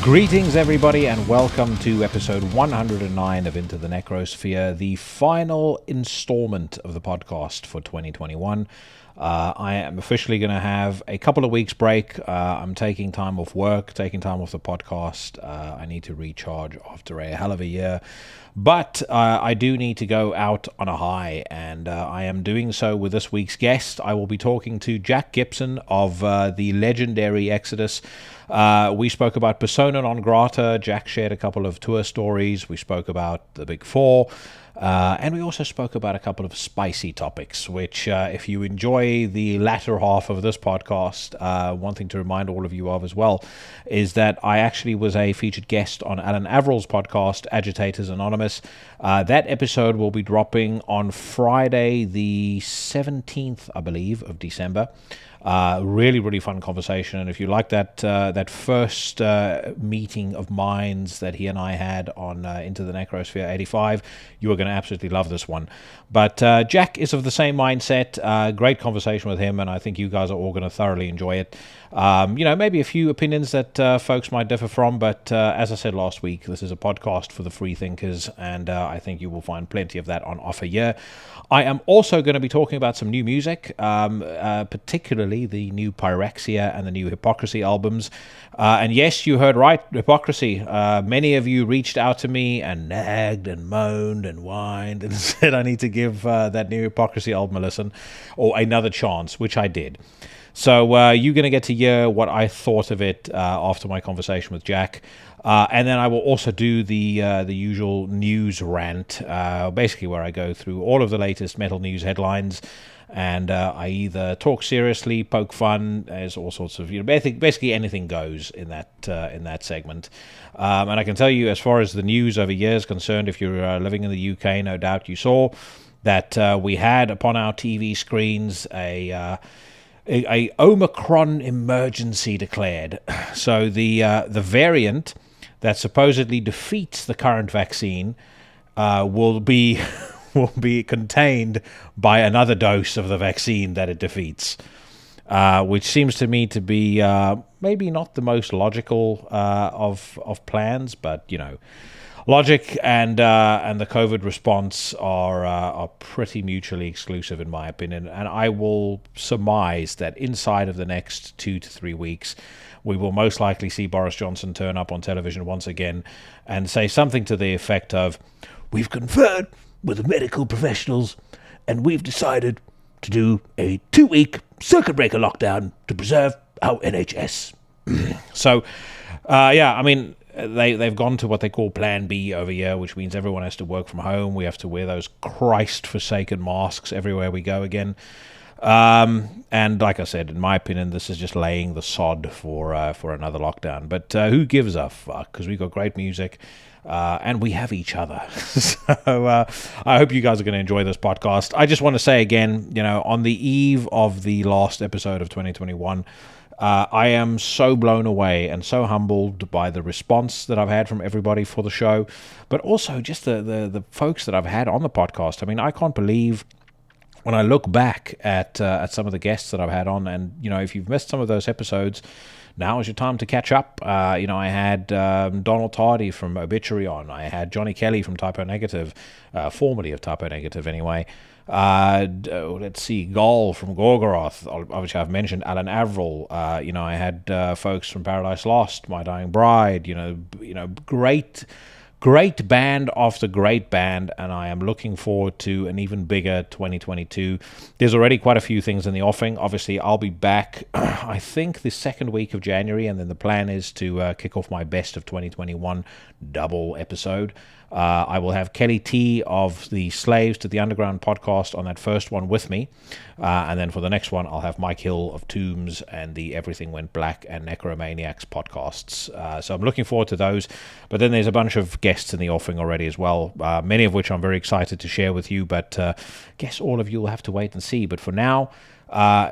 Greetings, everybody, and welcome to episode 109 of Into the Necrosphere, the final installment of the podcast for 2021. I am officially going to have a couple of weeks break. I'm taking time off work, taking time off the podcast. I need to recharge after a hell of a year. But I do need to go out on a high, and I am doing so with this week's guest. I will be talking to Jack Gibson of the legendary Exodus. We spoke about Persona Non Grata. Jack shared a couple of tour stories. We spoke about the Big Four. And we also spoke about a couple of spicy topics, which if you enjoy the latter half of this podcast, one thing to remind all of you of as well is that I actually was a featured guest on Alan Averill's podcast, Agitators Anonymous. That episode will be dropping on Friday, the 17th, I believe, of December. Really fun conversation, and if you like that first meeting of minds that he and I had on Into the Necrosphere 85, you are going to absolutely love this one. But Jack is of the same mindset. Great conversation with him, and I think you guys are all going to thoroughly enjoy it. Maybe a few opinions that folks might differ from, but as I said last week, this is a podcast for the free thinkers, and I think you will find plenty of that on offer here. I am also going to be talking about some new music, particularly the new Pyrexia and the new Hypocrisy albums. And yes, you heard right, Hypocrisy. Many of you reached out to me and nagged and moaned and whined and said I need to give that new Hypocrisy album a listen or another chance, which I did. So you're going to get to hear what I thought of it after my conversation with Jack. And then I will also do the usual news rant, basically where I go through all of the latest metal news headlines, and I either talk seriously, poke fun. There's all sorts of basically anything goes in that segment. And I can tell you, as far as the news over here is concerned, if you're living in the UK, no doubt you saw that we had upon our TV screens a Omicron emergency declared. So the variant that supposedly defeats the current vaccine will be contained by another dose of the vaccine that it defeats, which seems to me to be maybe not the most logical of plans, but logic and the COVID response are pretty mutually exclusive in my opinion, and I will surmise that inside of the next 2 to 3 weeks, we will most likely see Boris Johnson turn up on television once again and say something to the effect of, "We've conferred with the medical professionals and we've decided to do a 2-week circuit breaker lockdown to preserve our NHS." So, they've gone to what they call Plan B over here, which means everyone has to work from home. We have to wear those Christ-forsaken masks everywhere we go again. And like I said, in my opinion, this is just laying the sod for another lockdown. But who gives a fuck? Because we got great music, and we have each other. So I hope you guys are going to enjoy this podcast. I just want to say again, on the eve of the last episode of 2021, I am so blown away and so humbled by the response that I've had from everybody for the show, but also just the folks that I've had on the podcast. I mean, I can't believe when I look back at some of the guests that I've had on, and if you've missed some of those episodes, now is your time to catch up. I had Donald Tardy from Obituary on. I had Johnny Kelly from Typo Negative, formerly of Typo Negative anyway. Let's see, Gol from Gorgoroth. Obviously, I've mentioned Alan Averill. I had folks from Paradise Lost, My Dying Bride. Great band after great band, and I am looking forward to an even bigger 2022. There's already quite a few things in the offing. Obviously, I'll be back, I think, the second week of January, and then the plan is to kick off my Best of 2021 double episode. I will have Kelly T of the Slaves to the Underground podcast on that first one with me. And then for the next one, I'll have Mike Hill of Tombs and the Everything Went Black and Necromaniacs podcasts. So I'm looking forward to those. But then there's a bunch of guests in the offing already as well, many of which I'm very excited to share with you. But I guess all of you will have to wait and see. But for now,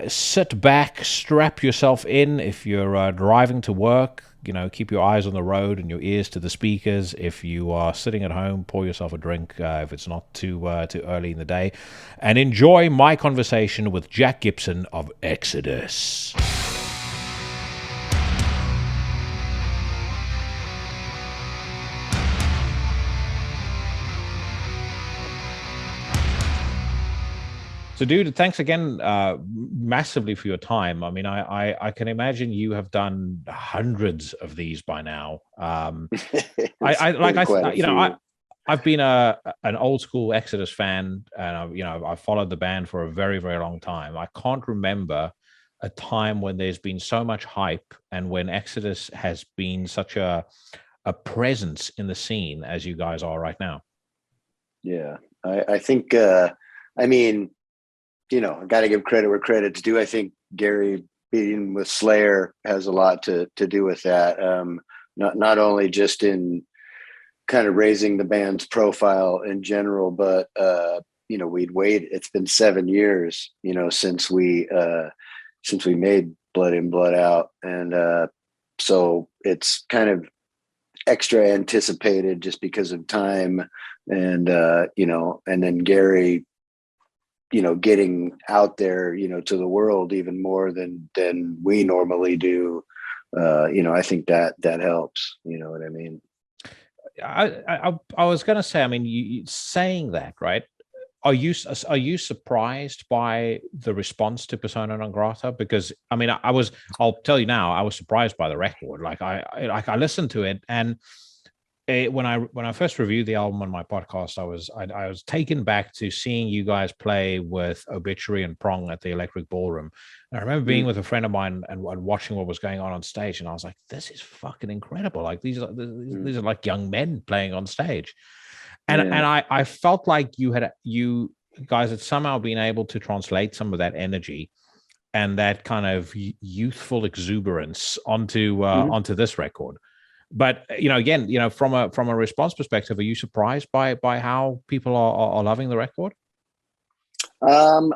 sit back, strap yourself in if you're driving to work. Keep your eyes on the road and your ears to the speakers. If you are sitting at home, pour yourself a drink if it's not too early in the day. And enjoy my conversation with Jack Gibson of Exodus. So, dude, thanks again massively for your time. I mean, I can imagine you have done hundreds of these by now. I like Quite a you know few. I've been an old school Exodus fan, and I've followed the band for a very very long time. I can't remember a time when there's been so much hype and when Exodus has been such a presence in the scene as you guys are right now. Yeah, I think. I mean, I got to give credit where credit's due. I think Gary being with Slayer has a lot to do with that. Not only just in kind of raising the band's profile in general, but we'd waited. It's been 7 years, since we made Blood In, Blood Out, and so it's kind of extra anticipated just because of time, and and then Gary, getting out there, to the world even more than we normally do. I think that helps. You know what I mean? I was going to say, I mean, you saying that, right? Are you surprised by the response to Persona non grata? Because I mean, I'll tell you now, I was surprised by the record. I listened to it, and when I first reviewed the album on my podcast, I was taken back to seeing you guys play with Obituary and Prong at the Electric Ballroom. And I remember being with a friend of mine and watching what was going on stage, and I was like, "This is fucking incredible! Like these are like young men playing on stage." And I felt like you guys had somehow been able to translate some of that energy and that kind of youthful exuberance onto this record. But again, from a response perspective, are you surprised by how people are loving the record? Um,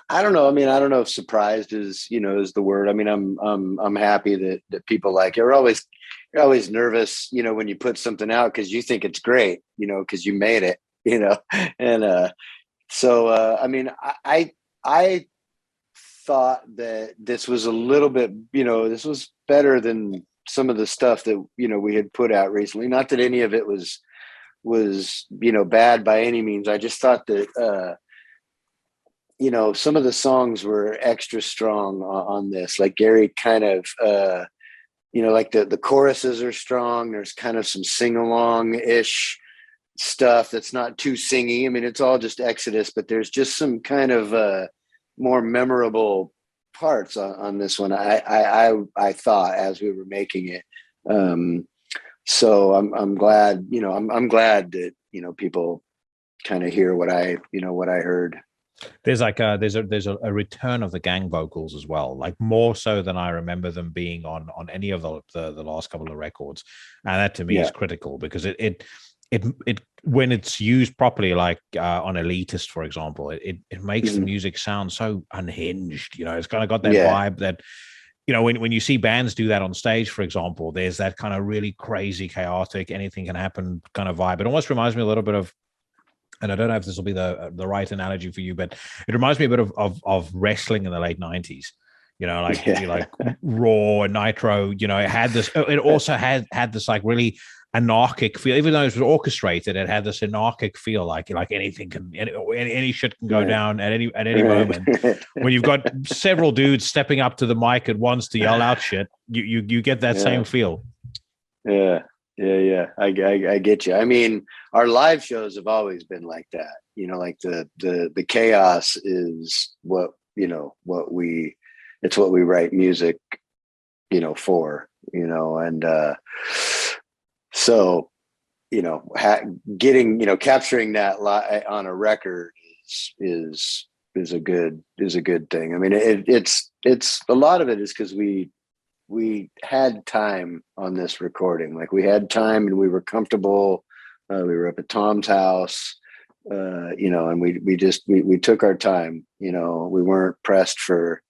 I don't know. I mean, I don't know if surprised is the word. I mean, I'm happy that people like it. You're always nervous, when you put something out because you think it's great, because you made it, and so I mean, I thought that this was a little bit, this was better than some of the stuff that we had put out recently. Not that any of it was bad by any means. I just thought that some of the songs were extra strong on this. Like Gary kind of like the choruses are strong. There's kind of some sing-along ish stuff that's not too singy. I mean, it's all just Exodus, but there's just some kind of more memorable parts on this one. I thought as we were making it. So I'm glad, I'm glad that, people kind of hear what I heard. There's a return of the gang vocals as well, like more so than I remember them being on any of the last couple of records, and that to me is Yeah. critical because it when it's used properly, like on Elitist, for example, it makes the Mhm. music sound so unhinged. It's kind of got that Yeah. vibe that when you see bands do that on stage, for example, there's that kind of really crazy, chaotic, anything can happen kind of vibe. It almost reminds me a little bit of, and I don't know if this will be the right analogy for you, but it reminds me a bit of wrestling in the late 90s. Like Yeah. like Raw and Nitro. It had this. It also had this like really anarchic feel, even though it was orchestrated. It had this anarchic feel, like anything can, any shit can go Right. down at any Right. moment. When you've got several dudes stepping up to the mic at once to yell out shit, you get that Yeah. same feel. Yeah. Yeah. I get you. I mean, our live shows have always been like that. Like the chaos is it's what we write music, for, and so getting capturing that on a record is a good thing. I mean, it's a lot of it is because we had time on this recording. Like we had time and we were comfortable. We were up at Tom's house, and we took our time. We weren't pressed for,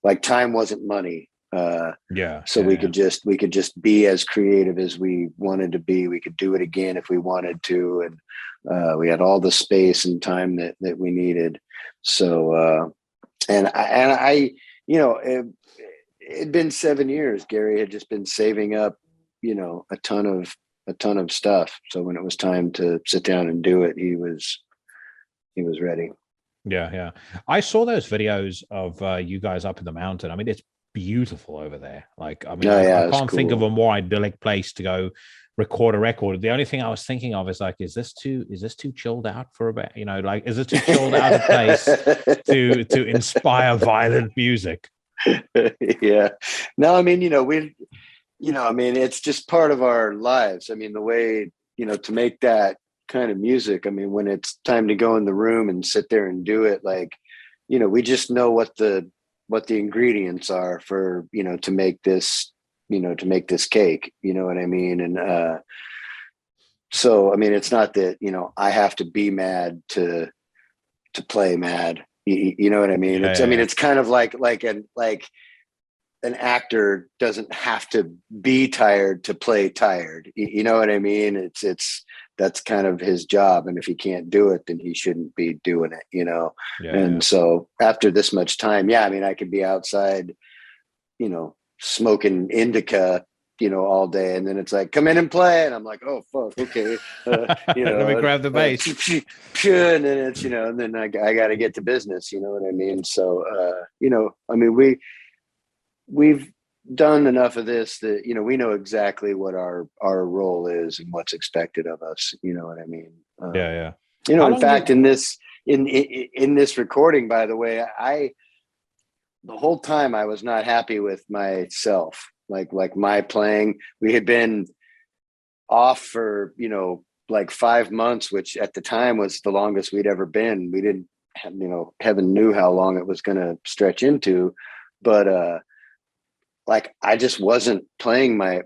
like, time wasn't money. Yeah, So yeah, yeah. we could just be as creative as we wanted to be. We could do it again if we wanted to, and we had all the space and time that we needed. So and I it'd been 7 years. Gary had just been saving up, a ton of stuff. So when it was time to sit down and do it, he was ready. Yeah. I saw those videos of you guys up in the mountain. I mean, it's beautiful over there. Like, I mean, Oh I yeah, it's can't think of a cool. more idyllic place to go record a record. The only thing I was thinking of is like, is this too chilled out for a bit? You know, like, is it too chilled out a place to inspire violent music? Yeah. No, I mean, I mean, it's just part of our lives. I mean, the way, to make that kind of music, I mean, when it's time to go in the room and sit there and do it, like, we just know what the ingredients are for, to make this cake, you know what I mean? And so I mean, it's not that, I have to be mad to play mad. You know what I mean? Yeah, It's, I yeah, mean, yeah. it's kind of like an actor doesn't have to be tired to play tired. You know what I mean? It's that's kind of his job. And if he can't do it, then he shouldn't be doing it. Yeah, yeah. And so after this much time, yeah, I mean, I could be outside, smoking indica, all day. And then it's like, come in and play. And I'm like, oh, fuck. Okay. Let me grab the bass. And then it's, and then I got to get to business. You know what I mean? So, I mean, we've done enough of this that we know exactly what our role is and what's expected of us. You know what I mean? Yeah, yeah. How In long fact, you? in this recording, by the way, the whole time I was not happy with myself, like my playing. We had been off for like 5 months, which at the time was the longest we'd ever been. We didn't have, heaven knew how long it was going to stretch into, but like I just wasn't playing my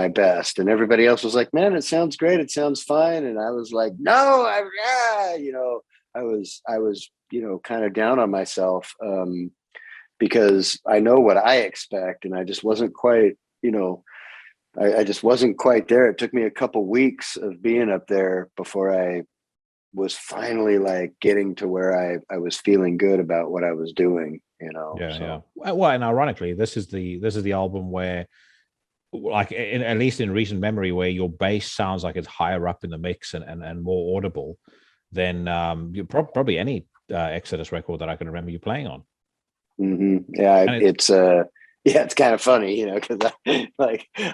best, and everybody else was like, "Man, it sounds great, it sounds fine," and I was like, "No, I was kind of down on myself because I know what I expect, and I just wasn't quite I just wasn't quite there. It took me a couple weeks of being up there before I was finally like getting to where I was feeling good about what I was doing. Yeah, yeah. So. Well, and ironically, this is the album where, like, at least in recent memory, where your bass sounds like it's higher up in the mix and more audible than probably any Exodus record that I can remember you playing on. Yeah, And it's yeah, it's kind of funny, because I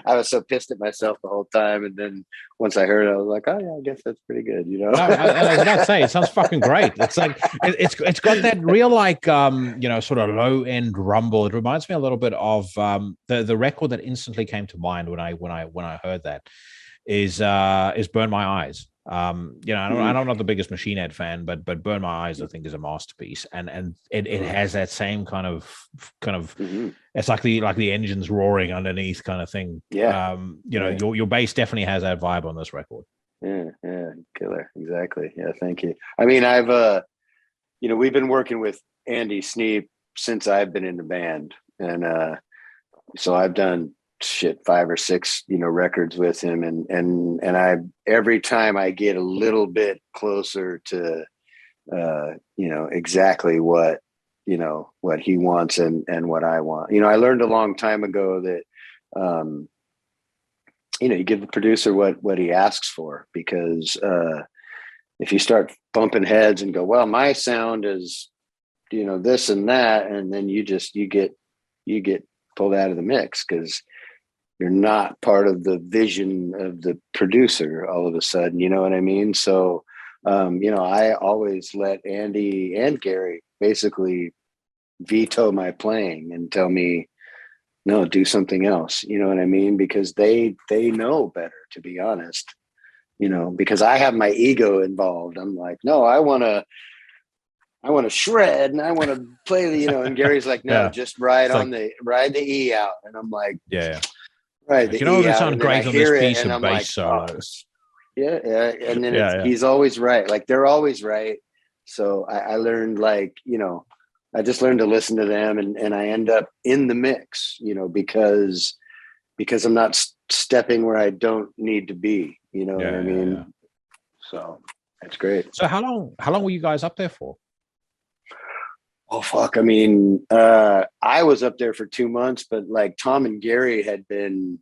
was so pissed at myself the whole time, and then once I heard it, I was like, oh yeah, I guess that's pretty good. no, and I was about to say, it sounds fucking great. It's like it's got that real like sort of low end rumble. It reminds me a little bit of the record that instantly came to mind when I heard that is Burn My Eyes. I'm not the biggest Machine Head fan, but Burn My Eyes I think is a masterpiece, and it has that same kind of Mm-hmm. it's like the engines roaring underneath kind of thing. Yeah, yeah, Your bass definitely has that vibe on this record. yeah, killer, exactly. Yeah, thank you. I mean, I've we've been working with Andy Sneap since I've been in the band, and so I've done shit 5 or 6 records with him, and I every time I get a little bit closer to exactly what he wants and what I want. I learned a long time ago that you give the producer what he asks for, because if you start bumping heads and go, well, my sound is this and that, and then you get pulled out of the mix because you're not part of the vision of the producer all of a sudden. You know what I mean? So I always let Andy and Gary basically veto my playing and tell me, no, do something else. You know what I mean? Because they know better, to be honest. Because I have my ego involved. I'm like, no, I want to shred and I want to play and Gary's like, no, Yeah, just it's like ride the E out. And I'm like, yeah, ride like the you know E they out. sound And then I great on this hear it piece and of I'm bass like, oh, solos. yeah, yeah. And then Yeah, yeah. he's always right. Like they're always right. So I learned I just learned to listen to them, and I end up in the mix, because I'm not stepping where I don't need to be. You know what I Yeah, yeah, yeah. mean? So that's great. So how long were you guys up there for? Oh fuck! I mean, I was up there for 2 months, but like Tom and Gary had been,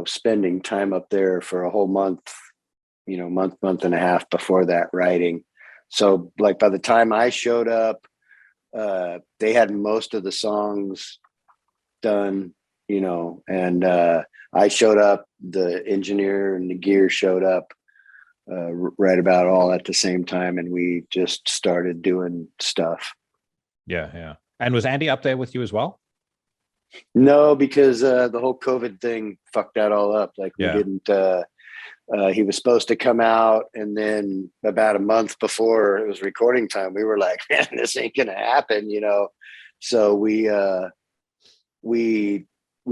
spending time up there for a whole month, month and a half before that writing. So like by the time I showed up, they had most of the songs done, and I showed up, the engineer and the gear showed up right about all at the same time, and we just started doing stuff. Yeah. And was Andy up there with you as well? No, because the whole COVID thing fucked that all up. Like we didn't. He was supposed to come out, and then about a month before it was recording time, we were like, "Man, this ain't gonna happen," So we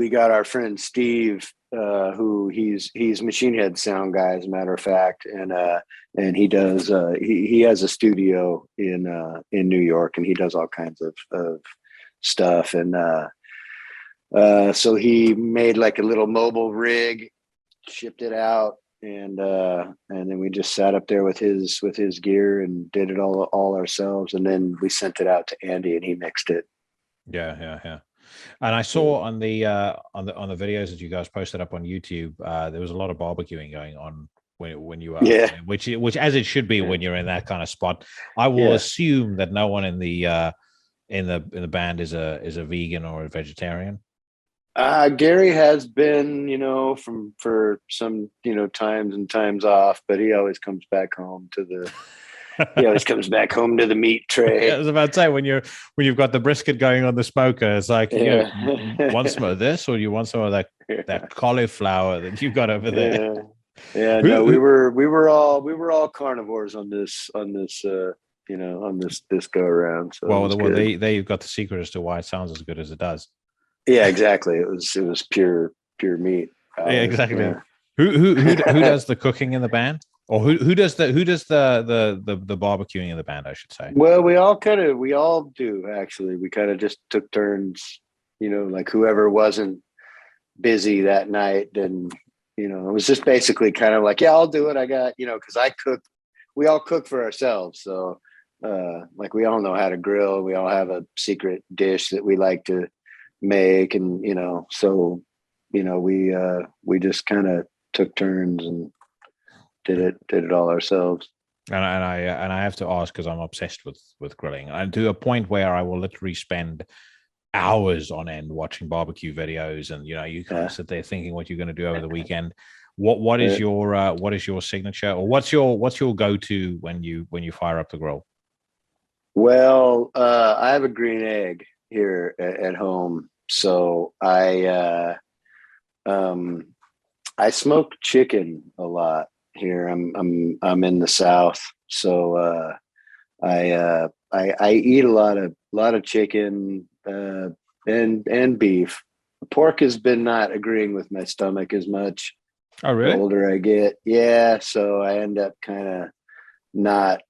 got our friend Steve, who he's Machine Head sound guy, as a matter of fact, and he does he has a studio in New York, and he does all kinds of stuff, and so he made like a little mobile rig, shipped it out, and then we just sat up there with his gear and did it all ourselves, and then we sent it out to Andy, and he mixed it. Yeah. And I saw on the videos that you guys posted up on YouTube, there was a lot of barbecuing going on when you were which as it should be when you're in that kind of spot. I will assume that no one in the band is a vegan or a vegetarian. Gary has been, for some, times and times off, but he always comes back home to the meat tray. I was about to say, when you've got the brisket going on the smoker, it's like, you want some of this, or you want some of that cauliflower that you've got over there. Yeah. No, we were all carnivores on this go around. So there you've got the secret as to why it sounds as good as it does. Yeah, exactly. It was pure meat. Yeah, exactly. Yeah. Who does the cooking in the band? Or who does the barbecuing in the band, I should say? Well, we all do, actually. We kind of just took turns, like whoever wasn't busy that night, then it was just basically kind of like, yeah, I'll do it. I got, because I cook, we all cook for ourselves. So like we all know how to grill. We all have a secret dish that we like to make, and so we just kind of took turns and did it all ourselves. And I have to ask, because I'm obsessed with grilling, and to a point where I will literally spend hours on end watching barbecue videos, and you kind of sit there thinking what you're going to do over the weekend. What is your signature, or what's your go-to when you fire up the grill? Well, I have a green egg here at home, so I smoke chicken a lot here. I'm in the South, so I eat a lot of chicken and beef. Pork has been not agreeing with my stomach as much. Oh, really? The older I get, yeah. So I end up kind of not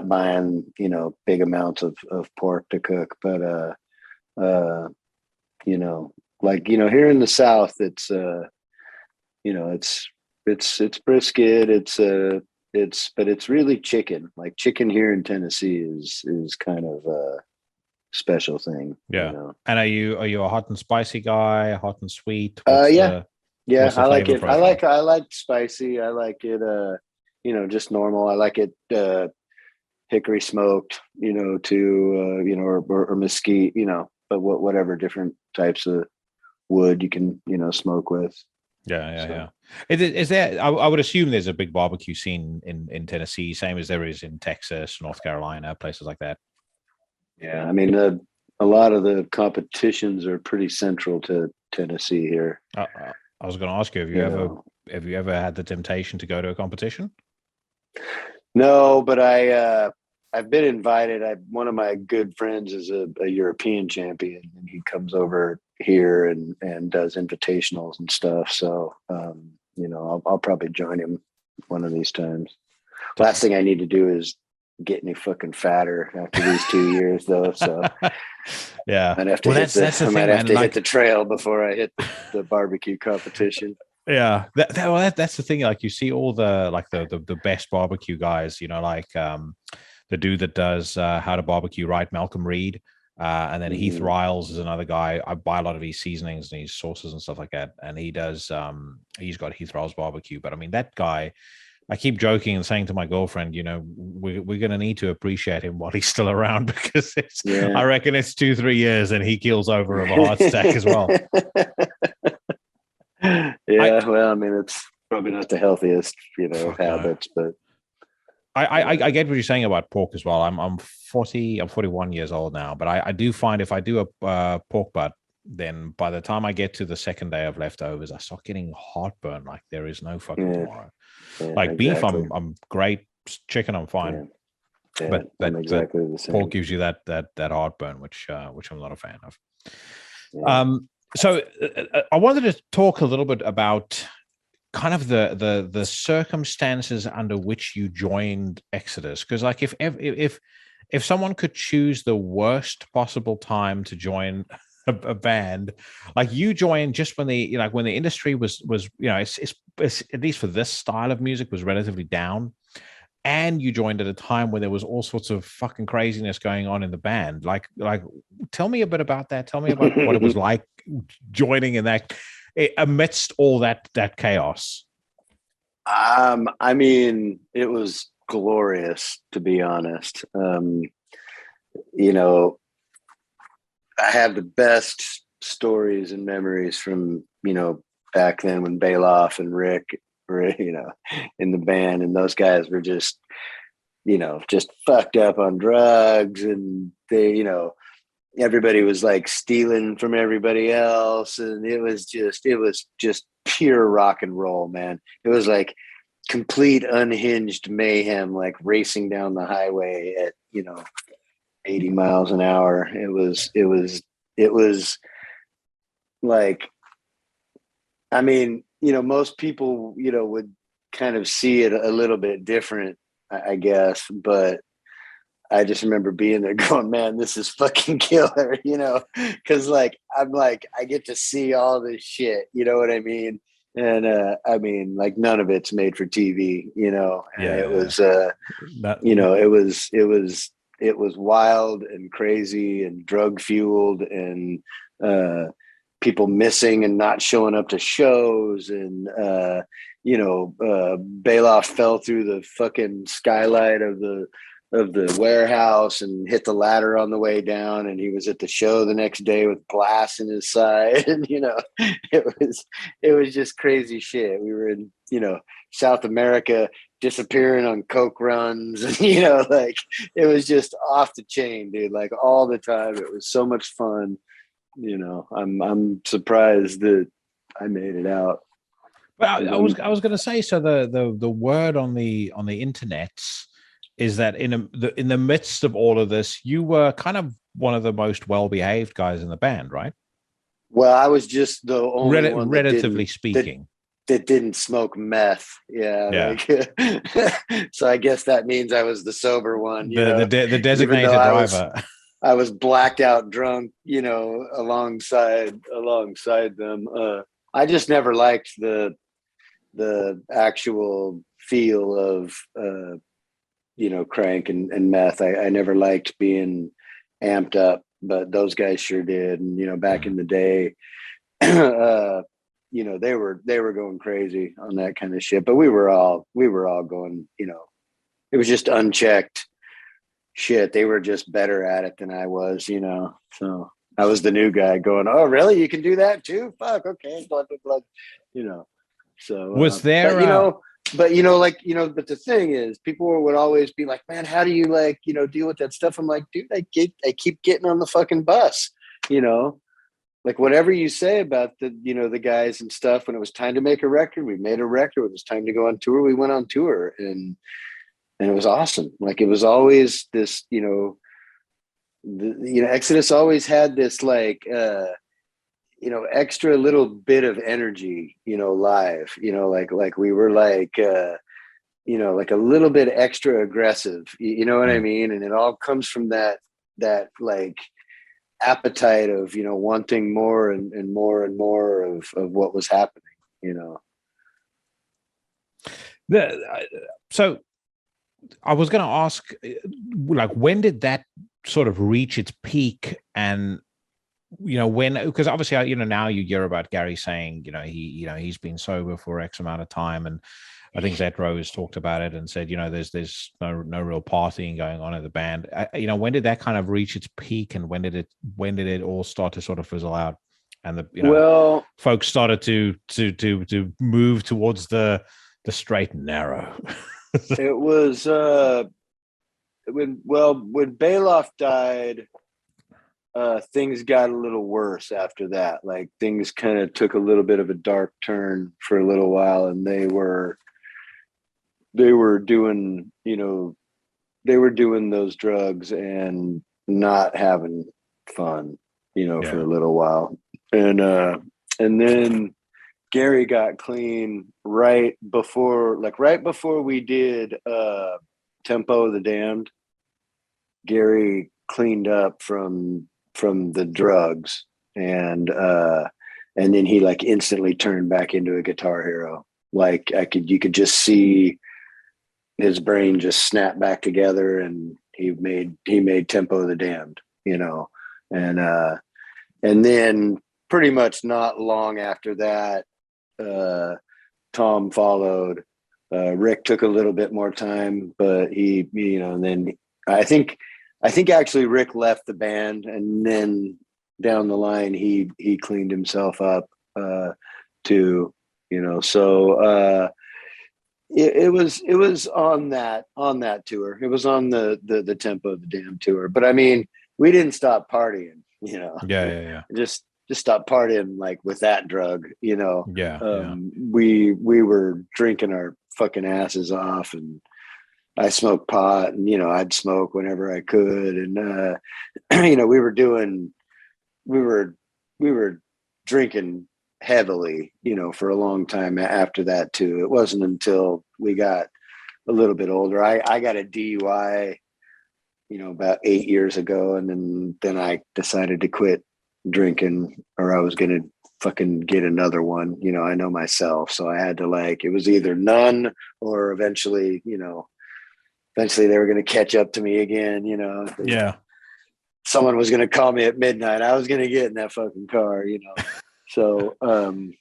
buying big amounts of pork to cook, but here in the South, it's it's brisket, but it's really chicken. Like chicken here in Tennessee is kind of a special thing. Yeah. And are you a hot and spicy guy, hot and sweet? Yeah. I like it. Profile? I like spicy. I like it just normal. I like it hickory smoked, or mesquite, but whatever different types of wood you can, smoke with. Yeah. Is there? I would assume there's a big barbecue scene in Tennessee, same as there is in Texas, North Carolina, places like that. Yeah, I mean, a lot of the competitions are pretty central to Tennessee here. I was going to ask you, have you ever had the temptation to go to a competition? No, but I've been invited. One of my good friends is a European champion, and he comes over here and does invitationals and stuff. So, I'll probably join him one of these times. Last thing I need to do is get any fucking fatter after these 2 years, though. So, yeah, I might have to hit the trail before I hit the barbecue competition. Yeah, that's the thing. Like you see all the best barbecue guys, like the dude that does How to Barbecue Right, Malcolm Reed, and then Heath Riles is another guy. I buy a lot of his seasonings and his sauces and stuff like that, and he does. He's got Heath Riles barbecue, but I mean that guy I keep joking and saying to my girlfriend, we're going to need to appreciate him while he's still around, because I reckon it's 2-3 years and he keels over of a heart attack as well. Well, I mean, it's probably not the healthiest, habits, but I get what you're saying about pork as well. I'm 41 years old now, but I do find if I do a pork butt, then by the time I get to the second day of leftovers, I start getting heartburn like there is no fucking tomorrow. Like beef, I'm great. Chicken, I'm fine. But I'm exactly the same. Pork gives you that heartburn, which I'm not a fan of. So I wanted to talk a little bit about kind of the circumstances under which you joined Exodus, because like if someone could choose the worst possible time to join a band, like you joined just when when the industry was it's at least for this style of music was relatively down, and you joined at a time when there was all sorts of fucking craziness going on in the band. Like tell me a bit about that. Tell me about what it was like joining in that amidst all that chaos. I mean, it was glorious, to be honest. I have the best stories and memories from, back then when Bailoff and Rick were, in the band, and those guys were just, just fucked up on drugs, and they, everybody was like stealing from everybody else. And it was just pure rock and roll, man. It was like complete unhinged mayhem, like racing down the highway at, 80 miles an hour. It was like, I mean, most people, would kind of see it a little bit different, I guess, but I just remember being there going, man, this is fucking killer, because like, I'm like, I get to see all this shit, you know what I mean? And I mean, like, none of it's made for TV, and it was, it was wild and crazy and drug fueled, and people missing and not showing up to shows. And, Bailoff fell through the fucking skylight of the warehouse and hit the ladder on the way down, and he was at the show the next day with glass in his side. And it was just crazy shit. We were in South America disappearing on coke runs, and like, it was just off the chain, dude, like all the time. It was so much fun. I'm surprised that I made it out. But I was going to say, so the word on the internet is that in the midst of all of this, you were kind of one of the most well-behaved guys in the band, right? Well, I was just the only one, relatively speaking, that didn't smoke meth. Yeah. Like, so I guess that means I was the sober one. The designated driver. I was blacked out drunk, alongside them. I just never liked the actual feel of crank and meth. I never liked being amped up, but those guys sure did. And back in the day, they were going crazy on that kind of shit. But we were all going, it was just unchecked shit. They were just better at it than I was, so I was the new guy going, oh really, you can do that too, fuck, okay, blood, so was there but the thing is, people would always be like, man, how do you deal with that stuff? I'm like, dude, I keep getting on the fucking bus, like whatever you say about the guys and stuff. When it was time to make a record, we made a record. When it was time to go on tour, we went on tour, and it was awesome. Like, it was always this, Exodus always had this extra little bit of energy, live, like we were like a little bit extra aggressive, you know what I mean? And it all comes from that like appetite of, wanting more and more and more of what was happening, So I was going to ask, like, when did that sort of reach its peak? And when, because obviously now you hear about Gary saying he's been sober for X amount of time, and I think Zetro has talked about it and said, there's no real partying going on in the band. When did that kind of reach its peak, and when did it all start to sort of fizzle out? And folks started to move towards the straight and narrow. It was when Bailoff died, things got a little worse after that. Like things kind of took a little bit of a dark turn for a little while, and they were doing those drugs and not having fun, for a little while. And then Gary got clean right before we did Tempo of the Damned. Gary cleaned up from the drugs, and then he like instantly turned back into a guitar hero. Like you could just see his brain just snap back together, and he made Tempo of the Damned, and then pretty much not long after that, Tom followed. Rick took a little bit more time, but he, and then I think actually Rick left the band, and then down the line he cleaned himself up too, so it was on that tour. It was on the Tempo of the Damned tour. But I mean, we didn't stop partying, Yeah. Just stop partying like with that drug, Yeah. We were drinking our fucking asses off, and I smoked pot, and I'd smoke whenever I could, and we were drinking heavily, for a long time after that too. It wasn't until we got a little bit older. I got a DUI, about 8 years ago, and then I decided to quit drinking, or I was gonna fucking get another one. I know myself, so I had to it was either none, or eventually they were gonna catch up to me again. Yeah. Someone was gonna call me at midnight. I was gonna get in that fucking car. So and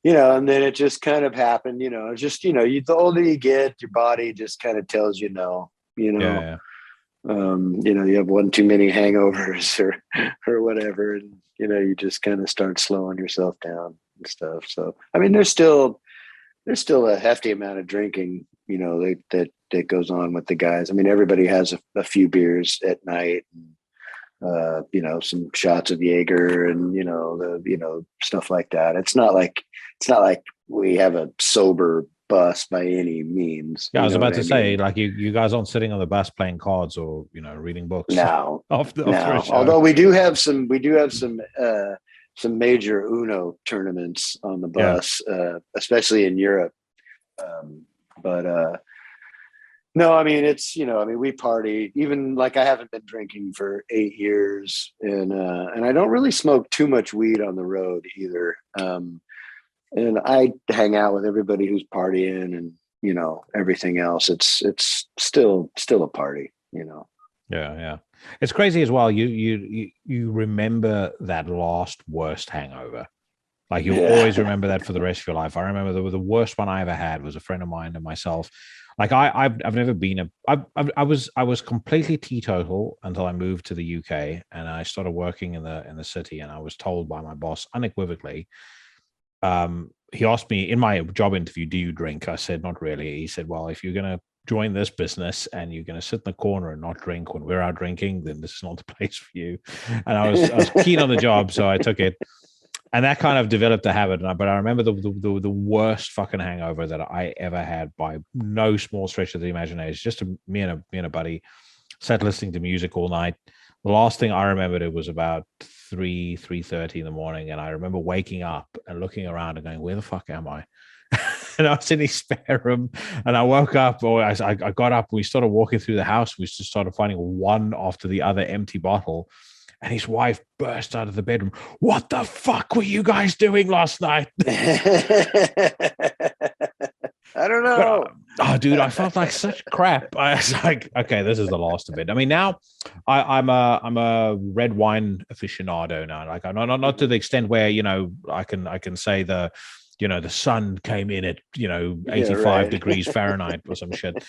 then it just kind of happened. Just the older you get, your body just kind of tells no. Yeah. You have one too many hangovers or whatever, and you just kind of start slowing yourself down and stuff. So I mean, there's still a hefty amount of drinking, that goes on with the guys. I mean, everybody has a few beers at night, and, some shots of Jaeger, and stuff like that. It's not like we have a sober bus by any means. Yeah, I was about to say, like you guys aren't sitting on the bus playing cards or reading books. No, after a show. Although we do have some major Uno tournaments on the bus, especially in Europe. But no, I mean, it's, we party. Even like I haven't been drinking for 8 years, and I don't really smoke too much weed on the road either. And I hang out with everybody who's partying, and everything else. It's still a party. Yeah. It's crazy as well. You remember that last worst hangover. Like you'll always remember that for the rest of your life. I remember the worst one I ever had was a friend of mine and myself. Like I've never been I was completely teetotal until I moved to the UK, and I started working in the city, and I was told by my boss unequivocally. He asked me in my job interview, "Do you drink?" I said, "Not really." He said, "Well, if you're going to join this business and you're going to sit in the corner and not drink when we're out drinking, then this is not the place for you." And I was keen on the job, so I took it. And that kind of developed a habit. But I remember the worst fucking hangover that I ever had by no small stretch of the imagination. Just me and a buddy sat listening to music all night. The last thing I remembered, it was about 3:30 in the morning. And I remember waking up and looking around and going, where the fuck am I? And I was in his spare room, and I woke up, or I got up, we started walking through the house. We just started finding one after the other empty bottle. And his wife burst out of the bedroom. "What the fuck were you guys doing last night?" I don't know. But, dude, I felt like such crap. I was like, okay, this is the last of it. I mean, now I'm a red wine aficionado now. Like, I'm not to the extent where I can say the the sun came in at 85 right. degrees Fahrenheit or some shit.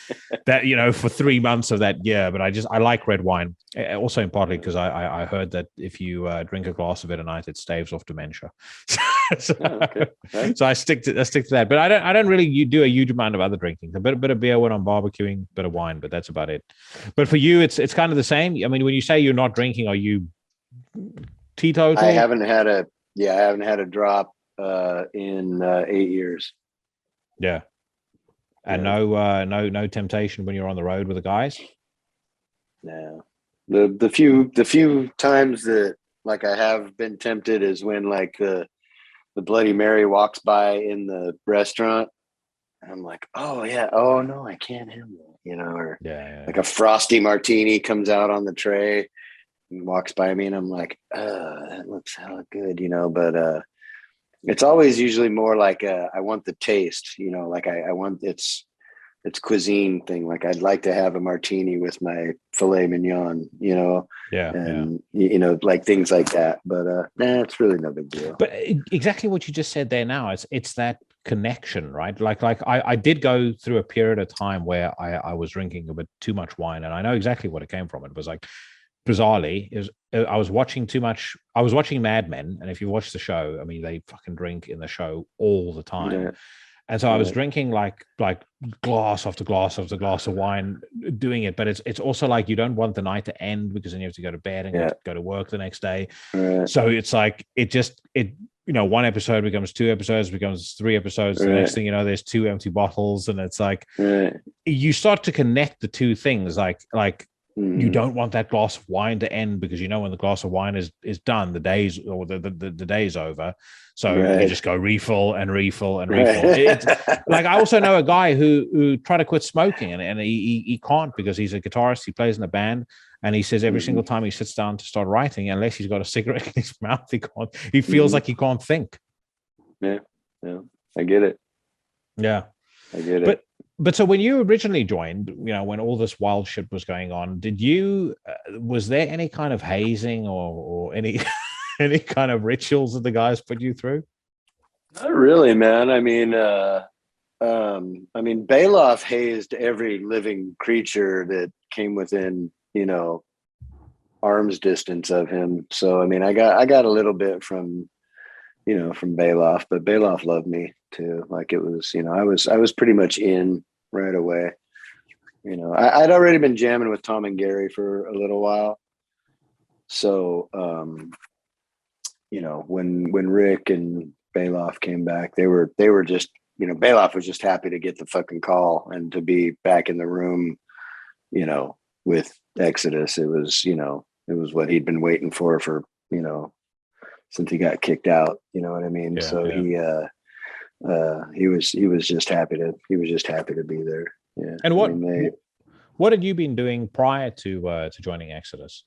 That for 3 months of that year. But I like red wine, also in partly because I heard that if you drink a glass of it a night, it staves off dementia. so, Okay. Right. so I stick to that. But I don't really do a huge amount of other drinking. A bit of beer when I'm barbecuing, bit of wine, but that's about it. But for you, it's kind of the same. I mean, when you say you're not drinking, are you teetotal? I haven't had a drop in 8 years. Yeah. And no temptation when you're on the road with the guys? No. The few times that like I have been tempted is when like the Bloody Mary walks by in the restaurant. And I'm like, oh yeah, oh no, I can't handle it, or like a frosty martini comes out on the tray and walks by me and I'm like, that looks hella good, but it's always usually more like I want the taste, like I want it's cuisine thing. Like I'd like to have a martini with my filet mignon, like things like that. But it's really no big deal. But exactly what you just said there now, it's that connection, right? Like I did go through a period of time where I was drinking a bit too much wine, and I know exactly what it came from. It was like, bizarrely, I was watching too much. I was watching Mad Men, and if you watch the show, I mean, they fucking drink in the show all the time. Yeah. And so I was drinking like glass after glass after glass of wine, doing it. But it's also like you don't want the night to end because then you have to go to bed and you have to go to work the next day. Right. So it's like it one episode becomes 2 episodes, becomes 3 episodes. The next thing you know, there's 2 empty bottles, and it's like you start to connect the two things. Like you don't want that glass of wine to end because when the glass of wine is done, the day's or the day's over. So you just go refill and refill and refill. It's, like I also know a guy who tried to quit smoking and he can't because he's a guitarist. He plays in a band, and he says every single time he sits down to start writing, unless he's got a cigarette in his mouth, he feels like he can't think. Yeah, I get it. Yeah, I get it. But so when you originally joined, when all this wild shit was going on, was there any kind of hazing or any any kind of rituals that the guys put you through? Not really, man. I mean, Bailoff hazed every living creature that came within, arm's distance of him. So, I mean, I got a little bit from Bailoff, but Bailoff loved me too. Like it was, I was pretty much in right away. I'd already been jamming with Tom and Gary for a little while. So, when Rick and Bailoff came back, they were just, Bailoff was just happy to get the fucking call and to be back in the room, with Exodus. It was, it was what he'd been waiting for, since he got kicked out, you know what I mean? Yeah, so yeah. he was just happy to be there. Yeah. And what had you been doing prior to joining Exodus?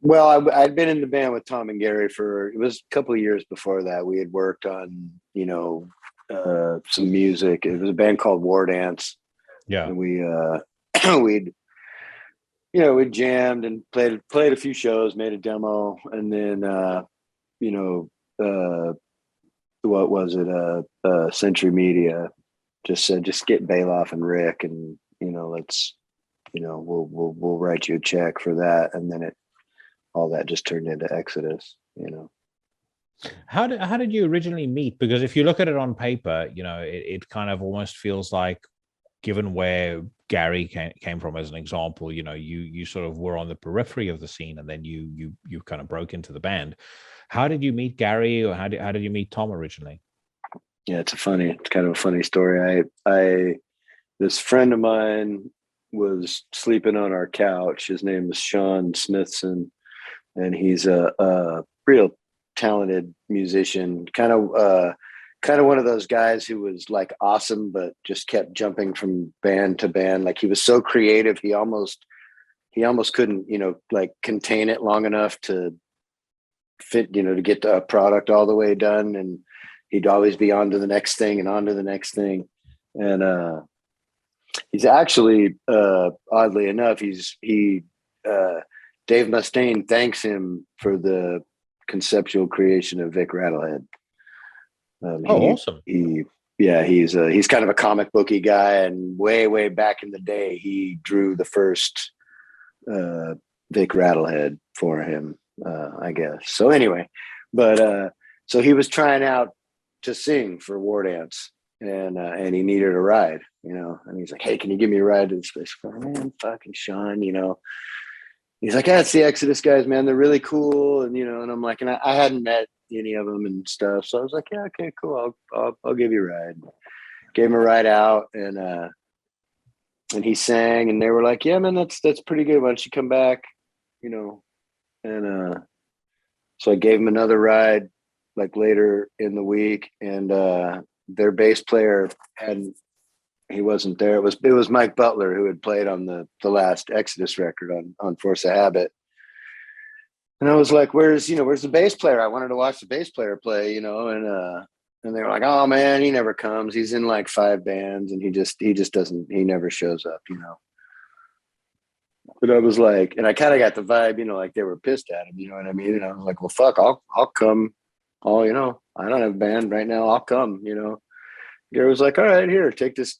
Well, I'd been in the band with Tom and Gary it was a couple of years before that. We had worked on, some music. It was a band called War Dance. Yeah. And we'd jammed and played a few shows, made a demo, and then, what was it? Century Media just said, just get Bailoff and Rick, and let's, we'll write you a check for that, and then all that just turned into Exodus. How did you originally meet? Because if you look at it on paper, it kind of almost feels like, given where Gary came from as an example, you sort of were on the periphery of the scene, and then you kind of broke into the band. How did you meet Gary, or how did you meet Tom originally? Yeah, it's kind of a funny story. This friend of mine was sleeping on our couch. His name is Sean Smithson, and he's a real talented musician, kind of one of those guys who was like awesome, but just kept jumping from band to band. Like he was so creative. He almost couldn't, like contain it long enough to fit, to get the product all the way done. And he'd always be on to the next thing and on to the next thing. And, he's actually, oddly enough, Dave Mustaine thanks him for the conceptual creation of Vic Rattlehead. Awesome. He's kind of a comic booky guy, and way back in the day, he drew the first Vic Rattlehead for him, I guess. So anyway, but so he was trying out to sing for War Dance, and he needed a ride, and he's like, "Hey, can you give me a ride to the space?" Man, fucking Sean, He's like, "Yeah, it's the Exodus guys, man. They're really cool." And, and I'm like, and I hadn't met any of them and stuff. So I was like, "Yeah, okay, cool. I'll give you a ride." Gave him a ride out, and he sang, and they were like, "Yeah, man, that's pretty good. Why don't you come back?" And so I gave him another ride like later in the week, and their bass player he wasn't there. It was Mike Butler, who had played on the last Exodus record on Force of Habit. And I was like, where's the bass player? I wanted to watch the bass player play, and they were like, "Oh man, he never comes. He's in like 5 bands, and he just he never shows up, But I was like, and I kind of got the vibe, like they were pissed at him, you know what I mean? And I was like, well, fuck, I'll come. I don't have a band right now. I'll come, Gary was like, "All right, here, take this,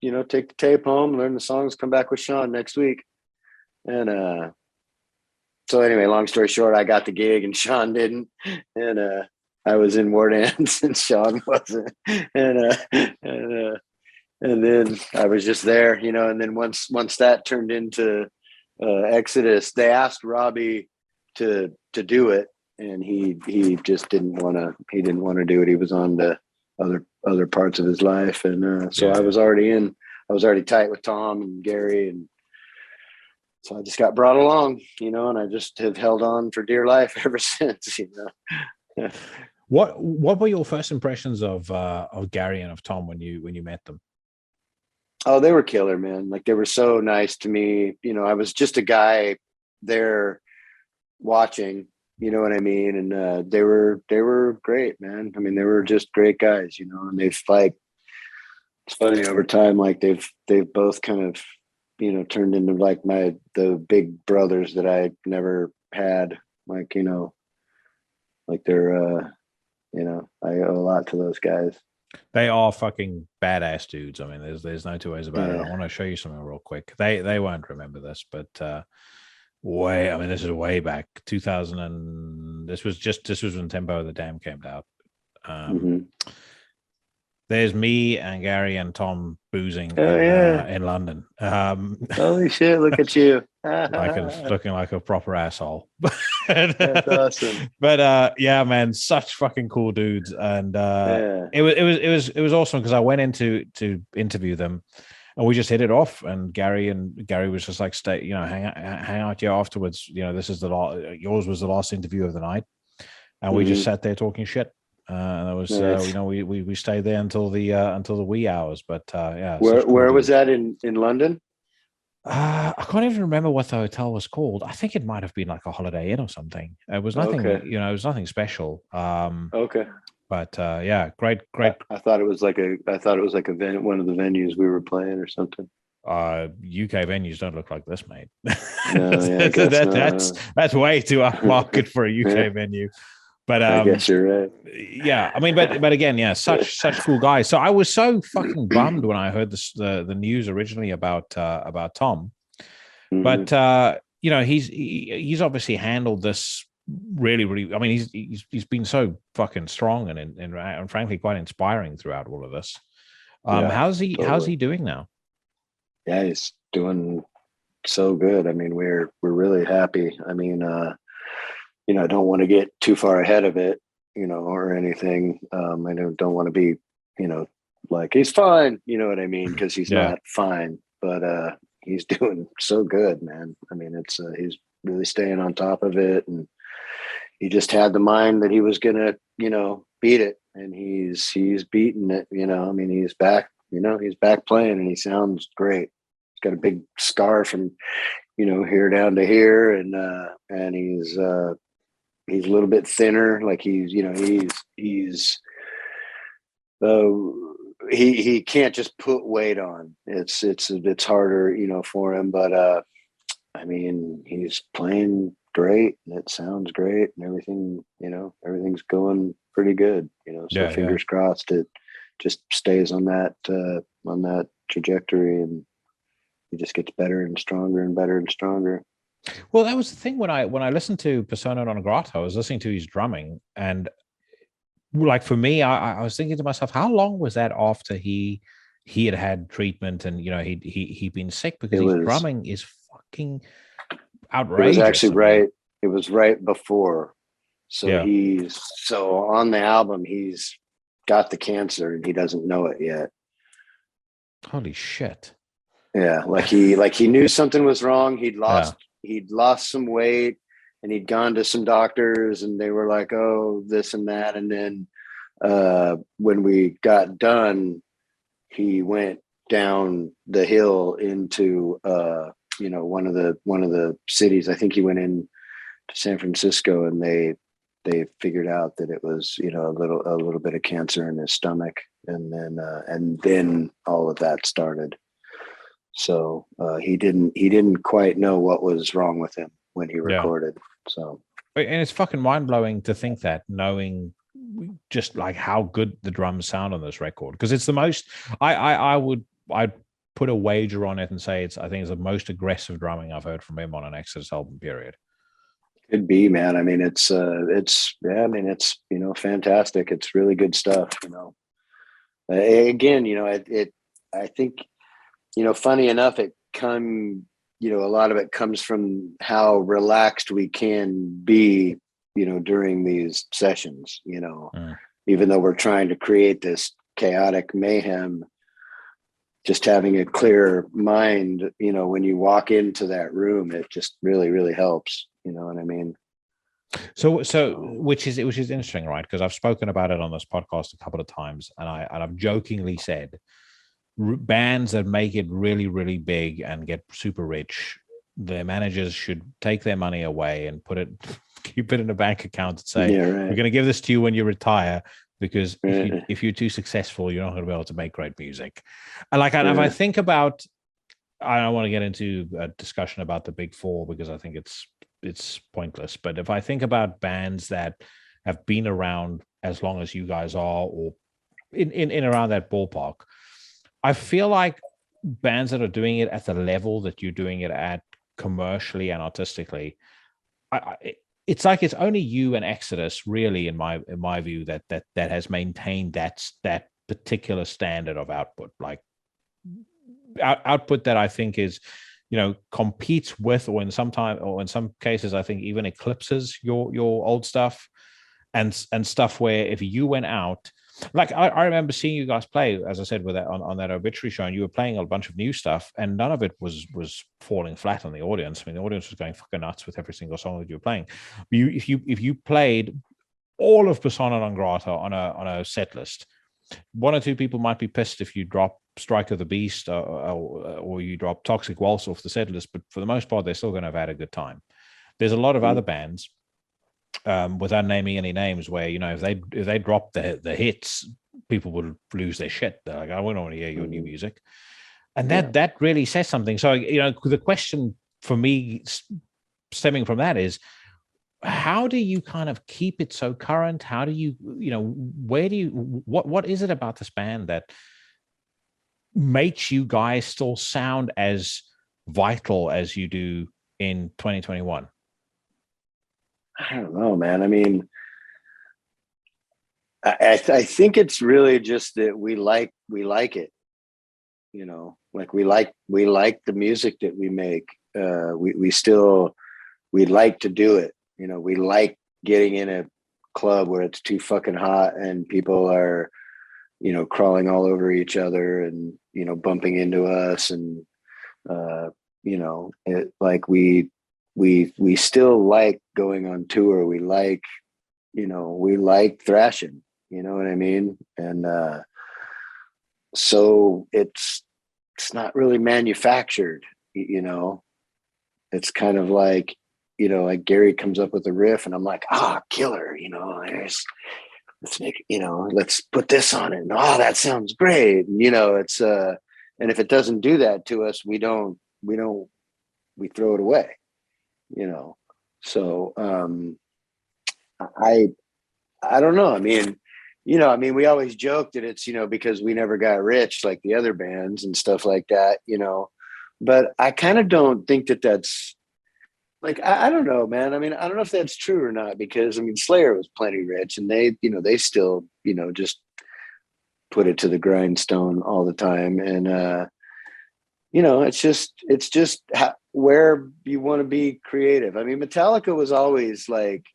take the tape home, learn the songs, come back with Sean next week." And so anyway, long story short, I got the gig and Sean didn't. And I was in War Dance and Sean wasn't. And then I was just there, and then once that turned into Exodus, they asked Robbie to do it, and he just didn't want to do it. He was on to other parts of his life, and so I was already tight with Tom and Gary, and so I just got brought along, and I just have held on for dear life ever since. What were your first impressions of Gary and of Tom when you met them? Oh, they were killer, man. Like, they were so nice to me. I was just a guy there watching, you know what I mean? And they were great, man. I mean, they were just great guys, and they've, like, it's funny, over time, like they've both kind of, turned into like the big brothers that I never had, like, like they're, I owe a lot to those guys. They are fucking badass dudes. I mean, there's no two ways about it. I want to show you something real quick. They won't remember this, but this is way back 2000, and this was when Tempo of the Dam came out. There's me and Gary and Tom boozing in London. Holy shit! Look at you, looking like a proper asshole. That's awesome. But yeah, man, such fucking cool dudes, and it was awesome because I went in to interview them, and we just hit it off. And Gary was just like, "Stay, hang out here afterwards. This is yours was the last interview of the night," and we just sat there talking shit. And that was, nice. We stayed there until the wee hours. But yeah, where was that in London? I can't even remember what the hotel was called. I think it might have been like a Holiday Inn or something. It was nothing, it was nothing special. Okay. But yeah, great. I thought it was like one of the venues we were playing or something. UK venues don't look like this, mate. No, yeah, that's way too upmarket for a UK venue. But I guess you're right. Yeah, I mean, but again, yeah, such cool guys. So I was so fucking bummed when I heard the news originally about Tom. But he's obviously handled this really. I mean, he's been so fucking strong and frankly quite inspiring throughout all of this. How's he doing now? Yeah, he's doing so good. I mean, we're really happy. I mean, I don't want to get too far ahead of it, or anything. I don't want to be, like, he's fine, you know what I mean? Because he's not fine, but he's doing so good, man. I mean, it's he's really staying on top of it, and he just had the mind that he was gonna, beat it, and he's beaten it. I mean, he's back. He's back playing, and he sounds great. He's got a big scar from, here down to here, and he's a little bit thinner. Like he can't just put weight on. It's harder, for him. But I mean, he's playing great and it sounds great and everything, everything's going pretty good, so fingers crossed it just stays on that trajectory, and it just gets better and stronger and better and stronger. Well, that was the thing when I listened to Persona Non Grata, I was listening to his drumming, and like for me, I was thinking to myself, how long was that after he had treatment and he'd been sick, because his drumming is fucking outrageous. It was actually it was right before. So so on the album he's got the cancer and he doesn't know it yet. Holy shit. Yeah, like he knew something was wrong. He'd lost some weight and he'd gone to some doctors and they were like, oh, this and that. And then when we got done, he went down the hill into one of the cities. I think he went in to San Francisco, and they figured out that it was a little bit of cancer in his stomach, and then all of that started. So he didn't quite know what was wrong with him when he recorded. So, and it's fucking mind blowing to think that, knowing just like how good the drums sound on this record, because it's the most. I'd put a wager on it and say I think it's the most aggressive drumming I've heard from him on an Exodus album. Period. Could be, man. I mean, it's fantastic. It's really good stuff. Again, I think, funny enough, a lot of it comes from how relaxed we can be, during these sessions, even though we're trying to create this chaotic mayhem, just having a clear mind, when you walk into that room, it just really, really helps. You know what I mean? So which is interesting, right? Because I've spoken about it on this podcast a couple of times, and I've jokingly said bands that make it really, really big and get super rich, their managers should take their money away and keep it in a bank account and say, we're going to give this to you when you retire, because if you're too successful, you're not going to be able to make great music. And if I think about, I don't want to get into a discussion about the big four because I think it's pointless. But if I think about bands that have been around as long as you guys are, or in around that ballpark, I feel like bands that are doing it at the level that you're doing it at, commercially and artistically, it's like it's only you and Exodus, really, in my view, that has maintained that particular standard of output, like output that I think is, competes with, or in some cases, I think even eclipses your old stuff, and stuff where if you went out, like I remember seeing you guys play, as I said, with that on that Obituary show, and you were playing a bunch of new stuff, and none of it was falling flat on the audience. I mean, the audience was going fucking nuts with every single song that you were playing. If you played all of Persona Non Grata on a set list, one or two people might be pissed if you drop Strike of the Beast or you drop Toxic Waltz off the set list, but for the most part, they're still going to have had a good time. There's a lot of other bands, without naming any names, where if they drop the hits, people would lose their shit. They're like, I wouldn't want to hear your new music, and that really says something. So the question for me stemming from that is, how do you kind of keep it so current? How do you what is it about this band that makes you guys still sound as vital as you do in 2021? I don't know, man. I mean, I think it's really just that we like it, like we like the music that we make. We like to do it. We like getting in a club where it's too fucking hot and people are, crawling all over each other and, bumping into us. And, it, like we still like going on tour. We like thrashing, you know what I mean? And, so it's not really manufactured, it's kind of like, like Gary comes up with a riff and I'm like, killer, let's make, let's put this on it. And, that sounds great. And, it's, and if it doesn't do that to us, we throw it away, So I don't know. I mean, we always joke that it's, because we never got rich like the other bands and stuff like that, but I kind of don't think that that's like, I don't know, man. I mean, I don't know if that's true or not, because I mean, Slayer was plenty rich, and they still, just put it to the grindstone all the time. And, it's just where you want to be creative. I mean, Metallica was always like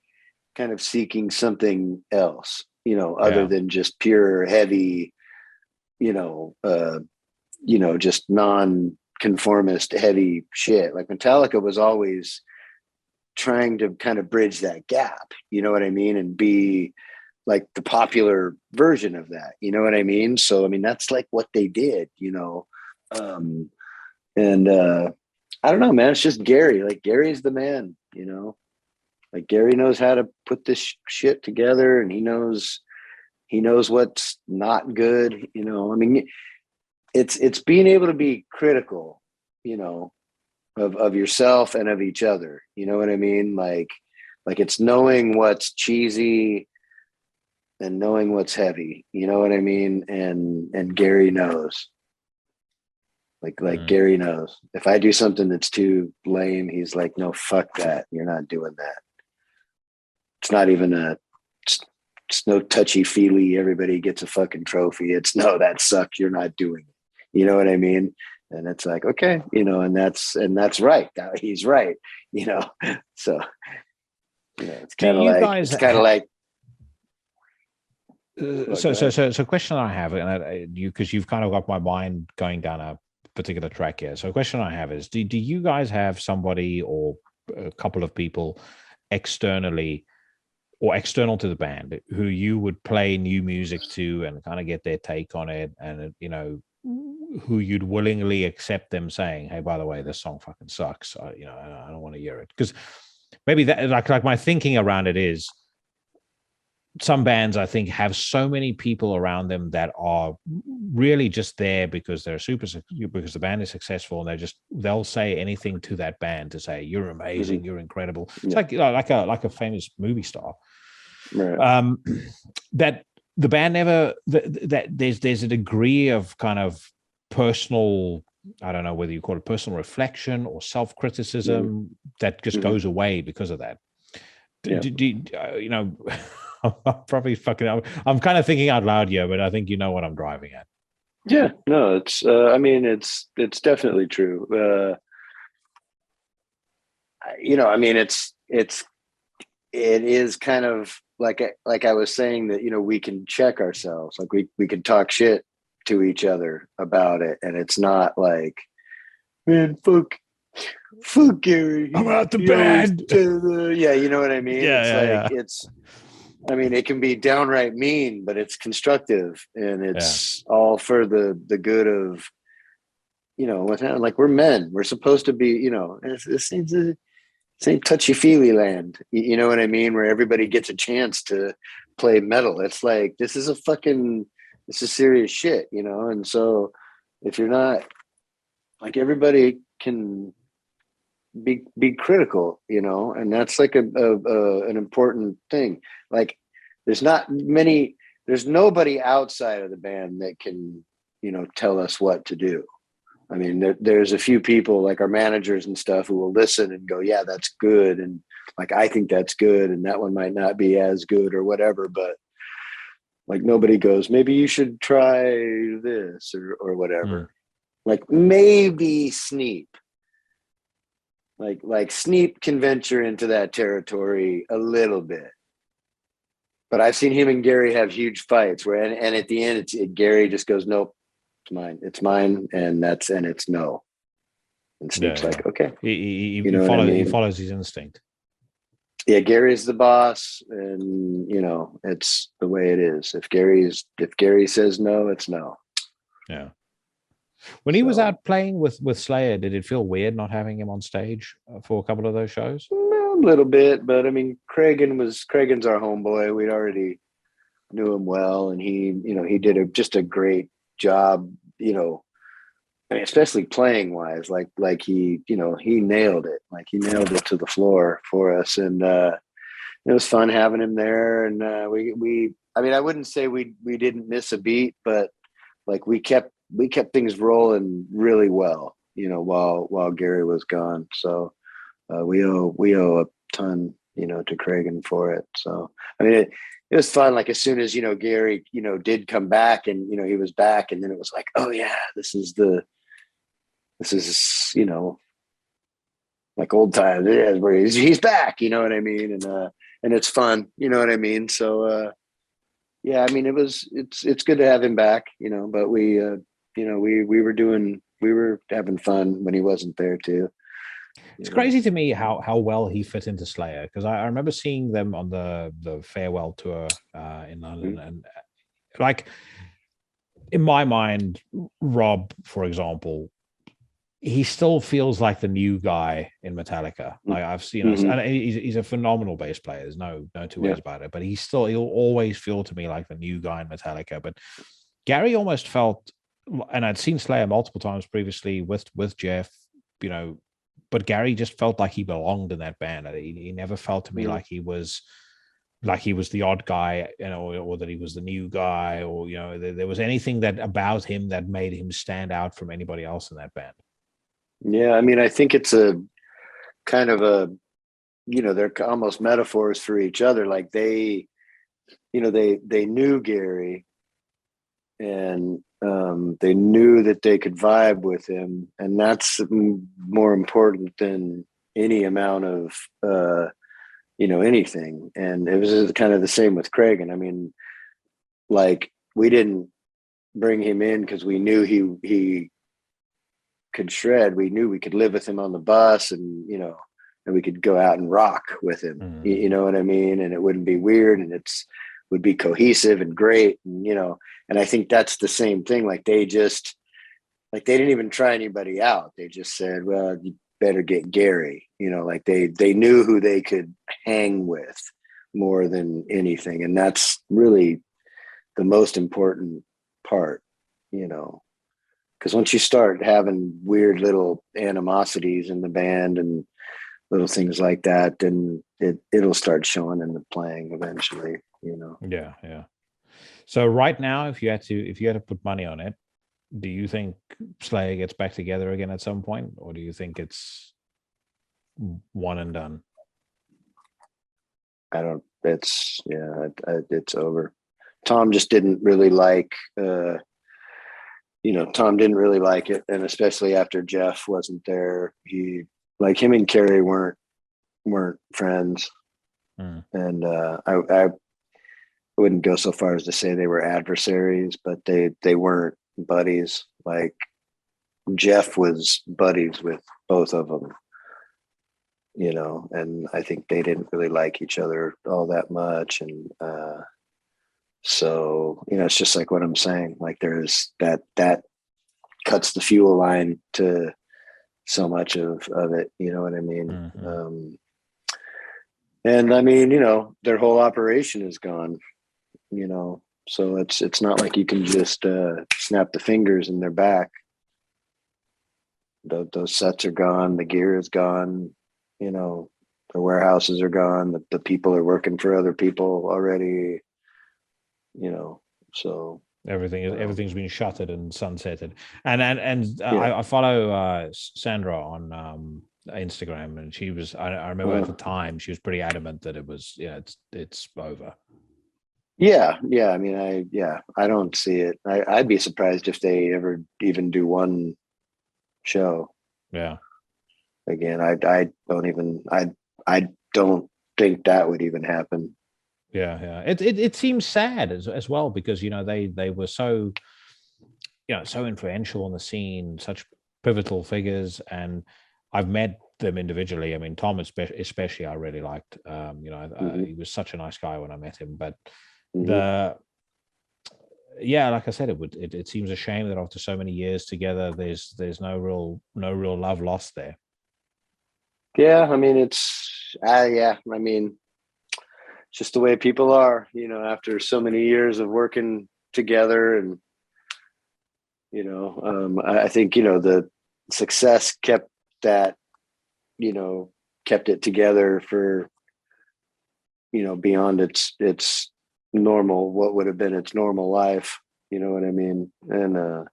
kind of seeking something else, other Yeah. than just pure heavy, just non-conformist heavy shit. Like Metallica was always trying to kind of bridge that gap, you know what I mean? And be like the popular version of that, you know what I mean? So, I mean, that's like what they did, and I don't know, man, it's just Gary. Like Gary's the man, like Gary knows how to put this shit together, and he knows what's not good. I mean, it's being able to be critical, of yourself and of each other. You know what I mean? Like it's knowing what's cheesy and knowing what's heavy. You know what I mean? And Gary knows. Like Gary knows. If I do something that's too lame, he's like, no, fuck that. You're not doing that. It's not even it's no touchy feely. Everybody gets a fucking trophy. It's no, that sucks. You're not doing it. You know what I mean? And it's like, okay, and that's right. He's right. So, it's kind of like, So question I have, and because you've kind of got my mind going down a particular track here. So a question I have is, do you guys have somebody or a couple of people externally or external to the band who you would play new music to and kind of get their take on it, and who you'd willingly accept them saying, hey, by the way, this song fucking sucks, I don't want to hear it? Because maybe that, like my thinking around it is, some bands I think have so many people around them that are really just there because they're because the band is successful, and they'll say anything to that band to say, you're amazing, you're incredible. It's like a famous movie star. Right. That the band never, that there's a degree of kind of personal, I don't know whether you call it personal reflection or self-criticism, that just goes away because of that. I'm probably I'm kind of thinking out loud here, but I think you know what I'm driving at. Yeah, no, it's I mean, it's definitely true. I mean, it is kind of like I was saying that, we can check ourselves. Like we can talk shit to each other about it, and it's not like, man, fuck Gary, I'm out the band. Yeah, you know what I mean? Yeah, it's I mean, it can be downright mean, but it's constructive, and it's all for the good of, like we're men. We're supposed to be, this ain't touchy-feely land. You know what I mean? Where everybody gets a chance to play metal. It's like, this is serious shit, And so if you're not, like, everybody can be critical, and that's like an important thing. Like there's nobody outside of the band that can, tell us what to do. I mean, there's a few people like our managers and stuff who will listen and go, yeah, that's good. And like, I think that's good. And that one might not be as good or whatever, but like nobody goes, maybe you should try this or whatever. Like maybe Sneap. Like Sneap can venture into that territory a little bit, but I've seen him and Gary have huge fights where, and at the end, Gary just goes, nope, it's mine, and it's no. And Sneap's like, okay, he follows his instinct. Yeah, Gary's the boss, and it's the way it is. If Gary says no, it's no. Yeah. When he was out playing with Slayer, did it feel weird not having him on stage for a couple of those shows? A little bit, but I mean, Craigan's our homeboy. We'd already knew him well, and he did just a great job, I mean, especially playing wise, like he, he nailed it. Like he nailed it to the floor for us, and it was fun having him there. And we, I mean, I wouldn't say we didn't miss a beat, but like we kept things rolling really well, while Gary was gone. So we owe a ton, to Cragen for it. So I mean, it was fun. Like as soon as Gary did come back, and he was back, and then it was like, oh yeah, this is like old times, yeah, where he's back. You know what I mean? And it's fun. You know what I mean? So yeah, I mean it's good to have him back. But we were having fun when he wasn't there too. It's crazy to me how well he fit into Slayer, because I remember seeing them on the farewell tour in London, and like in my mind, Rob, for example, he still feels like the new guy in Metallica. Like I've seen us, and he's a phenomenal bass player. There's no two ways about it. But he'll always feel to me like the new guy in Metallica. But Gary almost felt, and I'd seen Slayer multiple times previously with Jeff, but Gary just felt like he belonged in that band. He never felt to me like he was the odd guy, or that he was the new guy, or there was anything that about him that made him stand out from anybody else in that band. Yeah, I mean, I think it's a kind of they're almost metaphors for each other. Like they knew Gary, and they knew that they could vibe with him, and that's more important than any amount of anything. And it was kind of the same with Craig. And I mean, like we didn't bring him in because we knew he could shred. We knew we could live with him on the bus, and and we could go out and rock with him. You know what I mean? And it wouldn't be weird, and would be cohesive and great. And and I think that's the same thing. Like they didn't even try anybody out. They just said, well, you better get Gary. Like they knew who they could hang with more than anything, and that's really the most important part. Because once you start having weird little animosities in the band and little things like that, then it'll start showing in the playing eventually. Yeah. So right now, if you had to put money on it, do you think Slayer gets back together again at some point, or do you think it's one and done? I don't. It's over. Tom just didn't really like. Tom didn't really like it, and especially after Jeff wasn't there, him and Carrie weren't friends, and I wouldn't go so far as to say they were adversaries, but they weren't buddies. Like Jeff was buddies with both of them, and I think they didn't really like each other all that much, and so it's just like what I'm saying. Like there's that cuts the fuel line to so much of it. You know what I mean? And I mean, their whole operation is gone. So it's not like you can just snap the fingers and they're back. Those sets are gone. The gear is gone. The warehouses are gone. The people are working for other people already. So everything's been shuttered and sunsetted. And I follow Sandra on Instagram, and she was. I remember at the time she was pretty adamant that it was. It's over. Yeah. I mean, I don't see it. I'd be surprised if they ever even do one show. Yeah. Again, I don't think that would even happen. Yeah. It seems sad as well, because they were so so influential on the scene, such pivotal figures, and I've met them individually. I mean, Tom especially I really liked. He was such a nice guy when I met him, but like I said, it seems a shame that after so many years together, there's no real love lost there. Yeah, I mean I mean it's just the way people are, after so many years of working together, and I think, the success kept that, kept it together for, beyond its normal, what would have been its normal life. You know what I mean? And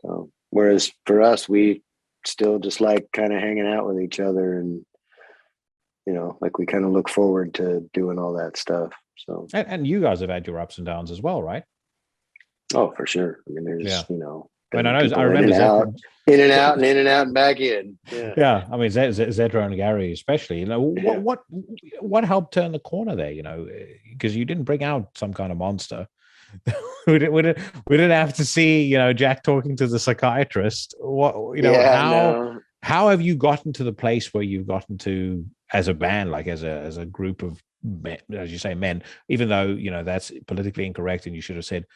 so, whereas for us, we still just like kind of hanging out with each other, and like we kind of look forward to doing all that stuff. So, and you guys have had your ups and downs as well, right? oh, for sure. I mean, there's I know. I in remember and out, in and out, and in and out, and back in. Yeah. Yeah, I mean Zedra and Gary especially. What helped turn the corner there? Because you didn't bring out some kind of monster. we didn't have to see Jack talking to the psychiatrist. How have you gotten to the place where you've gotten to as a band, like as a group of men, as you say, men, even though that's politically incorrect and you should have said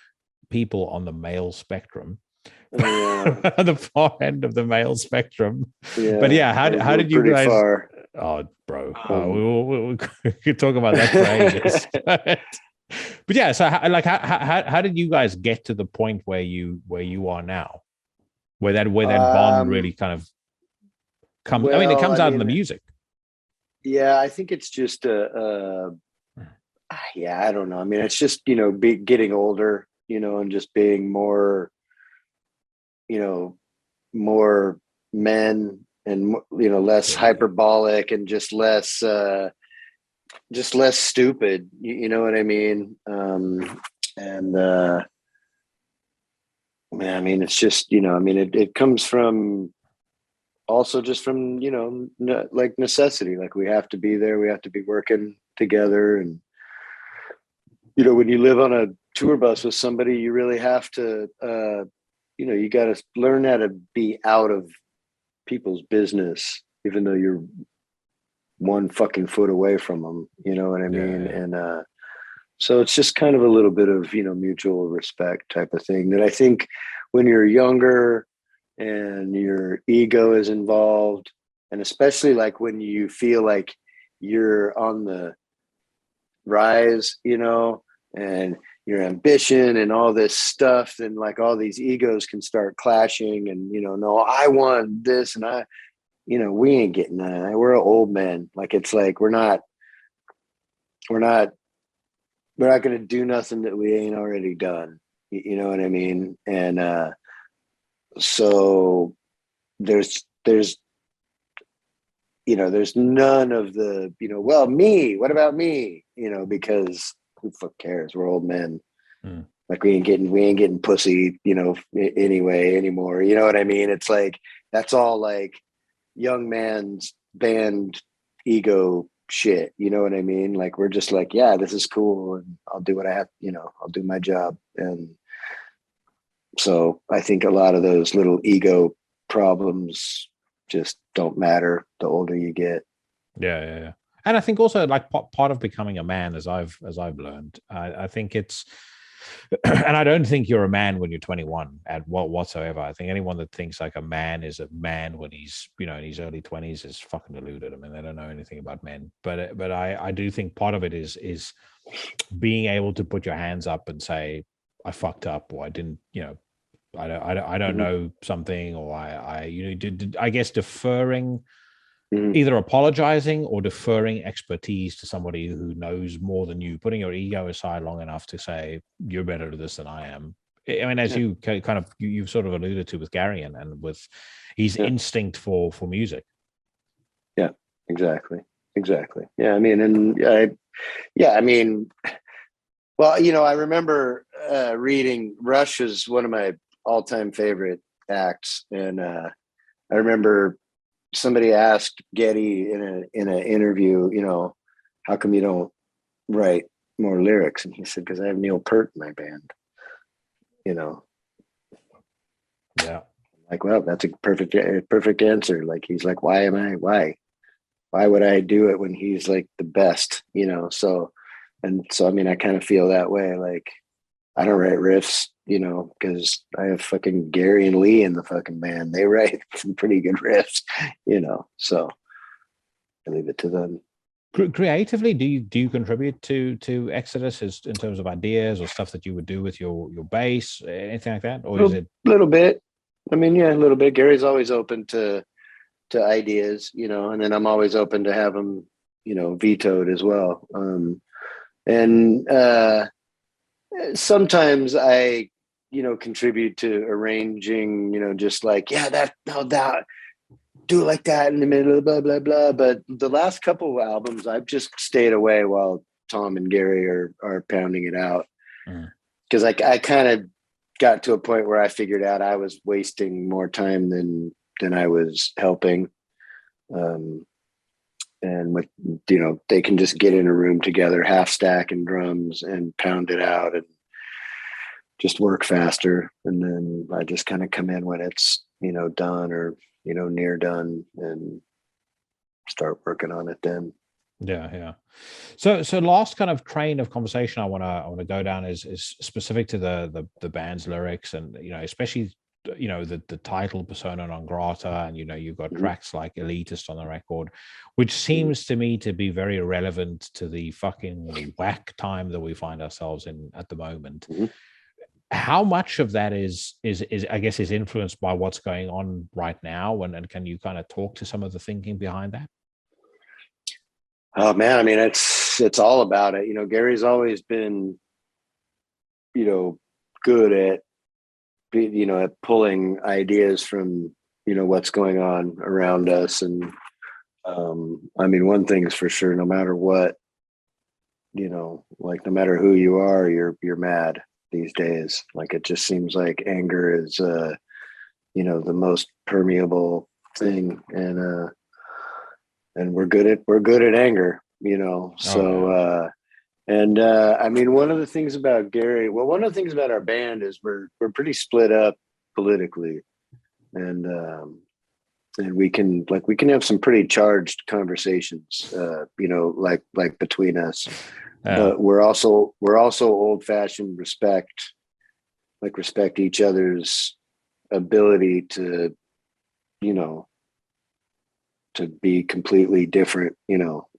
people on the male spectrum. The far end of the male spectrum. But how did you guys far. Oh, bro, we could talk about that for ages. But yeah, so how did you guys get to the point where you are now, where that bond really kind of comes? Well, it comes out in the music. Yeah, I think it's just I don't know. I mean, it's just getting older, and just being more, more men, and less hyperbolic, and just less stupid. You know what I mean? I mean, it's just it comes from also just from like necessity. Like we have to be there, we have to be working together, and when you live on a tour bus with somebody, you really have to you got to learn how to be out of people's business, even though you're one fucking foot away from them. You know what I mean? Yeah. And so it's just kind of a little bit of mutual respect type of thing that I think when you're younger and your ego is involved, and especially like when you feel like you're on the rise, and your ambition and all this stuff, and like all these egos can start clashing, and no, I want this, and we ain't getting that. We're old men. Like it's like we're not going to do nothing that we ain't already done. You know what I mean? And so there's none of the well, me, what about me? Because who the fuck cares? We're old men. Like we ain't getting pussy anyway anymore. You know what I mean? It's like that's all like young man's band ego shit. You know what I mean? Like we're just like, yeah, this is cool, and I'll do what I have. I'll do my job. And so I think a lot of those little ego problems just don't matter the older you get. Yeah. And I think also like part of becoming a man, as I've learned, I think it's, and I don't think you're a man when you're 21 at whatsoever. I think anyone that thinks like a man is a man when he's in his early 20s is fucking deluded. I mean, they don't know anything about men. But I do think part of it is being able to put your hands up and say, I fucked up, or I didn't, I don't know something, or I guess deferring. Either apologizing or deferring expertise to somebody who knows more than you, putting your ego aside long enough to say, you're better at this than I am. I mean, as you kind of, you've sort of alluded to with Gary and with his instinct for music. Yeah, exactly. Yeah. I mean, well, I remember reading Rush is one of my all-time favorite acts. And I remember somebody asked Getty in an interview, how come you don't write more lyrics? And he said, because I have Neil Peart in my band. Yeah. Like, well, that's a perfect answer. Like, he's like, why would I do it when he's like the best? So I mean, I kind of feel that way. Like, I don't write riffs, because I have fucking Gary and Lee in the fucking band. They write some pretty good riffs, so I leave it to them. Creatively, do you contribute to Exodus in terms of ideas or stuff that you would do with your bass, anything like that, or is it little bit? I mean, yeah, a little bit. Gary's always open to ideas, and then I'm always open to have them, vetoed as well. And sometimes I, contribute to arranging, just like, yeah, that do it like that in the middle, blah, blah, blah. But the last couple of albums, I've just stayed away while Tom and Gary are pounding it out. Because I kind of got to a point where I figured out I was wasting more time than I was helping. And with, they can just get in a room together, half stack and drums and pound it out and just work faster. And then I just kind of come in when it's, done or, near done and start working on it then. Yeah. So last kind of train of conversation I want to go down is specific to the band's lyrics, and especially the title Persona Non Grata, and you've got tracks like Elitist on the record, which seems to me to be very relevant to the fucking whack time that we find ourselves in at the moment. How much of that is I guess is influenced by what's going on right now, and can you kind of talk to some of the thinking behind that? Oh man, I mean, it's all about it. Gary's always been, good at, at pulling ideas from, what's going on around us. And I mean, one thing is for sure, no matter what, like no matter who you are, you're mad these days. Like it just seems like anger is, the most permeable thing, and we're good at anger, so I mean, one of the things about Gary, well, one of the things about our band is we're pretty split up politically, and we can have some pretty charged conversations, like between us. But we're also old fashioned respect each other's ability to be completely different,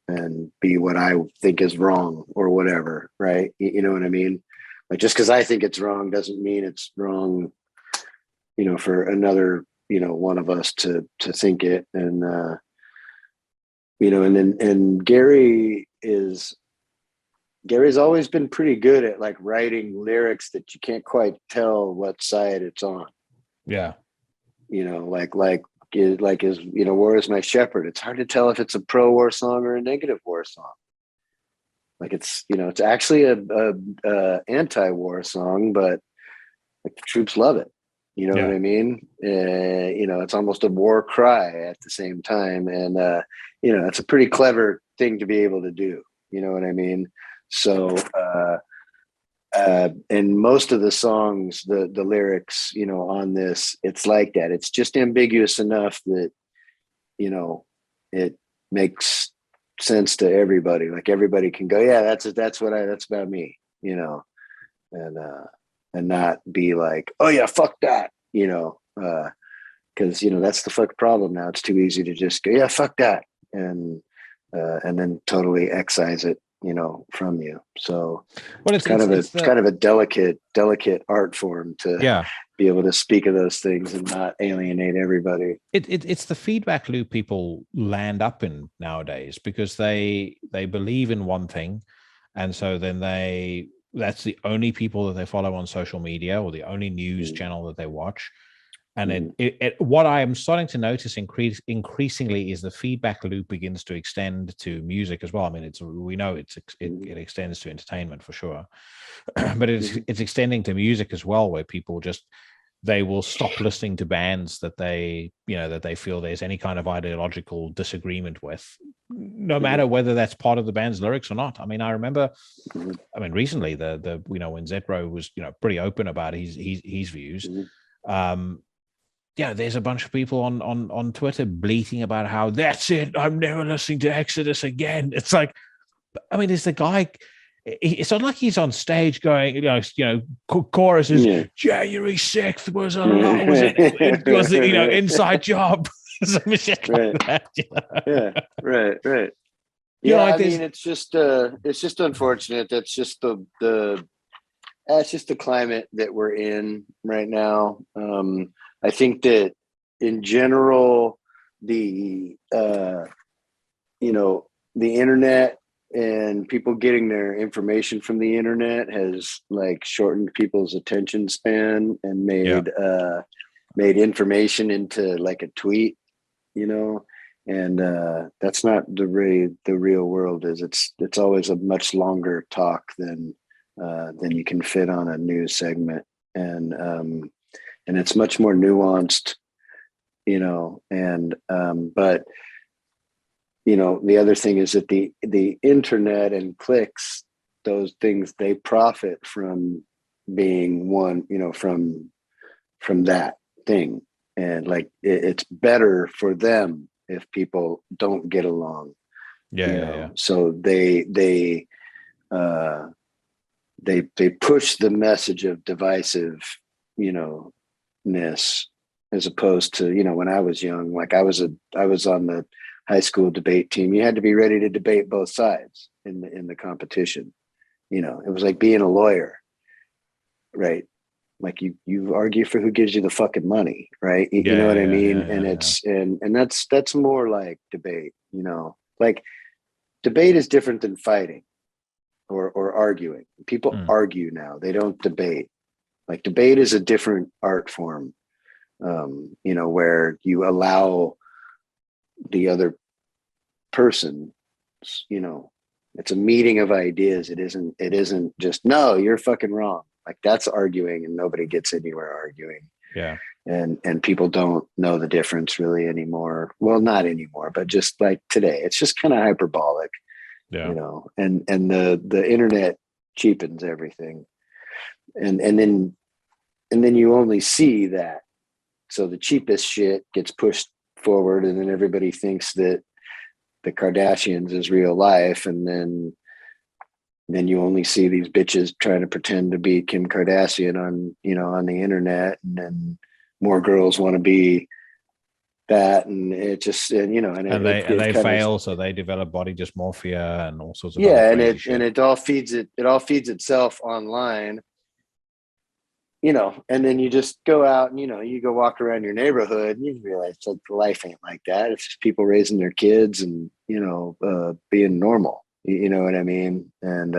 and be what I think is wrong or whatever. Right. You know what I mean? Like just because I think it's wrong doesn't mean it's wrong, for another, one of us to think it. And, and Gary's always been pretty good at like writing lyrics that you can't quite tell what side it's on. Yeah. Like is War is My Shepherd. It's hard to tell if it's a pro-war song or a negative war song. Like it's actually a anti-war song, but like the troops love it. You know what I mean? It's almost a war cry at the same time, and it's a pretty clever thing to be able to do. You know what I mean? So. And most of the songs, the lyrics, on this, it's like that. It's just ambiguous enough that, it makes sense to everybody. Like everybody can go, yeah, that's about me, and not be like, oh yeah, fuck that, because that's the fuck problem now. It's too easy to just go, yeah, fuck that, and then totally excise it, from you. So it's kind of a delicate art form to be able to speak of those things and not alienate everybody. It's the feedback loop people land up in nowadays, because they believe in one thing, and so then that's the only people that they follow on social media or the only news channel that they watch. And what I am starting to notice increasingly is the feedback loop begins to extend to music as well. I mean, it extends to entertainment for sure, but it's extending to music as well, where people they will stop listening to bands that they feel there's any kind of ideological disagreement with, no matter whether that's part of the band's lyrics or not. I mean, I remember, recently the when Zetro was pretty open about his views. There's a bunch of people on Twitter bleating about how that's it, I'm never listening to Exodus again. It's like, I mean, is the guy? It's not like he's on stage going, chorus is January 6th was inside job, some shit like that. Yeah, right. Yeah, like I mean, it's just unfortunate. That's just that's just the climate that we're in right now. I think that in general, the the internet and people getting their information from the internet has like shortened people's attention span and Yeah. made information into like a tweet, and that's not the real world is. It's always a much longer talk than you can fit on a news segment, and it's much more nuanced, and but the other thing is that the internet and clicks, those things, they profit from being one, from that thing, and like it's better for them if people don't get along, Yeah. so uh they push the message of divisive, ness, as opposed to, when I was young, like I was on the high school debate team. You had to be ready to debate both sides in the competition. It was like being a lawyer, right? Like you argue for who gives you the fucking money, right? You know what I mean? And it's and that's more like debate, like debate is different than fighting or arguing. People argue now, they don't debate. Like debate is a different art form, where you allow the other person, it's a meeting of ideas. It isn't just, no, you're fucking wrong. Like that's arguing, and nobody gets anywhere arguing. Yeah. And people don't know the difference really anymore. Well, not anymore, but just like today, it's just kind of hyperbolic, Yeah. and the internet cheapens everything. And then you only see that. So the cheapest shit gets pushed forward, and then everybody thinks that the Kardashians is real life, and then you only see these bitches trying to pretend to be Kim Kardashian on the internet, and then more girls want to be that, and it just and they kind of, fail, so they develop body dysmorphia and all sorts of other yeah, and crazy it shit. and it all feeds itself online, and then you just go out and, you go walk around your neighborhood and you realize like life ain't like that. It's just people raising their kids and, being normal, you know what I mean? And,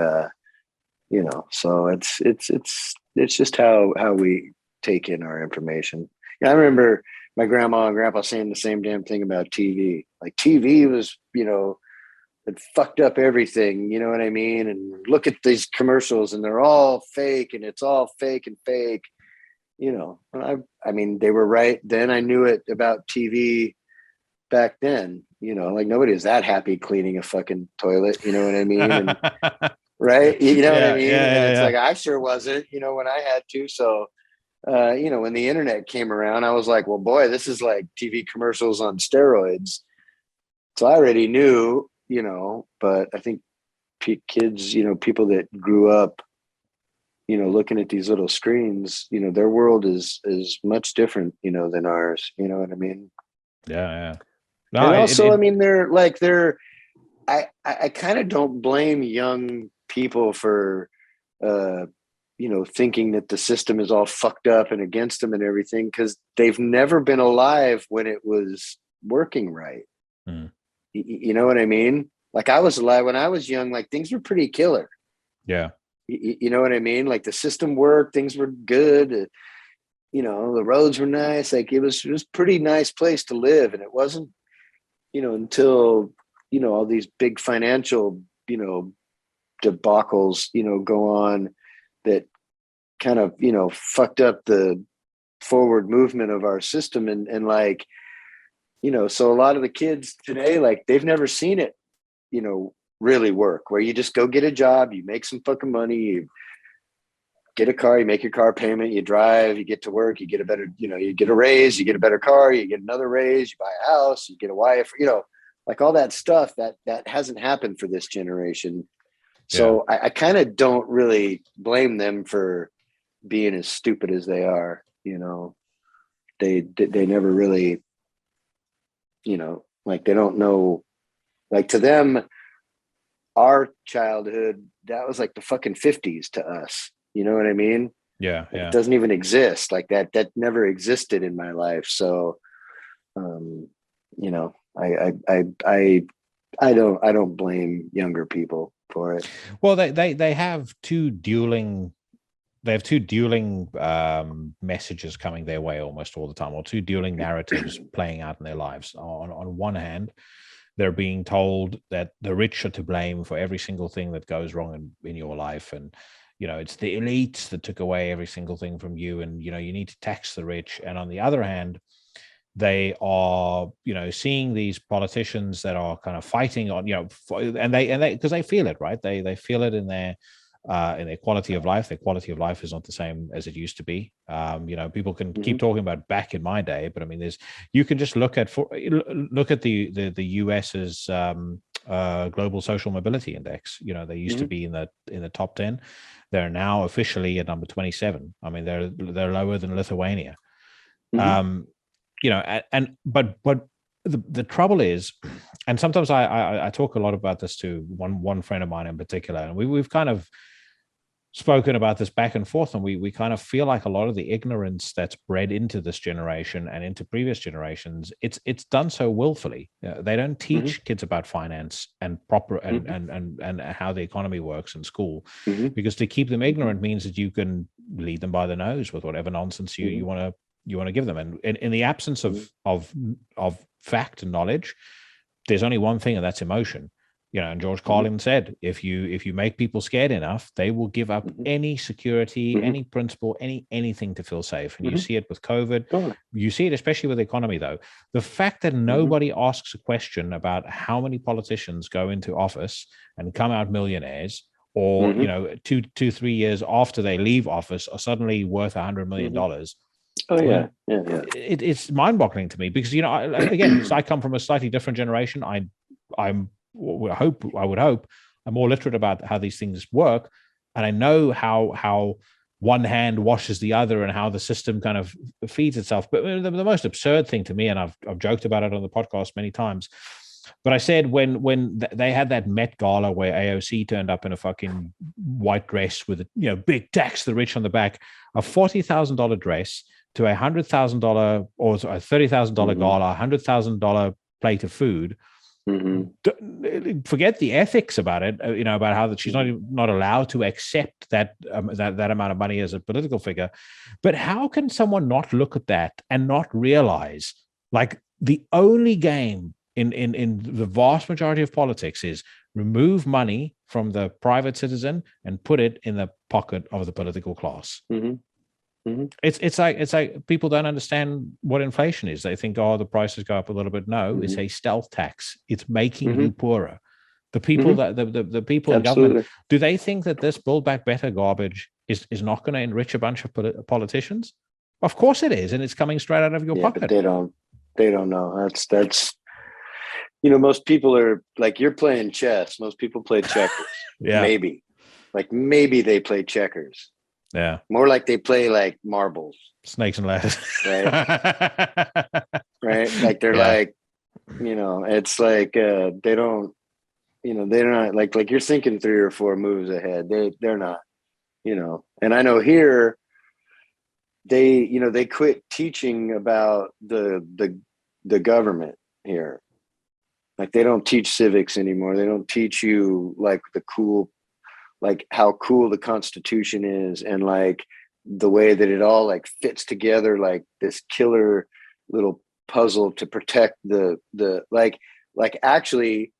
so it's just how we take in our information. Yeah. I remember my grandma and grandpa saying the same damn thing about TV. Like TV was, it fucked up everything, you know what I mean? And look at these commercials and they're all fake, and it's all fake and fake, I mean, they were right then. I knew it about TV back then, like nobody was that happy cleaning a fucking toilet, you know what I mean? And right, you know what I mean? And it's like, I sure wasn't, when I had to. So when the internet came around, I was like, well, boy, this is like TV commercials on steroids. So I already knew, but I think kids, people that grew up, looking at these little screens, their world is much different, than ours. You know what I mean? Yeah. No, And also, I mean, I kind of don't blame young people for, thinking that the system is all fucked up and against them and everything, because they've never been alive when it was working right. You know what I mean? Like I was alive when I was young, like things were pretty killer. Yeah. You know what I mean? Like the system worked, things were good. The roads were nice. Like it was pretty nice place to live. And it wasn't, until, all these big financial, debacles, go on that kind of, fucked up the forward movement of our system. And like, so a lot of the kids today, like they've never seen it, really work, where you just go get a job, you make some fucking money, you get a car, you make your car payment, you drive, you get to work, you get a better, you get a raise, you get a better car, you get another raise, you buy a house, you get a wife, like all that stuff that hasn't happened for this generation. So I kind of don't really blame them for being as stupid as they are. They never really, like they don't know, like to them, our childhood, that was like the fucking 50s to us. You know what I mean? Yeah, Like, yeah. it doesn't even exist. Like that never existed in my life. So, you know, I don't blame younger people for it. Well, they have two dueling messages coming their way almost all the time, or two dueling narratives playing out in their lives. On one hand, they're being told that the rich are to blame for every single thing that goes wrong in your life, and it's the elites that took away every single thing from you, and you need to tax the rich. And on the other hand, they are seeing these politicians that are kind of fighting on and they because they feel it, right? They feel it in their quality of life. Their quality of life is not the same as it used to be. People can keep talking about back in my day, but I mean, you can just look at the US's global social mobility index. They used to be in the top 10. They're now officially at number 27. I mean, they're lower than Lithuania. But the trouble is, and sometimes I talk a lot about this to one friend of mine in particular, and we've kind of spoken about this back and forth, and we kind of feel like a lot of the ignorance that's bred into this generation and into previous generations, it's done so willfully. They don't teach kids about finance and proper and how the economy works in school, because to keep them ignorant means that you can lead them by the nose with whatever nonsense you want to give them. And in the absence of fact and knowledge, there's only one thing, and that's emotion. And George Carlin said, if you make people scared enough, they will give up any security, any principle, anything to feel safe. And you see it with COVID. Totally. You see it especially with the economy, though. The fact that nobody asks a question about how many politicians go into office and come out millionaires, or 3 years after they leave office are suddenly worth $100 million. Oh yeah, yeah. It's mind-boggling to me, because again, I come from a slightly different generation. I would hope I'm more literate about how these things work, and I know how one hand washes the other and how the system kind of feeds itself. But the most absurd thing to me, and I've joked about it on the podcast many times, but I said when they had that Met Gala where AOC turned up in a fucking white dress with a big tax the rich on the back, a $40,000 dress to $100,000 or a $30,000 gala, $100,000 plate of food. Forget the ethics about it, about how that she's not allowed to accept that amount of money as a political figure. But how can someone not look at that and not realize, like, the only game in the vast majority of politics is remove money from the private citizen and put it in the pocket of the political class. It's like people don't understand what inflation is. They think, the prices go up a little bit. No, it's a stealth tax. It's making you poorer. The people that the people in government, do they think that this Build Back Better garbage is not going to enrich a bunch of politicians? Of course it is, and it's coming straight out of your pocket. But they don't know. That's most people are like, you're playing chess. Most people play checkers. Maybe they play checkers. Yeah. More like they play like marbles. Snakes and ladders. Right. Right. Like they're like, it's like they're not like you're thinking 3 or 4 moves ahead. They're not, and I know here they quit teaching about the government here. Like they don't teach civics anymore. They don't teach you like how cool the Constitution is, and like the way that it all like fits together, like this killer little puzzle to protect the like actually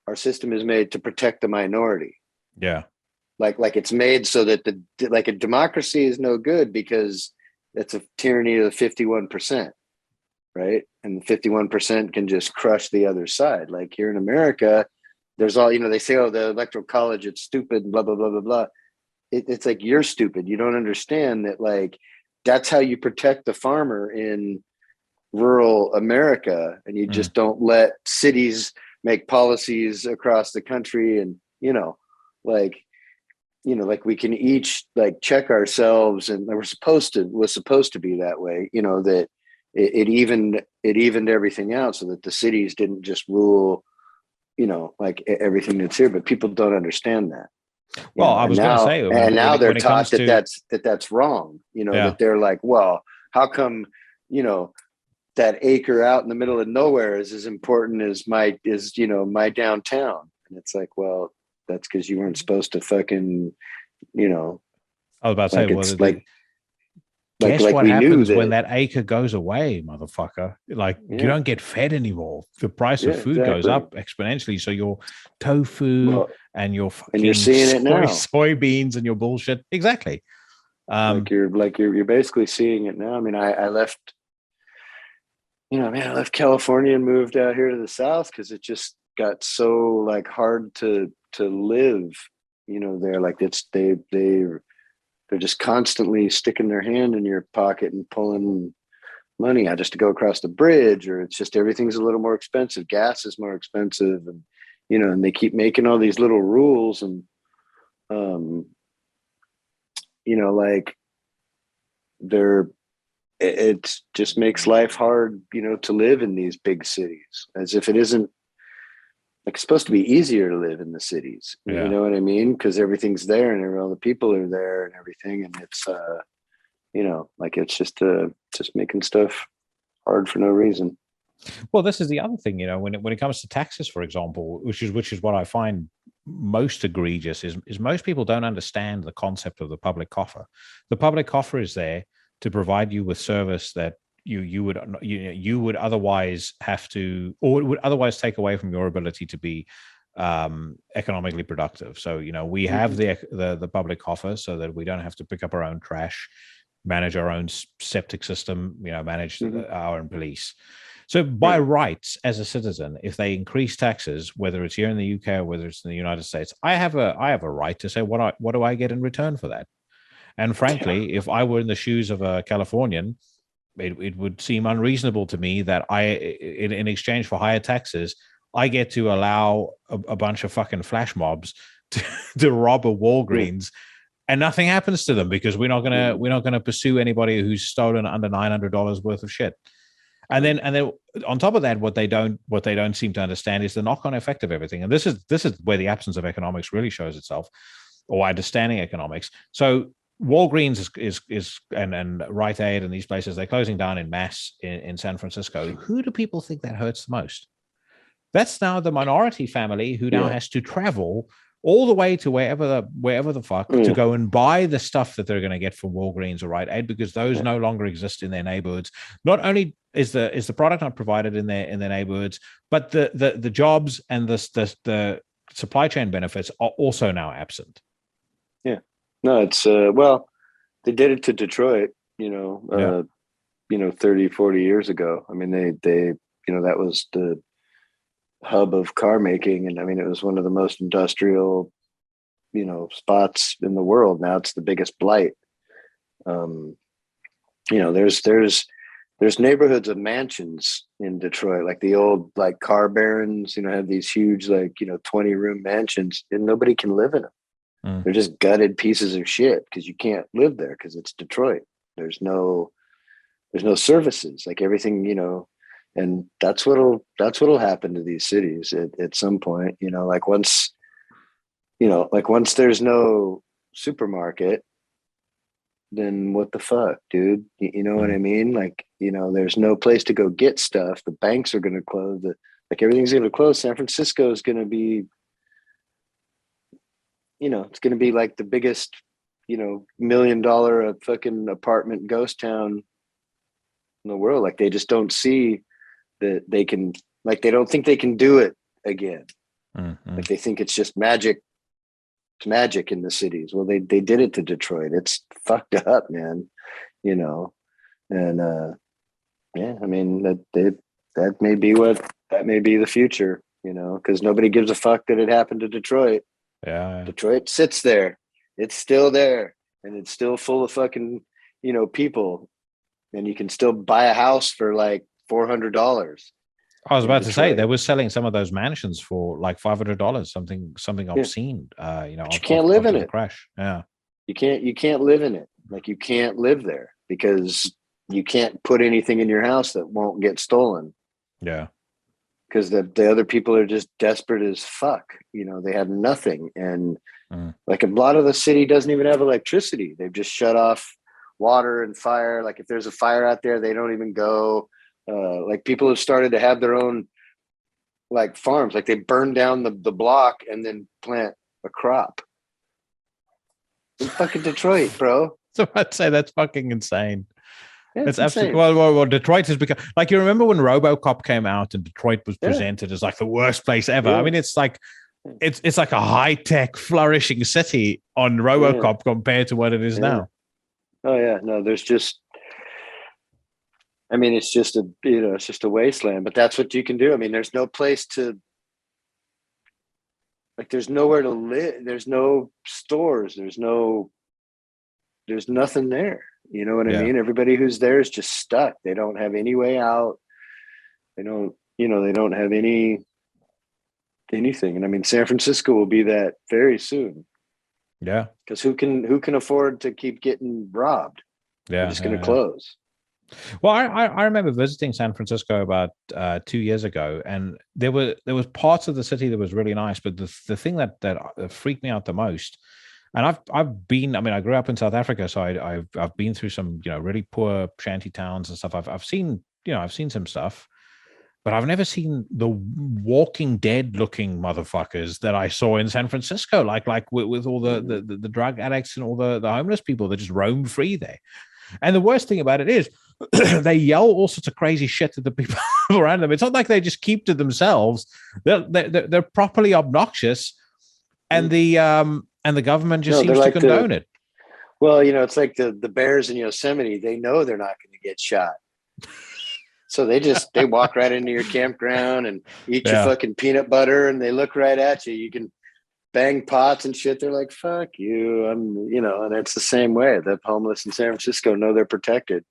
our system is made to protect the minority. Yeah. Like it's made so that a democracy is no good because it's a tyranny of the 51%. Right. And the 51% can just crush the other side. Like here in America, there's all, they say, the electoral college, it's stupid, blah, blah, blah, blah, blah. It's like, you're stupid. You don't understand that, like, that's how you protect the farmer in rural America. And you just don't let cities make policies across the country. And, like we can each like check ourselves, and was supposed to be that way, that it evened everything out so that the cities didn't just rule like everything that's here, but people don't understand that. Well, I was going to say, Now they're when it taught comes to that's wrong. yeah. That they're like, well, how come, that acre out in the middle of nowhere is as important as my downtown? And it's like, well, that's because you weren't supposed to fucking, I was about to say, well, guess what we happens knew when that acre goes away, motherfucker? Like, you don't get fed anymore. The price of food goes up exponentially. So your tofu and your fucking and you're seeing it now. Soybeans and your bullshit. Exactly. You're basically seeing it now. I mean, I left, I left California and moved out here to the South because it just got so like hard to live, there. Like they're just constantly sticking their hand in your pocket and pulling money out just to go across the bridge, or it's just everything's a little more expensive. Gas is more expensive, and and they keep making all these little rules, and like it just makes life hard, to live in these big cities, as if it isn't like it's supposed to be easier to live in the cities. Yeah. You know what I mean? Because everything's there and all the people are there and everything. And it's, like it's just making stuff hard for no reason. Well, this is the other thing, when it comes to taxes, for example, which is what I find most egregious is most people don't understand the concept of the public coffer. The public coffer is there to provide you with service that you would otherwise have to, or it would otherwise take away from your ability to be economically productive. So we have the public coffer so that we don't have to pick up our own trash, manage our own septic system, manage our own police. So by rights, as a citizen, if they increase taxes, whether it's here in the UK or whether it's in the United States, I have a right to say what do I get in return for that. And frankly, if I were in the shoes of a Californian, it would seem unreasonable to me that in exchange for higher taxes, I get to allow a bunch of fucking flash mobs to rob a Walgreens, and nothing happens to them because we're not gonna pursue anybody who's stolen under $900 worth of shit. And then on top of that, what they don't seem to understand is the knock-on effect of everything. And this is where the absence of economics really shows itself, or understanding economics. So Walgreens is and Rite Aid and these places, they're closing down in mass in San Francisco. Who do people think that hurts the most? That's now the minority family who now has to travel all the way to wherever the fuck to go and buy the stuff that they're going to get from Walgreens or Rite Aid, because those no longer exist in their neighborhoods. Not only is the product not provided in their neighborhoods, but the jobs and the supply chain benefits are also now absent. Yeah. No, it's they did it to Detroit, 30, 40 years ago. I mean, they that was the hub of car making, and I mean, it was one of the most industrial, spots in the world. Now it's the biggest blight. There's neighborhoods of mansions in Detroit, like the old like car barons, have these huge 20-room mansions, and nobody can live in them. They're just gutted pieces of shit because you can't live there because it's Detroit. There's no services, like everything, and that's what'll happen to these cities at some point. Once there's no supermarket, then what the fuck, dude? You know what I mean? Like, there's no place to go get stuff. The banks are going to close. Everything's going to close. San Francisco is going to be, it's going to be like the biggest, $1 million fucking apartment ghost town in the world. Like, they just don't see that they can, like, they don't think they can do it again. Like, they think it's just magic. It's magic in the cities. Well, they did it to Detroit. It's fucked up, man. And I mean, that may be the future, because nobody gives a fuck that it happened to Detroit. Yeah. Detroit sits there. It's still there, and it's still full of fucking, people, and you can still buy a house for like $400. I was about to say they were selling some of those mansions for like $500, something obscene. But you can't live in it. Crash. Yeah. You can't live in it. Like, you can't live there because you can't put anything in your house that won't get stolen. Yeah. because the other people are just desperate as fuck. They have nothing. And like a lot of the city doesn't even have electricity. They've just shut off water and fire. Like if there's a fire out there, they don't even go. Like people have started to have their own like farms. Like they burn down the block and then plant a crop. In fucking Detroit, bro. So I'd say that's fucking insane. Yeah, it's absolutely well. Detroit has become like, you remember when RoboCop came out and Detroit was presented as like the worst place ever. I mean, it's like a high-tech, flourishing city on RoboCop compared to what it is now. Oh yeah, no, there's just, I mean, it's just a wasteland. But that's what you can do. I mean, there's no place to, like, there's nowhere to live. There's no stores. There's nothing there. You know what I mean? Everybody who's there is just stuck. They don't have any way out. They don't have anything. And I mean, San Francisco will be that very soon. Yeah. Because who can afford to keep getting robbed? Yeah. They're just going to close. Well, I remember visiting San Francisco about 2 years ago, and there was parts of the city that was really nice, but the thing that freaked me out the most. And I've been, I mean, I grew up in South Africa, so I've been through some, really poor shanty towns and stuff. I've seen some stuff, but I've never seen the Walking Dead looking motherfuckers that I saw in San Francisco, like with all the drug addicts and all the homeless people that just roam free there. And the worst thing about it is they yell all sorts of crazy shit to the people around them. It's not like they just keep to themselves. They're properly obnoxious, and the government just seems to condone it. Well, it's like the bears in Yosemite. They know they're not going to get shot. So they walk right into your campground and eat your fucking peanut butter, and they look right at you. You can bang pots and shit. They're like, fuck you. And it's the same way. The homeless in San Francisco know they're protected.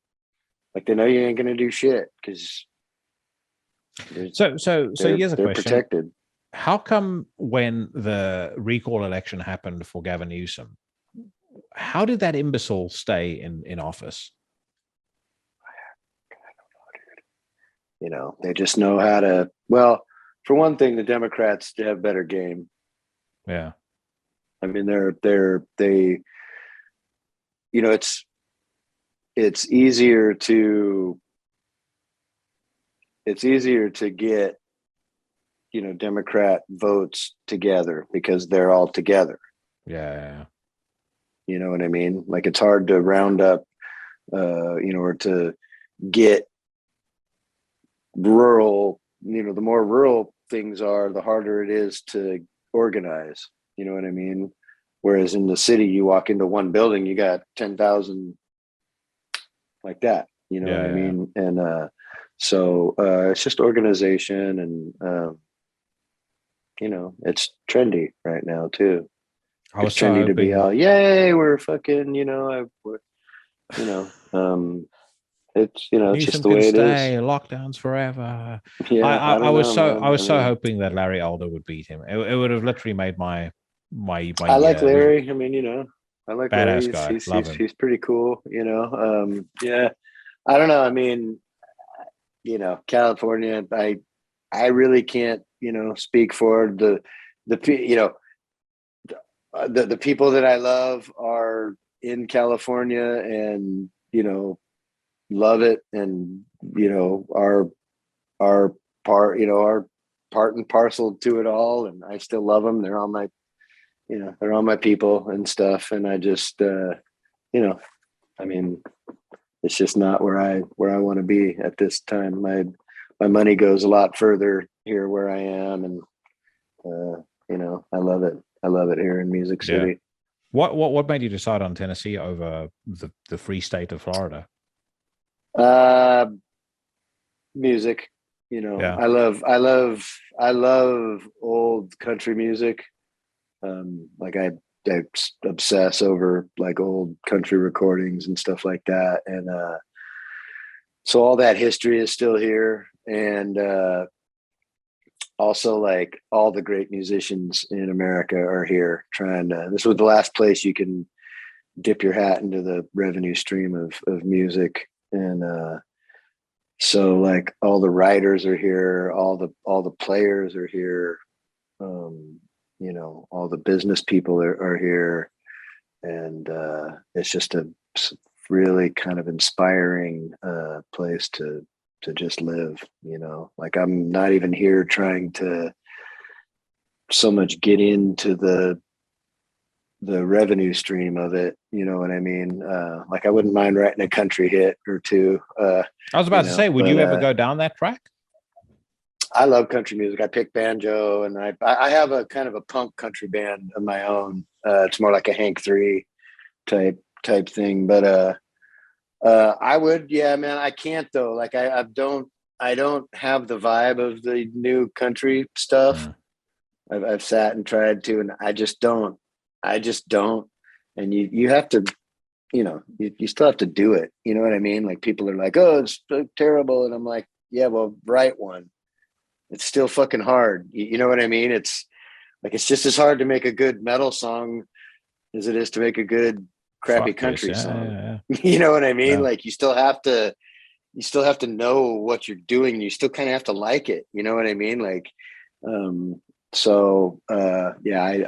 Like they know you ain't going to do shit because. So here's a question. Protected. How come when the recall election happened for Gavin Newsom, how did that imbecile stay in office? I don't know, dude. They just know how to. Well, for one thing, the Democrats have better game. Yeah. I mean, it's easier to get Democrat votes together because they're all together. Yeah. You know what I mean? Like it's hard to round up, or to get rural. The more rural things are, the harder it is to organize. You know what I mean? Whereas in the city, you walk into one building, you got 10,000 like that. You know what I mean? And so it's just organization, and it's trendy right now too. It's trendy to be all, yay, we're fucking, it's it's just the way it is. Lockdowns forever. Yeah, I was so hoping that Larry Elder would beat him. It would have literally made my I like Larry. I mean, I like badass Larry. guy. He's pretty cool. Yeah. I don't know. I mean, California. I really can't speak for the people that I love are in California and love it, and are part our part and parcel to it all, and I still love them. They're all my people and stuff, and I just I mean, it's just not where I want to be at this time. My money goes a lot further here where I am, and I love it. I love it here in Music City. Yeah. What made you decide on Tennessee over the free state of Florida? Music. I love old country music. Like I obsess over like old country recordings and stuff like that, and so all that history is still here, and also like all the great musicians in America are here this was the last place you can dip your hat into the revenue stream of music, and So like all the writers are here, all the players are here, you know, all the business people are here, and it's just a really kind of inspiring place to just live. You know, like I'm not even here trying to so much get into the revenue stream of it. You know what I mean? Like I wouldn't mind writing a country hit or two. I was You about to say, know, would but you ever go down that track? I love country music. I pick banjo, and I have a kind of a punk country band of my own. It's more like a Hank Three type thing. But I would, yeah, man. I can't though. Like I don't have the vibe of the new country stuff. Mm. I've sat and tried to, and I just don't. I just don't. And you have to, you know, you still have to do it. You know what I mean? Like people are like, oh, it's terrible, and I'm like, yeah, well, write one. It's still fucking hard. You know what I mean? It's like it's just as hard to make a good metal song as it is to make a good crappy Fuck yes, country yeah, song. yeah, You know what I mean? yeah. Like you still have to know what you're doing. You still kind of have to like it. You know what I mean? Like, yeah,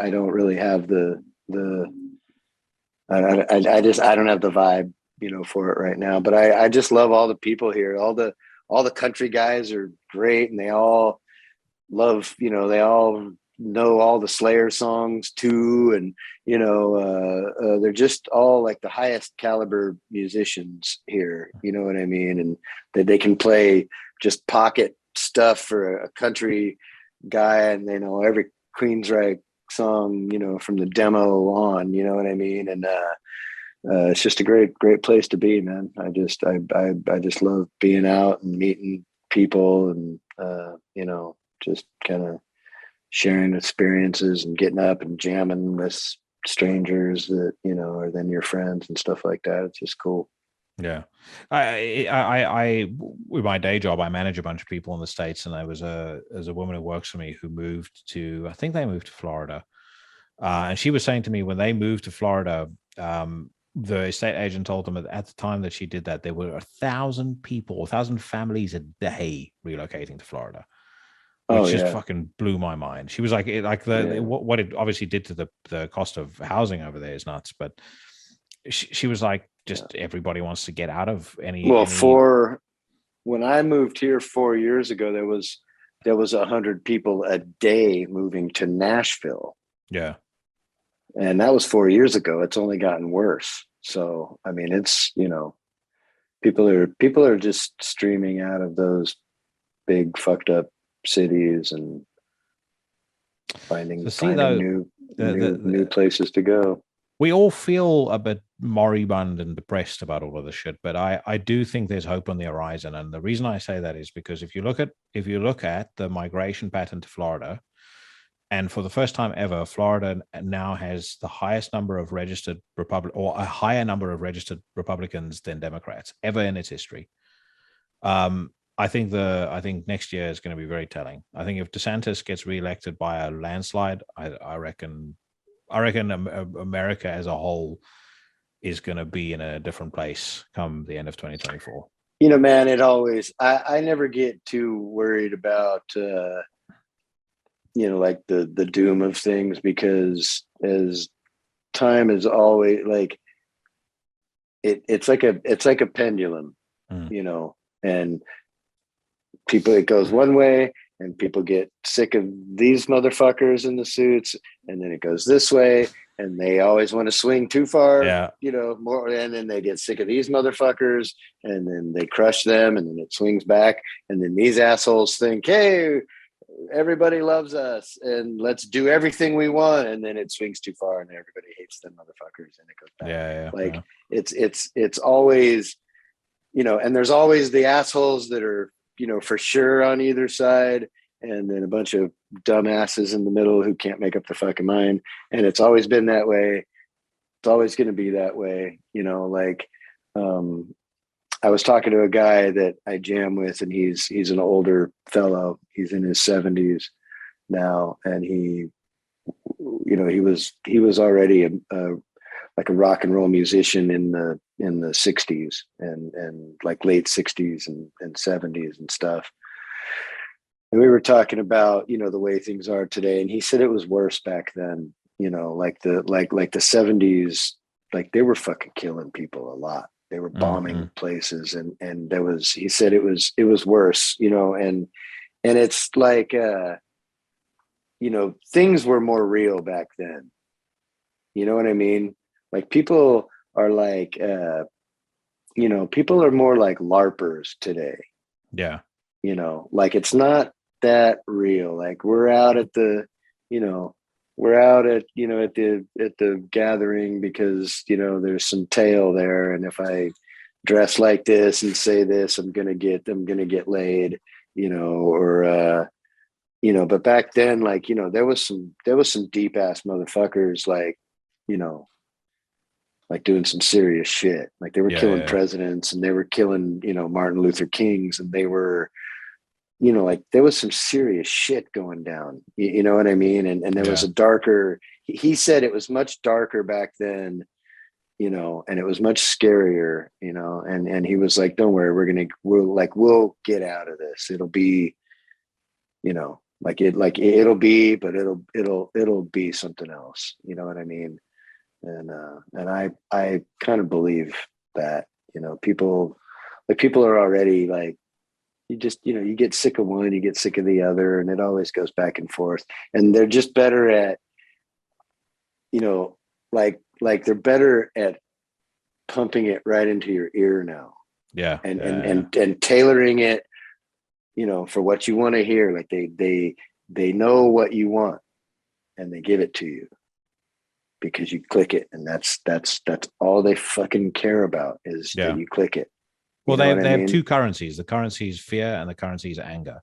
I don't really have the I don't have the vibe, you know, for it right now. But I just love all the people here. All the country guys are great, and they all love, you know, they all know all the Slayer songs too, and you know, they're just all like the highest caliber musicians here. You know what I mean? And they can play just pocket stuff for a country guy, and they know every Queensryche song, you know, from the demo on. You know what I mean? And it's just a great place to be, man. I just love being out and meeting people, and you know, just kind of sharing experiences and getting up and jamming with strangers that, you know, are then your friends and stuff like that. It's just cool. Yeah, with my day job, I manage a bunch of people in the States, and there's a woman who works for me who moved to, I think they moved to Florida, and she was saying to me when they moved to Florida, the estate agent told them at the time that she did that there were 1,000 people, 1,000 families a day relocating to Florida, Oh which just yeah. fucking blew my mind. She was like, Yeah. what it obviously did to the cost of housing over there is nuts, but she was like, Yeah. just everybody wants to get out of Well, any. for when I moved here 4 years ago, there was 100 people a day moving to Nashville, Yeah. and that was 4 years ago. It's only gotten worse. So I mean, it's, you know, people are just streaming out of those big fucked up cities and So see finding though, new places to go. we all feel a bit moribund and depressed about all of this shit, but I do think there's hope on the horizon. And the reason I say that is because if you look at the migration pattern to Florida, and for the first time ever, Florida now has the highest number of registered or a higher number of registered Republicans than Democrats ever in its history. I think next year is going to be very telling. I think if DeSantis gets reelected by a landslide, I reckon America as a whole is going to be in a different place come the end of 2024. You know, man, it always, I never get too worried about, you know, like the doom of things, because as time is always like, it's like a pendulum, Mm. you know, and people, it goes one way and people get sick of these motherfuckers in the suits, and then it goes this way and they always want to swing too far, Yeah, you know, more, and then they get sick of these motherfuckers and then they crush them, and then it swings back, and then these assholes think, hey, everybody loves us and let's do everything we want, and then it swings too far and everybody hates them motherfuckers and it goes back. yeah. Like it's always, you know, and there's always the assholes that are, you know, for sure on either side, and then a bunch of dumbasses in the middle who can't make up their fucking mind. And it's always been that way. It's always going to be that way, you know. Like, I was talking to a guy that I jam with, and he's an older fellow. He's in his 70s now, and he, you know, he was already a like a rock and roll musician in the 60s and like late 60s and 70s and stuff. And we were talking about, you know, the way things are today. And he said it was worse back then, you know, like the 70s, like they were fucking killing people a lot. They were bombing places, and there was, he said it was worse, you know, and it's like, you know, things were more real back then. You know what I mean? Like people are like, you know, people are more like LARPers today. Yeah. You know, like it's not that real. Like we're out at the, you know, we're out at, you know, at the gathering because, you know, there's some tail there. And if I dress like this and say this, I'm going to get laid, you know, or, you know, but back then, like, you know, there was some deep ass motherfuckers, like, you know, like doing some serious shit. Like they were killing presidents, and they were killing, you know, Martin Luther Kings, and they were, you know, like there was some serious shit going down. You know what I mean? And there was a darker, he said it was much darker back then, you know, and it was much scarier, you know, and he was like, don't worry, we'll get out of this. It'll be, you know, it'll be, but it'll be something else. You know what I mean? And I kind of believe that, you know, people are already like, you just, you know, you get sick of one, you get sick of the other, and it always goes back and forth. And they're just better at, you know, like they're better at pumping it right into your ear now. Yeah. And tailoring it, you know, for what you want to hear. Like they know what you want, and they give it to you because you click it, and that's all they fucking care about is that you click it. Well, they have two currencies. The currency is fear, and the currency is anger,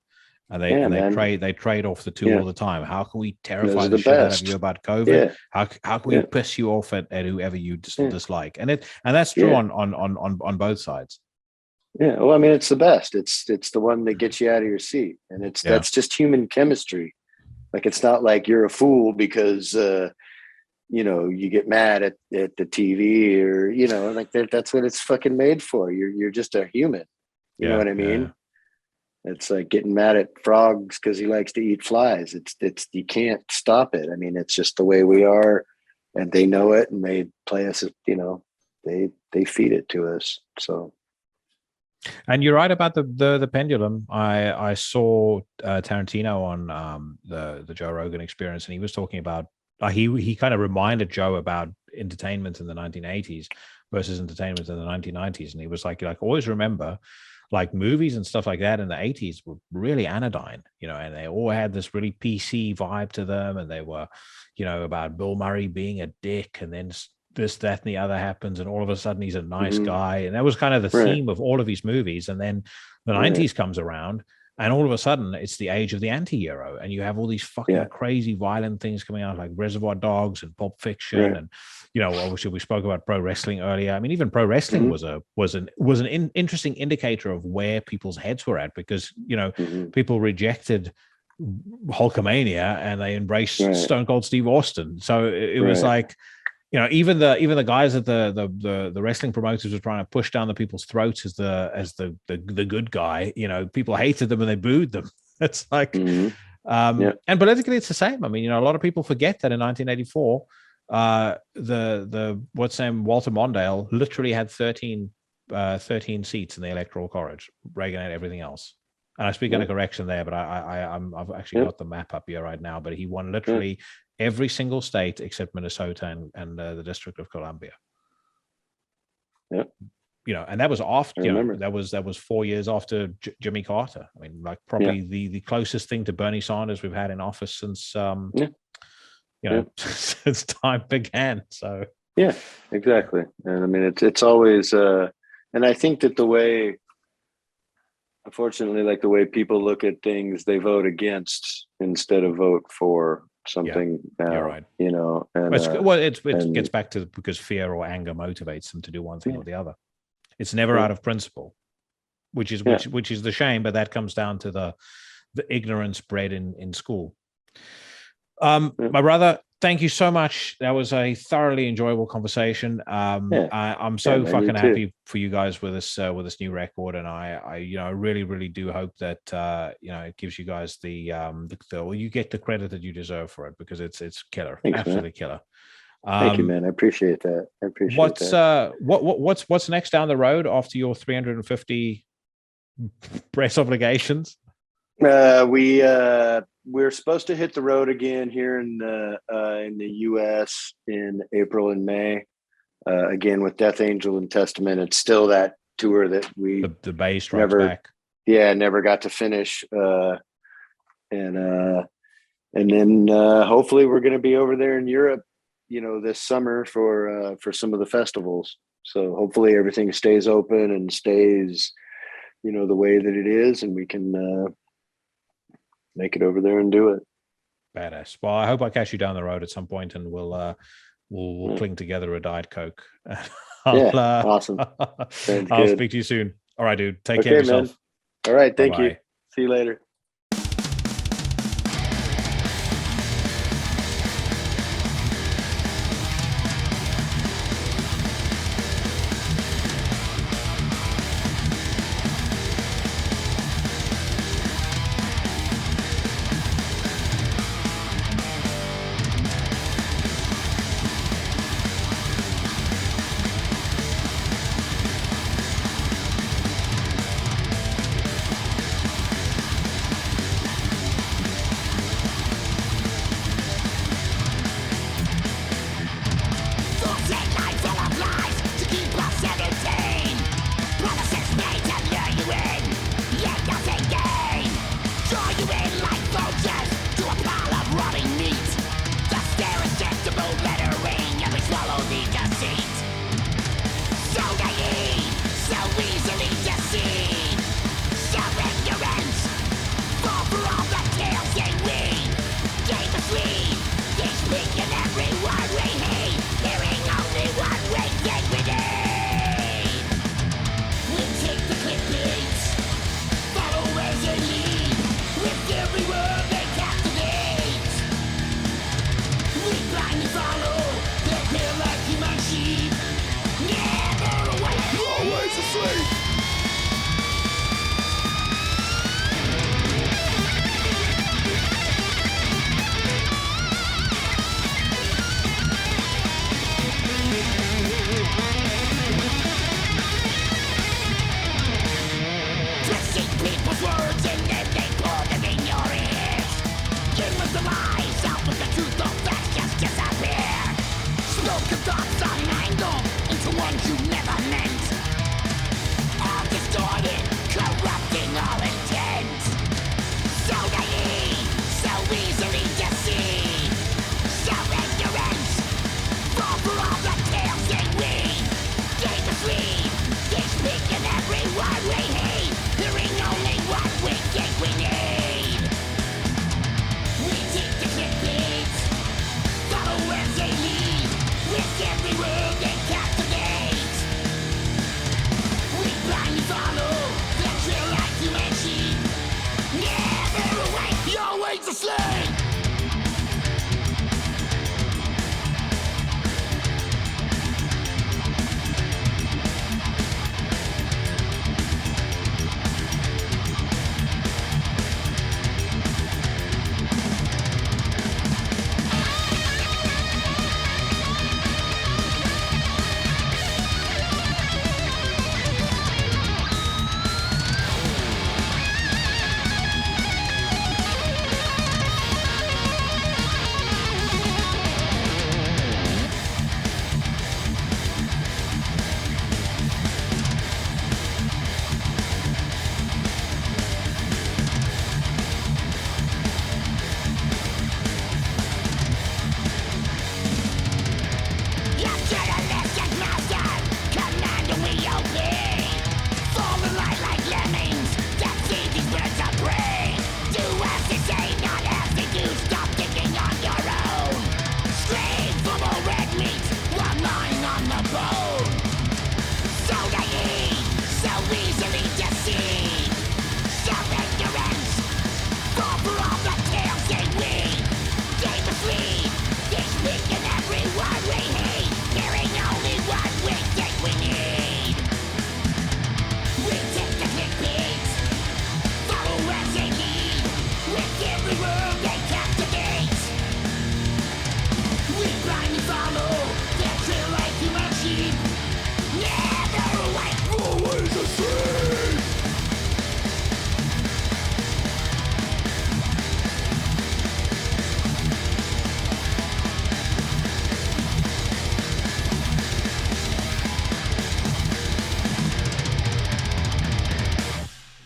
and they trade off the two all the time. How can we terrify the shit out of you about COVID? How can we piss you off at whoever you dislike? And that's true on both sides. Yeah, well, I mean, it's the best. It's the one that gets you out of your seat, and that's just human chemistry. Like it's not like you're a fool because you know, you get mad at the TV, or, you know, like that's what it's fucking made for. You're just a human. You know what I mean? It's like getting mad at frogs because he likes to eat flies. It's you can't stop it. I mean, it's just the way we are, and they know it, and they play us. You know, they feed it to us. So. And you're right about the pendulum. I saw Tarantino on the Joe Rogan Experience, and he was talking about he kind of reminded Joe about entertainment in the 1980s versus entertainment in the 1990s, and he was like always remember, like movies and stuff like that in the 80s were really anodyne, you know, and they all had this really PC vibe to them, and they were, you know, about Bill Murray being a dick, and then this, that, and the other happens, and all of a sudden he's a nice guy, and that was kind of the theme of all of his movies. And then the 90s comes around, and all of a sudden it's the age of the anti-hero, and you have all these fucking crazy violent things coming out, like Reservoir Dogs and Pulp Fiction, and, you know, obviously we spoke about pro wrestling earlier. I mean, even pro wrestling was an interesting indicator of where people's heads were at, because, you know, people rejected Hulkamania and they embraced Stone Cold Steve Austin. So it was like, you know, even the guys that the wrestling promoters were trying to push down the people's throats as the good guy, you know, people hated them and they booed them. It's like, and politically it's the same. I mean, you know, a lot of people forget that in 1984, Walter Mondale literally had 13 seats in the Electoral College. Reagan had everything else. And I speak under correction there, but I've actually got the map up here right now. But he won literally every single state except Minnesota and the District of Columbia. Yeah, you know, and that was after. You know, that was 4 years after Jimmy Carter. I mean, like probably the closest thing to Bernie Sanders we've had in office since you know since time began. So yeah, exactly. And I mean, it's always and I think that the way, unfortunately, like the way people look at things, they vote against instead of vote for something. Now, you're right. You know, and it gets back to because fear or anger motivates them to do one thing or the other. It's never out of principle, which is the shame. But that comes down to the ignorance bred in school. My brother, thank you so much. That was a thoroughly enjoyable conversation. I'm so man, fucking happy for you guys with this new record, and I really do hope that it gives you guys you get the credit that you deserve for it, because it's killer. Thanks, absolutely man. Killer. Thank you, man. I appreciate that. What's next down the road after your 350 press obligations? We're supposed to hit the road again here in the U.S. in April and May. Again with Death Angel and Testament. It's still that tour that we the bass strikes back. Yeah, never got to finish. And then hopefully we're going to be over there in Europe, this summer for some of the festivals. So hopefully everything stays open and stays, the way that it is, and we can make it over there and do it. Badass. Well, I hope I catch you down the road at some point, and we'll cling together a Diet Coke. Awesome. I'll speak to you soon. All right, dude. Take care of yourself. Man. All right. Thank Bye-bye. you. See you later.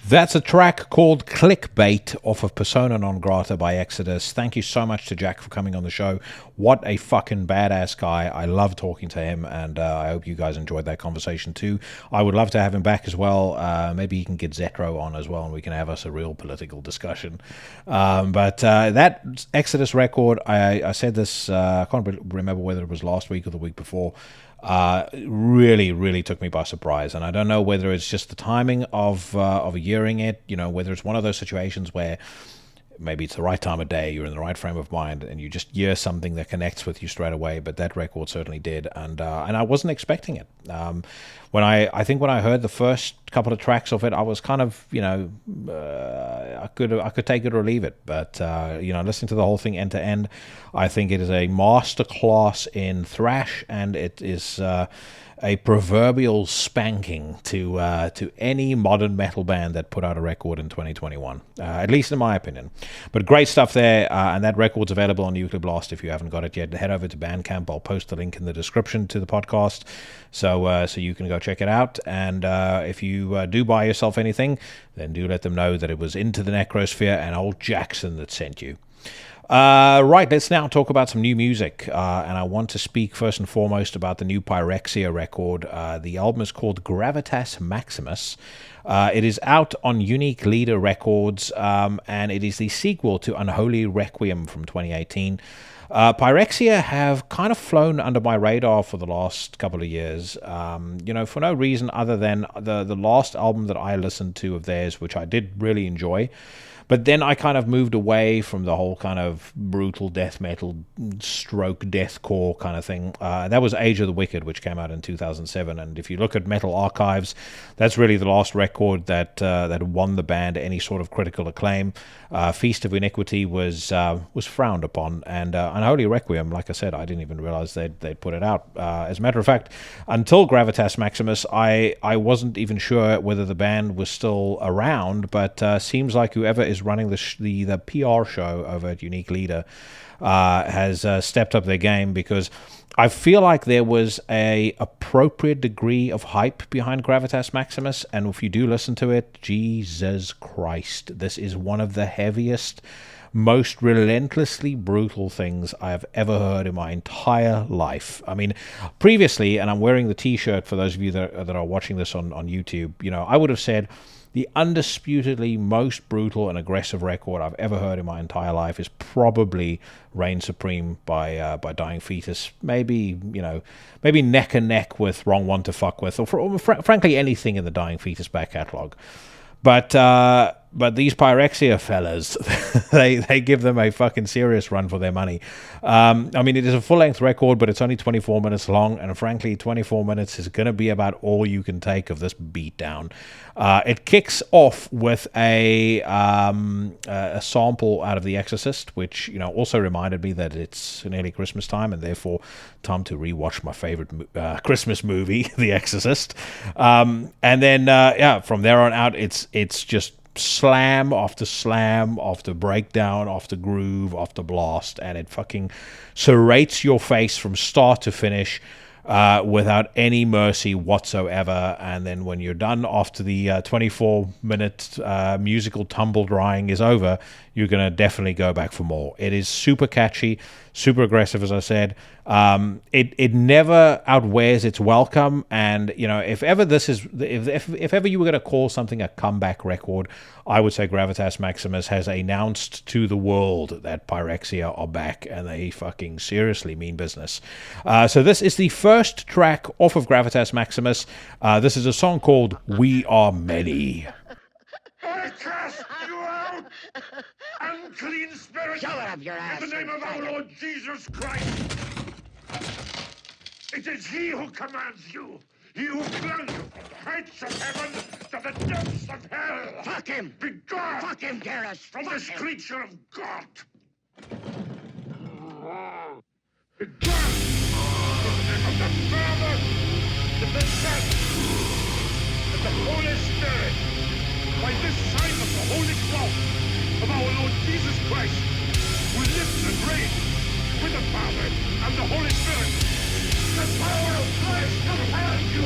That's a track called Clickbait off of Persona Non Grata by Exodus. Thank you so much to Jack for coming on the show. What a fucking badass guy. I love talking to him, and I hope you guys enjoyed that conversation too. I would love to have him back as well. Maybe he can get Zetro on as well, and we can have us a real political discussion. But that Exodus record, I said this, I can't remember whether it was last week or the week before, really took me by surprise. And I don't know whether it's just the timing of hearing it, whether it's one of those situations where maybe it's the right time of day, you're in the right frame of mind, and you just hear something that connects with you straight away. But that record certainly did, and I wasn't expecting it. When I think when I heard the first couple of tracks of it, I was kind of, I could take it or leave it. But listening to the whole thing end to end, I think it is a masterclass in thrash, and it is a proverbial spanking to any modern metal band that put out a record in 2021, at least in my opinion. But great stuff there, and that record's available on Nuclear Blast. If you haven't got it yet, head over to Bandcamp. I'll post the link in the description to the podcast, so you can go check it out. And if you do buy yourself anything, then do let them know that it was Into the Necrosphere and old Jackson that sent you. Right, let's now talk about some new music, and I want to speak first and foremost about the new Pyrexia record. The album is called Gravitas Maximus. It is out on Unique Leader Records, and it is the sequel to Unholy Requiem from 2018. Pyrexia have kind of flown under my radar for the last couple of years, for no reason other than the last album that I listened to of theirs, which I did really enjoy. But then I kind of moved away from the whole kind of brutal death metal, stroke deathcore kind of thing. That was Age of the Wicked, which came out in 2007. And if you look at Metal Archives, that's really the last record that won the band any sort of critical acclaim. Feast of Iniquity was frowned upon, and Unholy Requiem, like I said, I didn't even realize they'd put it out. As a matter of fact, until Gravitas Maximus, I wasn't even sure whether the band was still around, but seems like whoever is running the PR show over at Unique Leader has stepped up their game, because I feel like there was a appropriate degree of hype behind Gravitas Maximus, and if you do listen to it, Jesus Christ, this is one of the heaviest, most relentlessly brutal things I've ever heard in my entire life. I mean, previously, and I'm wearing the t-shirt for those of you that are watching this on YouTube, I would have said the undisputedly most brutal and aggressive record I've ever heard in my entire life is probably Reign Supreme by Dying Fetus. Maybe neck and neck with Wrong One to Fuck With, or frankly anything in the Dying Fetus back catalogue. But these Pyrexia fellas, they give them a fucking serious run for their money. It is a full-length record, but it's only 24 minutes long, and frankly, 24 minutes is going to be about all you can take of this beatdown. It kicks off with a sample out of The Exorcist, which also reminded me that it's nearly Christmas time, and therefore time to rewatch my favorite Christmas movie, The Exorcist. And then from there on out, it's just slam after breakdown after groove after blast, and it fucking serrates your face from start to finish without any mercy whatsoever. And then when you're done, after the 24-minute musical tumble drying is over, you're going to definitely go back for more. It is super catchy, super aggressive, as I said. It never outwears its welcome, and if ever if ever you were going to call something a comeback record, I would say Gravitas Maximus has announced to the world that Pyrexia are back, and they fucking seriously mean business. So this is the first track off of Gravitas Maximus. This is a song called We Are Many. I cast you out, unclean spirit, Shove it up your ass, in the name you of our faggot. Lord Jesus Christ. It is he who commands you. He who flung you from the heights of heaven to the depths of hell. Fuck him! Be gone Fuck him, Garrus! from Fuck this him. creature of God. Be gone in the name of the Father, and the Son, and the Holy Spirit. By this sign of the Holy Cross of our Lord Jesus Christ, who lives and reigns with the Father and the Holy Spirit. The power of Christ compels you.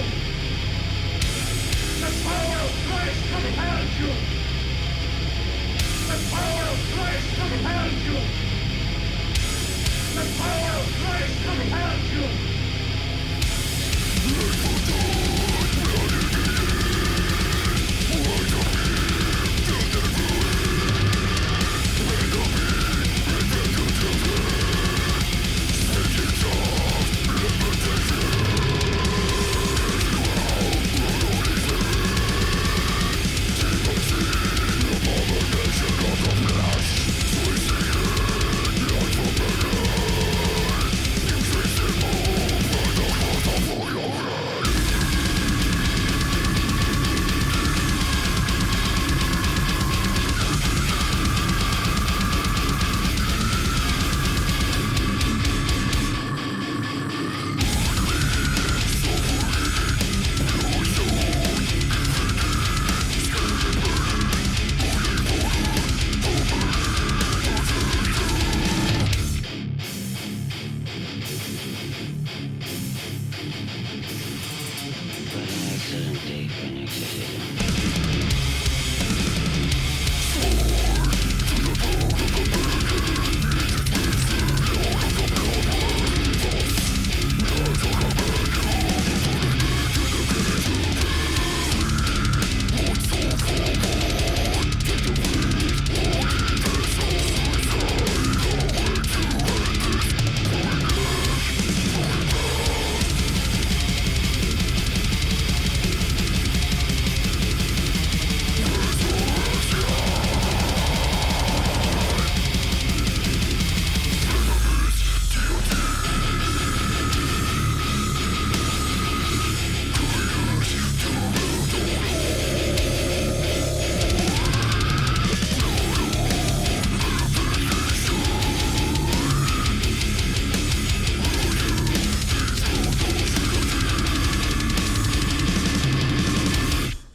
The power of Christ compels you. The power of Christ compels you. The power of Christ compels you.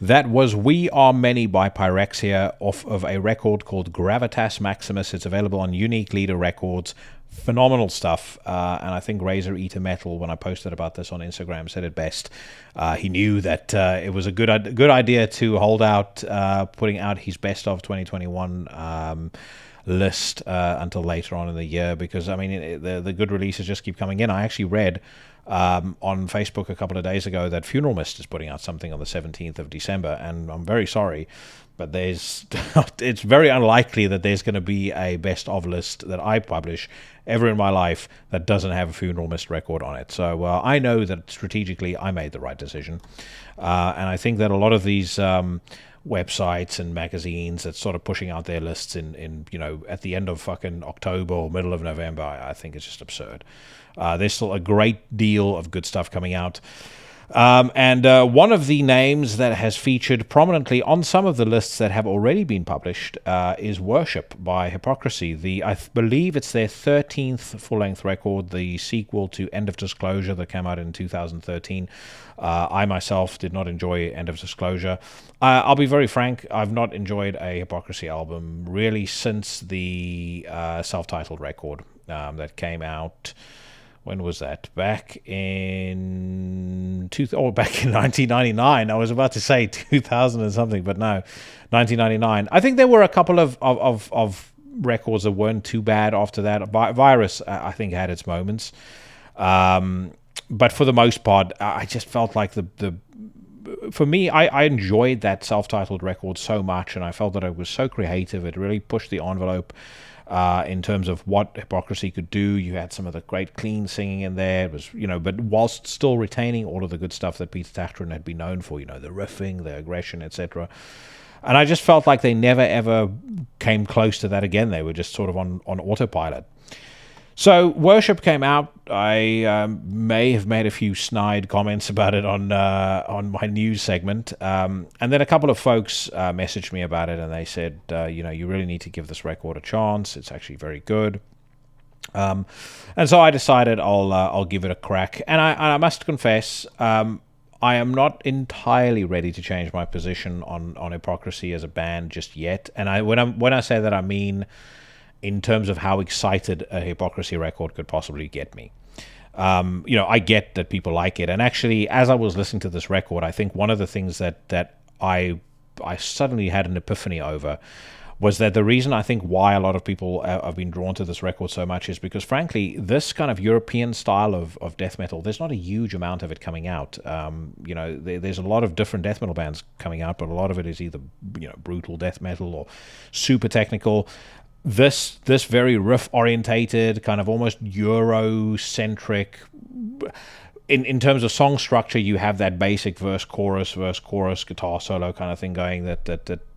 That was We Are Many by Pyrexia off of a record called Gravitas Maximus. It's available on Unique Leader Records. Phenomenal stuff. And I think Razor Eater Metal, when I posted about this on Instagram, said it best. He knew that it was a good idea to hold out putting out his best of 2021 list until later on in the year, because I mean the good releases just keep coming in. I actually read on Facebook a couple of days ago that Funeral Mist is putting out something on the 17th of December, and I'm very sorry, but it's very unlikely that there's going to be a best of list that I publish ever in my life that doesn't have a Funeral Mist record on it. So I know that strategically I made the right decision, and I think that a lot of these websites and magazines that's sort of pushing out their lists in at the end of fucking October or middle of November, I think it's just absurd. There's still a great deal of good stuff coming out. And one of the names that has featured prominently on some of the lists that have already been published is Worship by Hypocrisy. I believe it's their 13th full-length record, the sequel to End of Disclosure that came out in 2013. I myself did not enjoy End of Disclosure. I'll be very frank, I've not enjoyed a Hypocrisy album really since the self-titled record that came out. When was that? Back in 1999. I was about to say 2000 and something, but no, 1999. I think there were a couple of records that weren't too bad after that. Virus, I think, had its moments. But for the most part, I just felt like for me, I enjoyed that self-titled record so much, and I felt that it was so creative. It really pushed the envelope in terms of what Hypocrisy could do. You had some of the great clean singing in there. It was, but whilst still retaining all of the good stuff that Peter Tägtgren had been known for, the riffing, the aggression, etc. And I just felt like they never ever came close to that again. They were just sort of on autopilot. So Worship came out. I may have made a few snide comments about it on my news segment, and then a couple of folks messaged me about it, and they said, you really need to give this record a chance. It's actually very good. And so I decided I'll give it a crack. And I must confess, I am not entirely ready to change my position on Hypocrisy as a band just yet. And when I say that, I mean in terms of how excited a Hypocrisy record could possibly get me. I get that people like it. And actually, as I was listening to this record, I think one of the things that I suddenly had an epiphany over was that the reason I think why a lot of people have been drawn to this record so much is because, frankly, this kind of European style of death metal, there's not a huge amount of it coming out. There's a lot of different death metal bands coming out, but a lot of it is either brutal death metal or super technical. This very riff-orientated, kind of almost Euro-centric. In terms of song structure, you have that basic verse, chorus, guitar solo kind of thing going that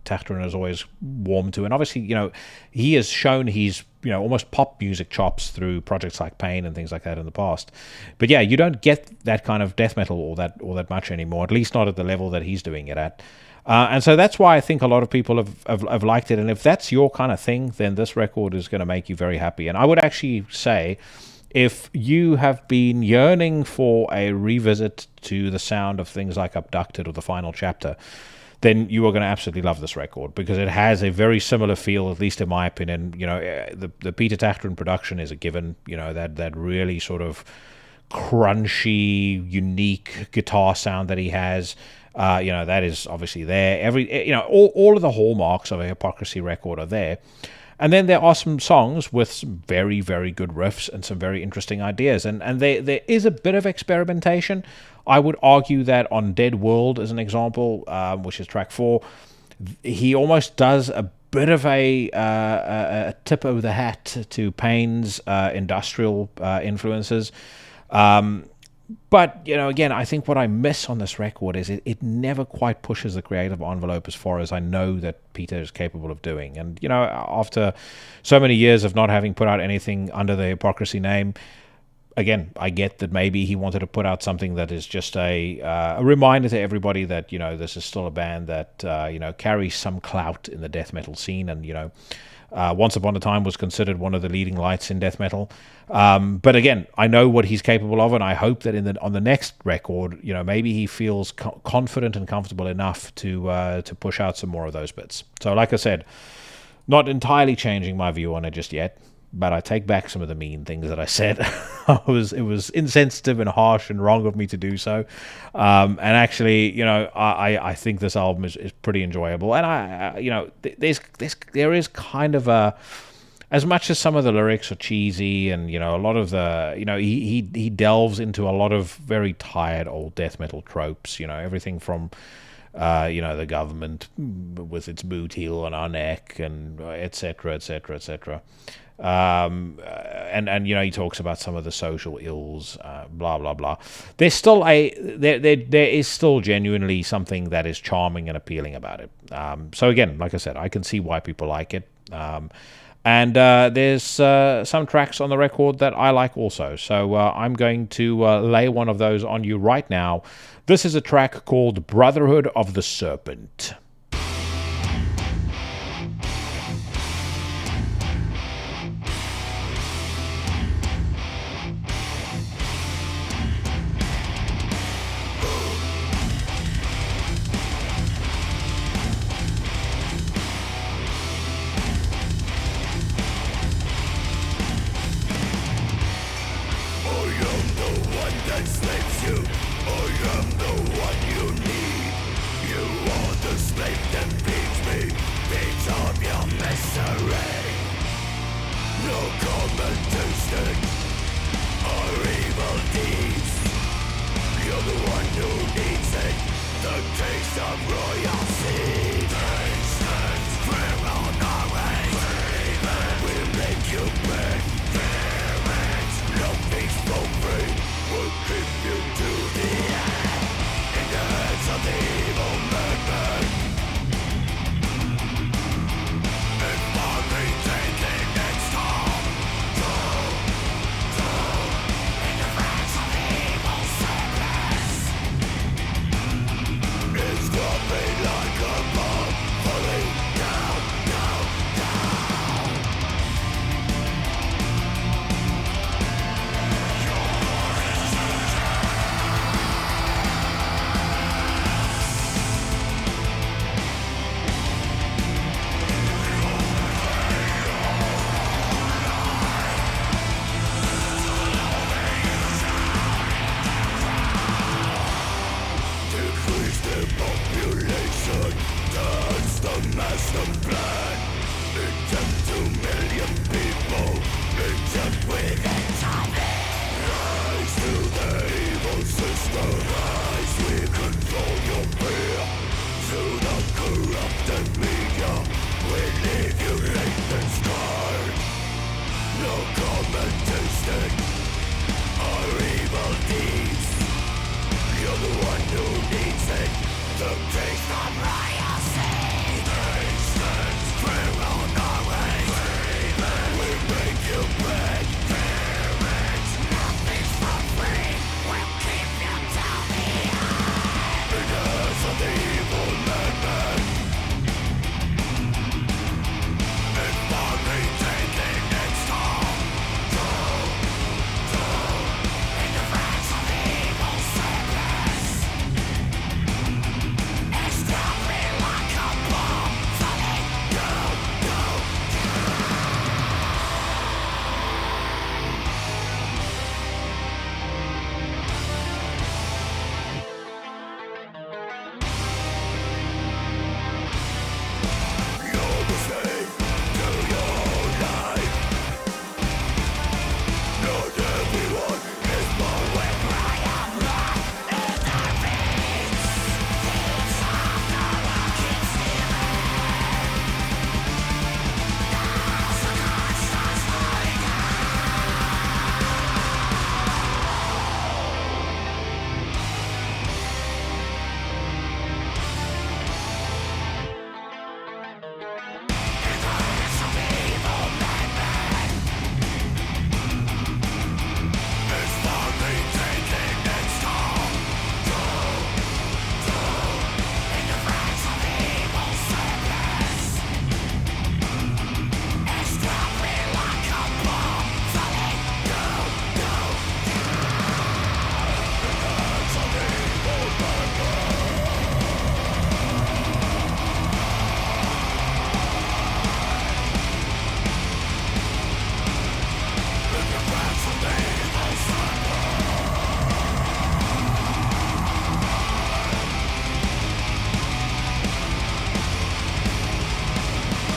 Tachtrun has always warmed to. And obviously, he has shown he's, almost pop music chops through projects like Pain and things like that in the past. But yeah, you don't get that kind of death metal all that much anymore, at least not at the level that he's doing it at. And so that's why I think a lot of people have liked it. And if that's your kind of thing, then this record is going to make you very happy. And I would actually say, if you have been yearning for a revisit to the sound of things like Abducted or The Final Chapter, then you are going to absolutely love this record, because it has a very similar feel, at least in my opinion. The Peter Tachtrun production is a given, that really sort of crunchy, unique guitar sound that he has. That is obviously there. All of the hallmarks of a Hypocrisy record are there. And then there are some songs with some very, very good riffs and some very interesting ideas. And there is a bit of experimentation. I would argue that on Dead World, as an example, which is track 4, he almost does a bit of a tip over the hat to Pain's industrial influences. But, again, I think what I miss on this record is it never quite pushes the creative envelope as far as I know that Peter is capable of doing. And, after so many years of not having put out anything under the Hypocrisy name, again, I get that maybe he wanted to put out something that is just a reminder to everybody that, this is still a band that, carries some clout in the death metal scene and, once upon a time was considered one of the leading lights in death metal. But again, I know what he's capable of, and I hope that on the next record, maybe he feels confident and comfortable enough to push out some more of those bits. So like I said, not entirely changing my view on it just yet, but I take back some of the mean things that I said. It was insensitive and harsh and wrong of me to do so. And actually, I think this album is pretty enjoyable. And there is kind of a, as much as some of the lyrics are cheesy and, a lot of the, he delves into a lot of very tired old death metal tropes, everything from, the government with its boot heel on our neck and et cetera, et cetera, et cetera. And he talks about some of the social ills, blah blah blah. There's still there is still genuinely something that is charming and appealing about it. So again, like I said, I can see why people like it. And there's some tracks on the record that I like also. So I'm going to lay one of those on you right now. This is a track called Brotherhood of the Serpent.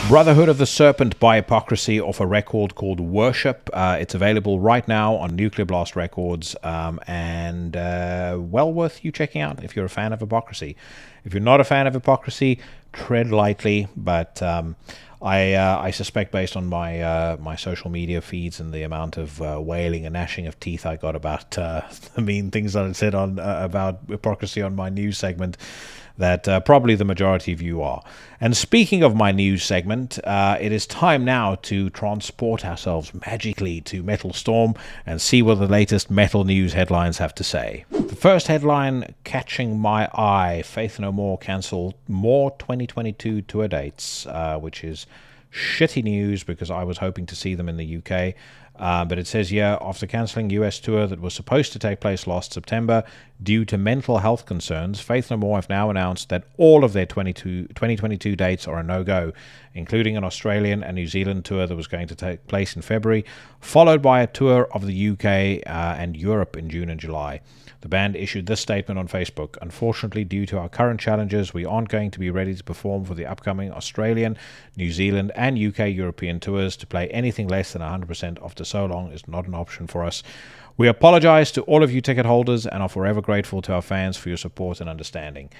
Brotherhood of the Serpent by Hypocrisy off a record called Worship. It's available right now on Nuclear Blast Records, and well worth you checking out if you're a fan of Hypocrisy. If you're not a fan of Hypocrisy, tread lightly, but I suspect, based on my social media feeds and the amount of wailing and gnashing of teeth I got about the mean things that I said on about Hypocrisy on my news segment, that probably the majority of you are. And speaking of my news segment, it is time now to transport ourselves magically to Metal Storm and see what the latest metal news headlines have to say. The first headline catching my eye: Faith No More cancel more 2022 tour dates, which is shitty news because I was hoping to see them in the UK. But it says here, after cancelling US tour that was supposed to take place last September due to mental health concerns, Faith No More have now announced that all of their 2022 dates are a no-go, including an Australian and New Zealand tour that was going to take place in February, followed by a tour of the UK and Europe in June and July. The band issued this statement on Facebook: "Unfortunately, due to our current challenges, we aren't going to be ready to perform for the upcoming Australian, New Zealand, and UK European tours. To play anything less than 100% after so long is not an option for us. We apologize to all of you ticket holders and are forever grateful to our fans for your support and understanding."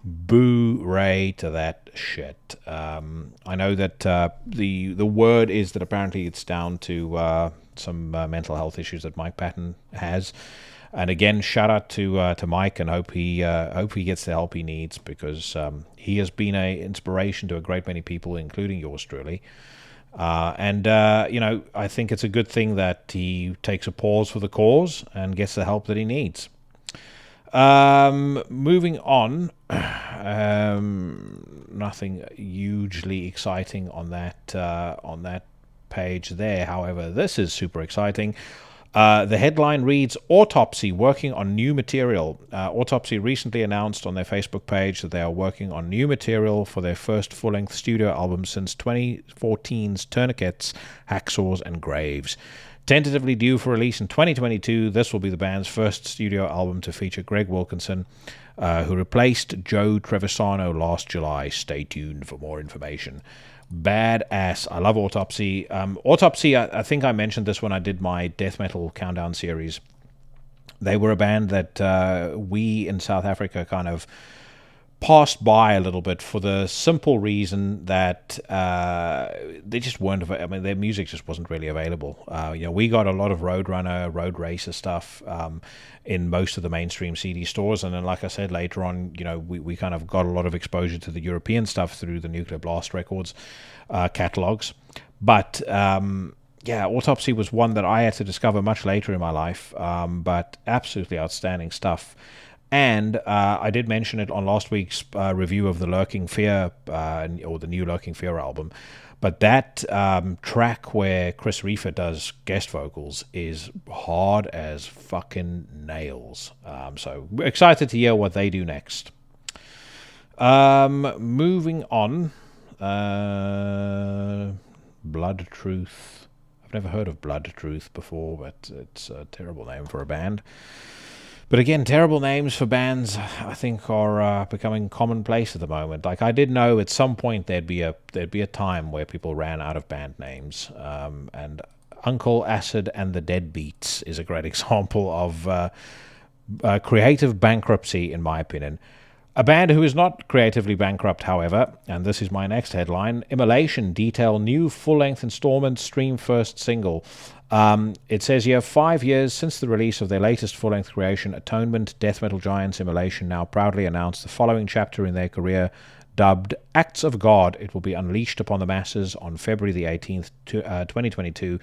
Boo-ray to that shit. I know that the word is that apparently it's down to some mental health issues that Mike Patton has. And again, shout out to Mike, and hope he gets the help he needs, because he has been an inspiration to a great many people, including yours truly. I think it's a good thing that he takes a pause for the cause and gets the help that he needs. Moving on, nothing hugely exciting on that page there. However, this is super exciting. The headline reads, Autopsy working on new material. Autopsy recently announced on their Facebook page that they are working on new material for their first full-length studio album since 2014's Tourniquets, Hacksaws and Graves. Tentatively due for release in 2022, this will be the band's first studio album to feature Greg Wilkinson, who replaced Joe Trevisano last July. Stay tuned for more information. Badass. I love Autopsy. Autopsy, I think I mentioned this when I did my death metal countdown series. They were a band that we in South Africa kind of passed by a little bit, for the simple reason that they just weren't. Their music just wasn't really available. We got a lot of Roadrunner, Road Racer stuff in most of the mainstream CD stores, and then, like I said, later on, we kind of got a lot of exposure to the European stuff through the Nuclear Blast Records catalogs. But Autopsy was one that I had to discover much later in my life, but absolutely outstanding stuff. And I did mention it on last week's review of the Lurking Fear, or the new Lurking Fear album. But that track where Chris Reefer does guest vocals is hard as fucking nails. So we're excited to hear what they do next. Moving on. Blood Truth. I've never heard of Blood Truth before, but it's a terrible name for a band. But again, terrible names for bands, I think, are becoming commonplace at the moment. Like, I did know at some point there'd be a time where people ran out of band names, and Uncle Acid and the Deadbeats is a great example of creative bankruptcy, in my opinion. A band who is not creatively bankrupt, however, and this is my next headline: Immolation detail new full-length installment stream first single. It says here, 5 years since the release of their latest full-length creation, Atonement, death metal giants Immolation now proudly announced the following chapter in their career, dubbed Acts of God. It will be unleashed upon the masses on February the 18th, 2022.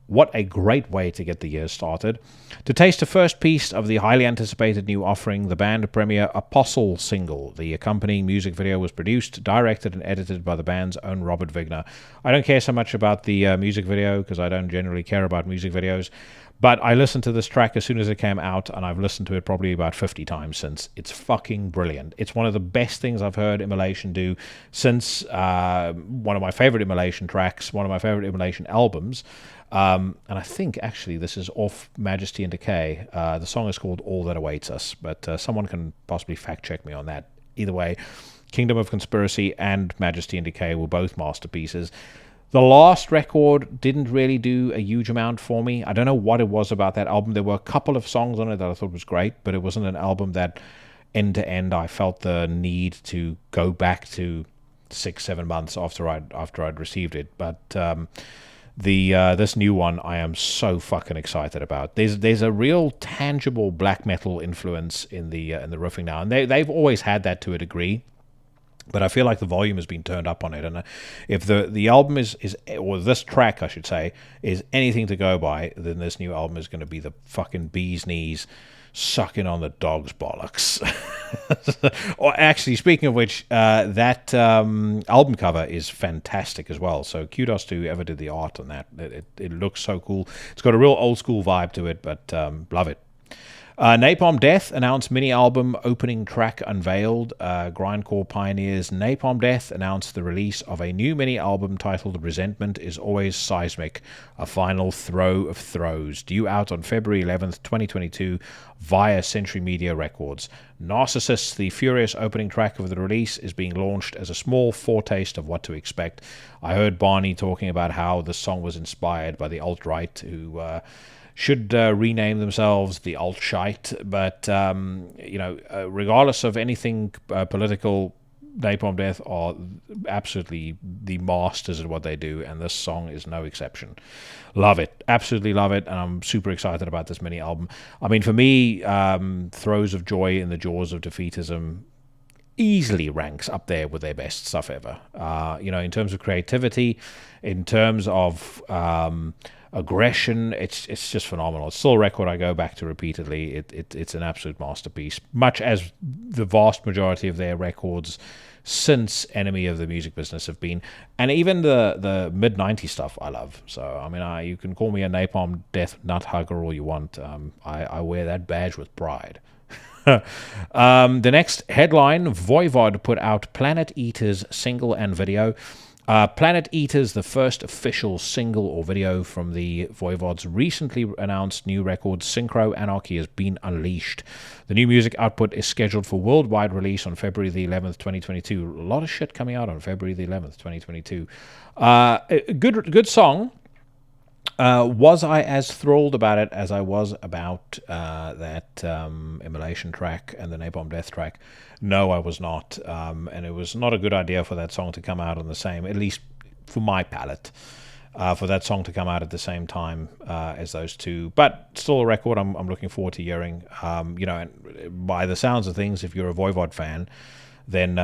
What a great way to get the year started. To taste the first piece of the highly anticipated new offering, the band premiere Apostle single. The accompanying music video was produced, directed, and edited by the band's own Robert Vigner. I don't care so much about the music video, because I don't generally care about music videos, but I listened to this track as soon as it came out, and I've listened to it probably about 50 times since. It's fucking brilliant. It's one of the best things I've heard Immolation do since one of my favorite Immolation tracks, one of my favorite Immolation albums. And I think, actually, this is off Majesty and Decay. The song is called All That Awaits Us, but someone can possibly fact-check me on that. Either way, Kingdom of Conspiracy and Majesty and Decay were both masterpieces. The last record didn't really do a huge amount for me. I don't know what it was about that album. There were a couple of songs on it that I thought was great, but it wasn't an album that end to end I felt the need to go back to 6-7 months after I'd received it. But this new one I am so fucking excited about. There's a real tangible black metal influence in the riffing now, and they've always had that to a degree. But I feel like the volume has been turned up on it, and if the album is or this track I should say is anything to go by, then this new album is going to be the fucking bee's knees sucking on the dog's bollocks. Or actually, speaking of which, that album cover is fantastic as well. So kudos to whoever did the art on that. It looks so cool. It's got a real old school vibe to it, but love it. Napalm Death announced mini-album opening track unveiled. Grindcore pioneers Napalm Death announced the release of a new mini-album titled Resentment is Always Seismic, a final throw of throws, due out on February 11th, 2022 via Century Media Records. Narcissus, the furious opening track of the release, is being launched as a small foretaste of what to expect. I heard Barney talking about how the song was inspired by the alt-right, who should rename themselves the alt-shite, but regardless of anything political, Napalm Death are absolutely the masters at what they do, and this song is no exception. Love it, absolutely love it, and I'm super excited about this mini album. I mean, for me, Throes of Joy in the Jaws of Defeatism easily ranks up there with their best stuff ever. In terms of creativity, in terms of aggression, it's just phenomenal. It's still a record I go back to repeatedly. It's an absolute masterpiece, much as the vast majority of their records since Enemy of the Music Business have been, and even the mid-90s stuff I love. So I mean, you can call me a Napalm Death nut hugger all you want. I wear that badge with pride. The next headline: Voivod put out Planet Eater's single and video. Planet Eater's the first official single or video from the Voivod's recently announced new record Synchro Anarchy has been unleashed. The new music output is scheduled for worldwide release on February the 11th, 2022. A lot of shit coming out on February the 11th, 2022. Good song. Was I as thrilled about it as I was about that Immolation track and the Napalm Death track? No, I was not. And it was not a good idea for that song to come out on the same, at least for my palate, for that song to come out at the same time as those two. But still a record I'm looking forward to hearing. And by the sounds of things, if you're a Voivod fan, then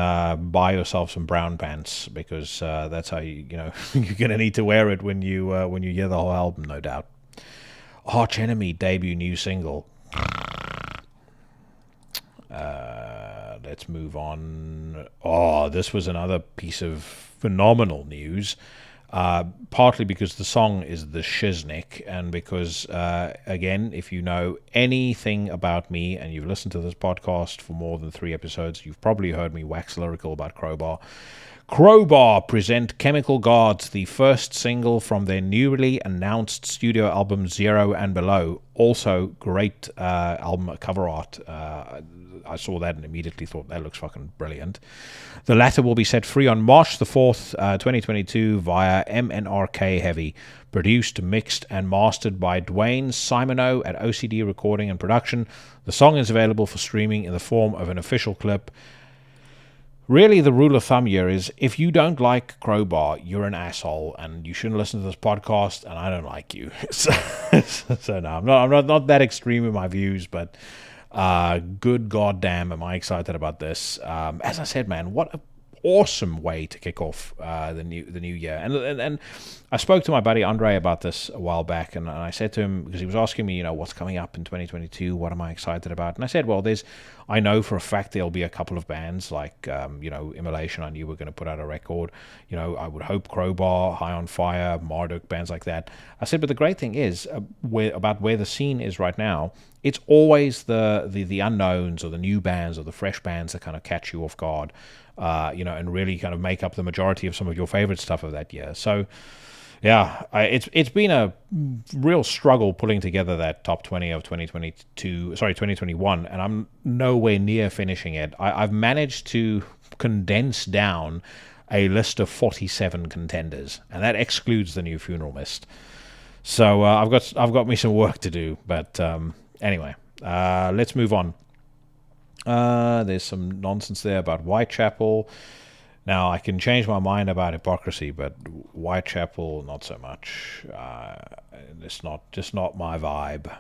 buy yourself some brown pants, because that's how you're gonna need to wear it when you hear the whole album, no doubt. Arch Enemy debut new single. Let's move on. Oh, this was another piece of phenomenal news. Partly because the song is the Shiznik, and because, again, if you know anything about me and you've listened to this podcast for more than 3 episodes, you've probably heard me wax lyrical about Crowbar. Crowbar present Chemical Gods, the first single from their newly announced studio album Zero and Below. Also, great album cover art. I saw that and immediately thought that looks fucking brilliant. The latter will be set free on March the 4th, 2022 via MNRK Heavy. Produced, mixed, and mastered by Dwayne Simoneau at OCD Recording and Production. The song is available for streaming in the form of an official clip. Really, the rule of thumb here is, if you don't like Crowbar, you're an asshole, and you shouldn't listen to this podcast, and I don't like you. So no, I'm not that extreme in my views, but good goddamn am I excited about this. As I said, man, what an awesome way to kick off the new year. And I spoke to my buddy Andre about this a while back, and I said to him, because he was asking me, what's coming up in 2022, what am I excited about? And I said, well, I know for a fact there'll be a couple of bands like, Immolation. I knew we were going to put out a record. I would hope Crowbar, High on Fire, Marduk, bands like that. I said, but the great thing is, about where the scene is right now, it's always the unknowns or the new bands or the fresh bands that kind of catch you off guard, and really kind of make up the majority of some of your favorite stuff of that year. So, Yeah, it's been a real struggle pulling together that top 20 of 2021, and I'm nowhere near finishing it. I've managed to condense down a list of 47 contenders, and that excludes the new Funeral Mist. So I've got me some work to do, but anyway, let's move on. There's some nonsense there about Whitechapel. Now, I can change my mind about Hypocrisy, but Whitechapel, not so much. It's just not my vibe.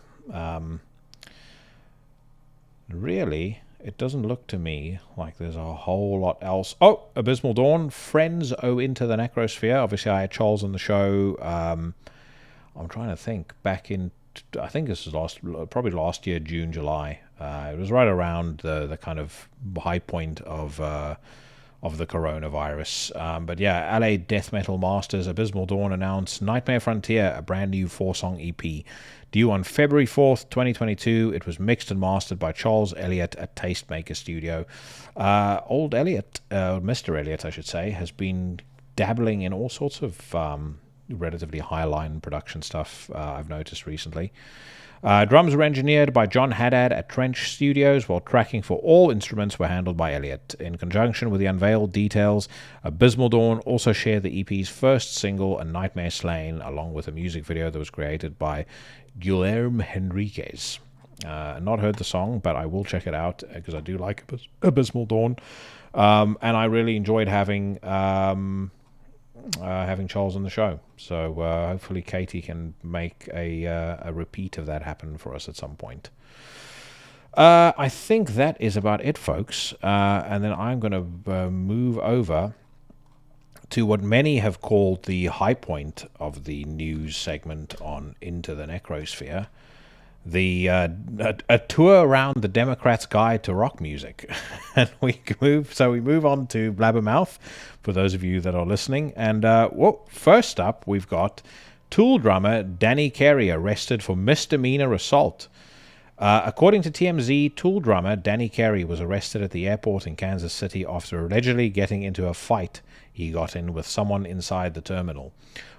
Really, it doesn't look to me like there's a whole lot else. Oh, Abysmal Dawn, Friends owe into the Necrosphere. Obviously, I had Charles on the show. I'm trying to think. Back in, I think this was probably last year, June, July. It was right around the kind of high point of the coronavirus. But yeah, LA Death Metal Masters Abysmal Dawn announced Nightmare Frontier, a brand new 4-song EP. Due on February 4th, 2022, it was mixed and mastered by Charles Elliott at Tastemaker Studio. Old Elliott, Mr. Elliott, I should say, has been dabbling in all sorts of relatively high-line production stuff, I've noticed recently. Drums were engineered by John Haddad at Trench Studios, while tracking for all instruments were handled by Elliott. In conjunction with the unveiled details, Abysmal Dawn also shared the EP's first single, A Nightmare Slain, along with a music video that was created by Guilherme Henriquez. Not heard the song, but I will check it out because I do like Abysmal Dawn. And I really enjoyed having Charles on the show. So hopefully Katie can make a repeat of that happen for us at some point. I think that is about it, folks. And then I'm going to move over to what many have called the high point of the news segment on Into the Necrosphere. A tour around the Democrats' Guide to Rock Music. And we move on to Blabbermouth, for those of you that are listening. And first up, we've got Tool drummer Danny Carey arrested for misdemeanor assault. According to TMZ, Tool drummer Danny Carey was arrested at the airport in Kansas City after allegedly getting into a fight he got in with someone inside the terminal.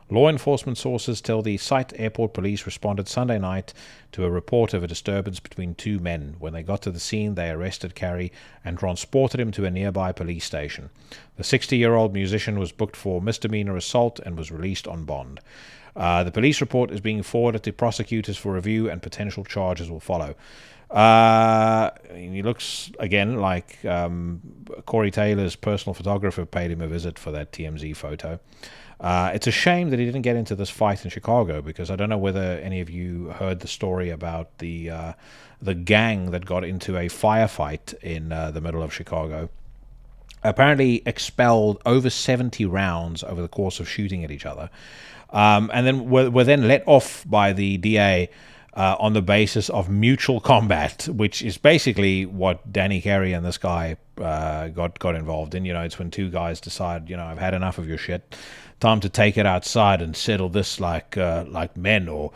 Law enforcement sources tell the site airport police responded Sunday night to a report of a disturbance between two men. When they got to the scene, they arrested Carey and transported him to a nearby police station. The 60-year-old musician was booked for misdemeanor assault and was released on bond. The police report is being forwarded to prosecutors for review, and potential charges will follow. He looks, again, like Corey Taylor's personal photographer paid him a visit for that TMZ photo. It's a shame that he didn't get into this fight in Chicago, because I don't know whether any of you heard the story about the gang that got into a firefight in the middle of Chicago. Apparently expelled over 70 rounds over the course of shooting at each other. And then were then let off by the DA on the basis of mutual combat, which is basically what Danny Carey and this guy got involved in. You know, it's when two guys decide, I've had enough of your shit. Time to take it outside and settle this like men or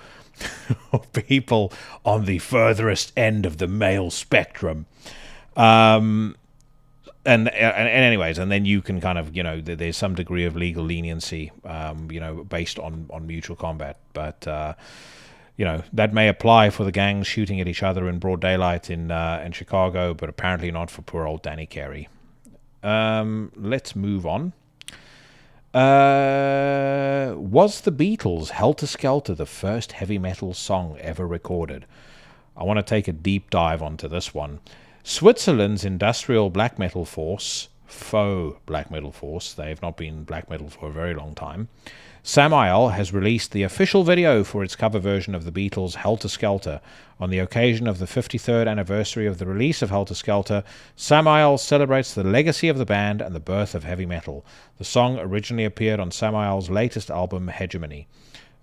people on the furthest end of the male spectrum. And anyways, and then you can kind of, there's some degree of legal leniency, based on mutual combat. But, that may apply for the gangs shooting at each other in broad daylight in Chicago, but apparently not for poor old Danny Carey. Let's move on. Was the Beatles' Helter Skelter the first heavy metal song ever recorded? I want to take a deep dive onto this one. Switzerland's industrial black metal force, faux black metal force, they've not been black metal for a very long time, Samael has released the official video for its cover version of the Beatles' Helter Skelter. On the occasion of the 53rd anniversary of the release of Helter Skelter, Samael celebrates the legacy of the band and the birth of heavy metal. The song originally appeared on Samael's latest album, Hegemony.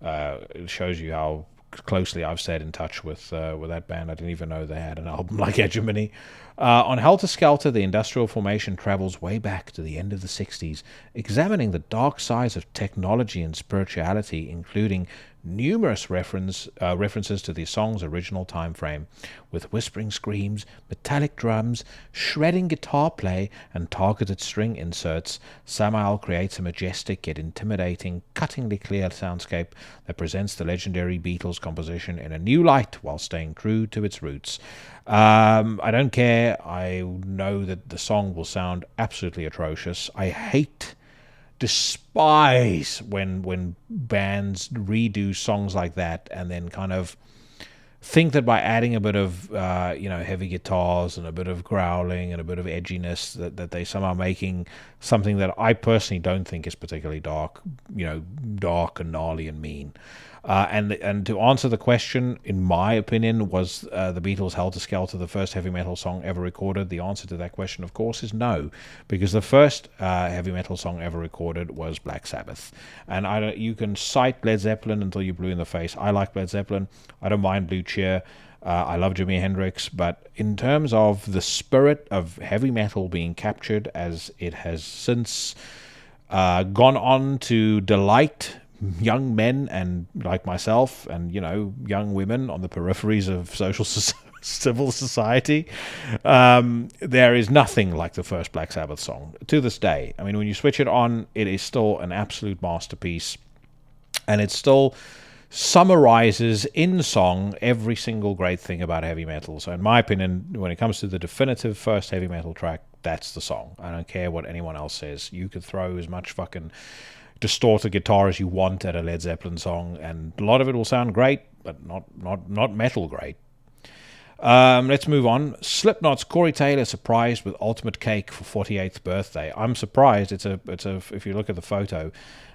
It shows you how closely I've stayed in touch with that band. I didn't even know they had an album like Hegemony. On Helter Skelter, the industrial formation travels way back to the end of the 60s, examining the dark sides of technology and spirituality, including numerous references to the song's original time frame, with whispering screams, metallic drums, shredding guitar play, and targeted string inserts. Samael creates a majestic yet intimidating, cuttingly clear soundscape that presents the legendary Beatles composition in a new light while staying true to its roots. I don't care. I know that the song will sound absolutely atrocious. I despise when bands redo songs like that and then kind of think that by adding a bit of heavy guitars and a bit of growling and a bit of edginess that they somehow making something that I personally don't think is particularly dark and gnarly and mean. And to answer the question, in my opinion, was the Beatles' Helter Skelter the first heavy metal song ever recorded? The answer to that question, of course, is no, because the first heavy metal song ever recorded was Black Sabbath. And you can cite Led Zeppelin until you're blue in the face. I like Led Zeppelin. I don't mind Blue Cheer. I love Jimi Hendrix. But in terms of the spirit of heavy metal being captured as it has since gone on to delight young men and like myself and young women on the peripheries of civil society, there is nothing like the first Black Sabbath song to this day. I mean, when you switch it on, it is still an absolute masterpiece, and it still summarizes in song every single great thing about heavy metal. So in my opinion, when it comes to the definitive first heavy metal track, that's the song. I don't care what anyone else says. You could throw as much fucking distorted guitar as you want at a Led Zeppelin song, and a lot of it will sound great, but not metal great. Let's move on. Slipknot's Corey Taylor surprised with ultimate cake for 48th birthday. I'm surprised. It's a. If you look at the photo,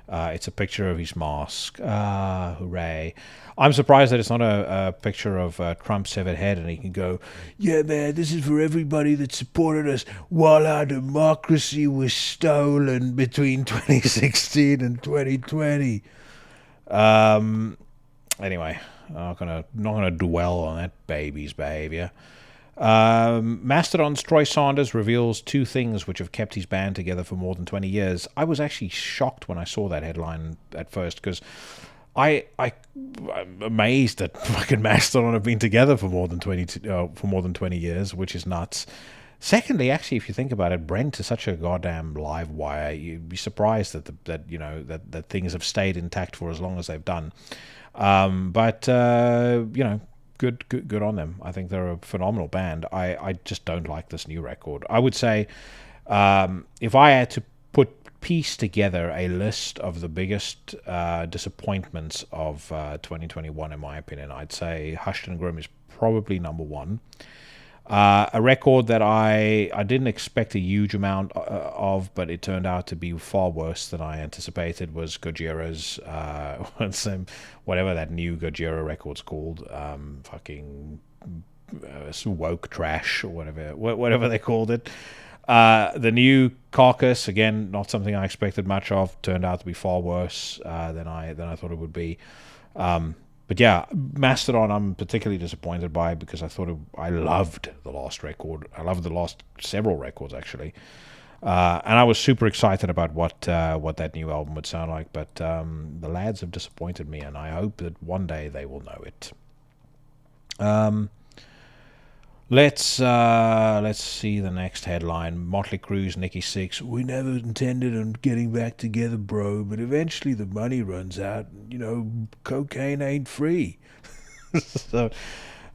it's a picture of his mask. Hooray! I'm surprised that it's not a picture of Trump's severed head, and he can go, "Yeah, man, this is for everybody that supported us while our democracy was stolen between 2016 and 2020." Anyway, not gonna dwell on that baby's behavior. Mastodon's Troy Sanders reveals two things which have kept his band together for more than 20 years. I was actually shocked when I saw that headline at first, because I'm amazed that fucking Mastodon have been together for more than 20 years, which is nuts. Secondly, actually, if you think about it, Brent is such a goddamn live wire. You'd be surprised that things have stayed intact for as long as they've done. But good on them. I think they're a phenomenal band. I just don't like this new record. I would say, if I had to piece together a list of the biggest disappointments of 2021, in my opinion, I'd say Hushed and Grim is probably number one. A record that I didn't expect a huge amount of, but it turned out to be far worse than I anticipated, was Gojira's whatever that new Gojira record's called, woke trash or whatever they called it. The new Carcass, again, not something I expected much of, turned out to be far worse than I thought it would be. But yeah, Mastodon I'm particularly disappointed by, because I loved the last record. I loved the last several records, actually. And I was super excited about what that new album would sound like. But the lads have disappointed me, and I hope that one day they will know it. Let's see the next headline. Motley Crue's Nikki Sixx. We never intended on getting back together, bro, but eventually the money runs out. Cocaine ain't free. So,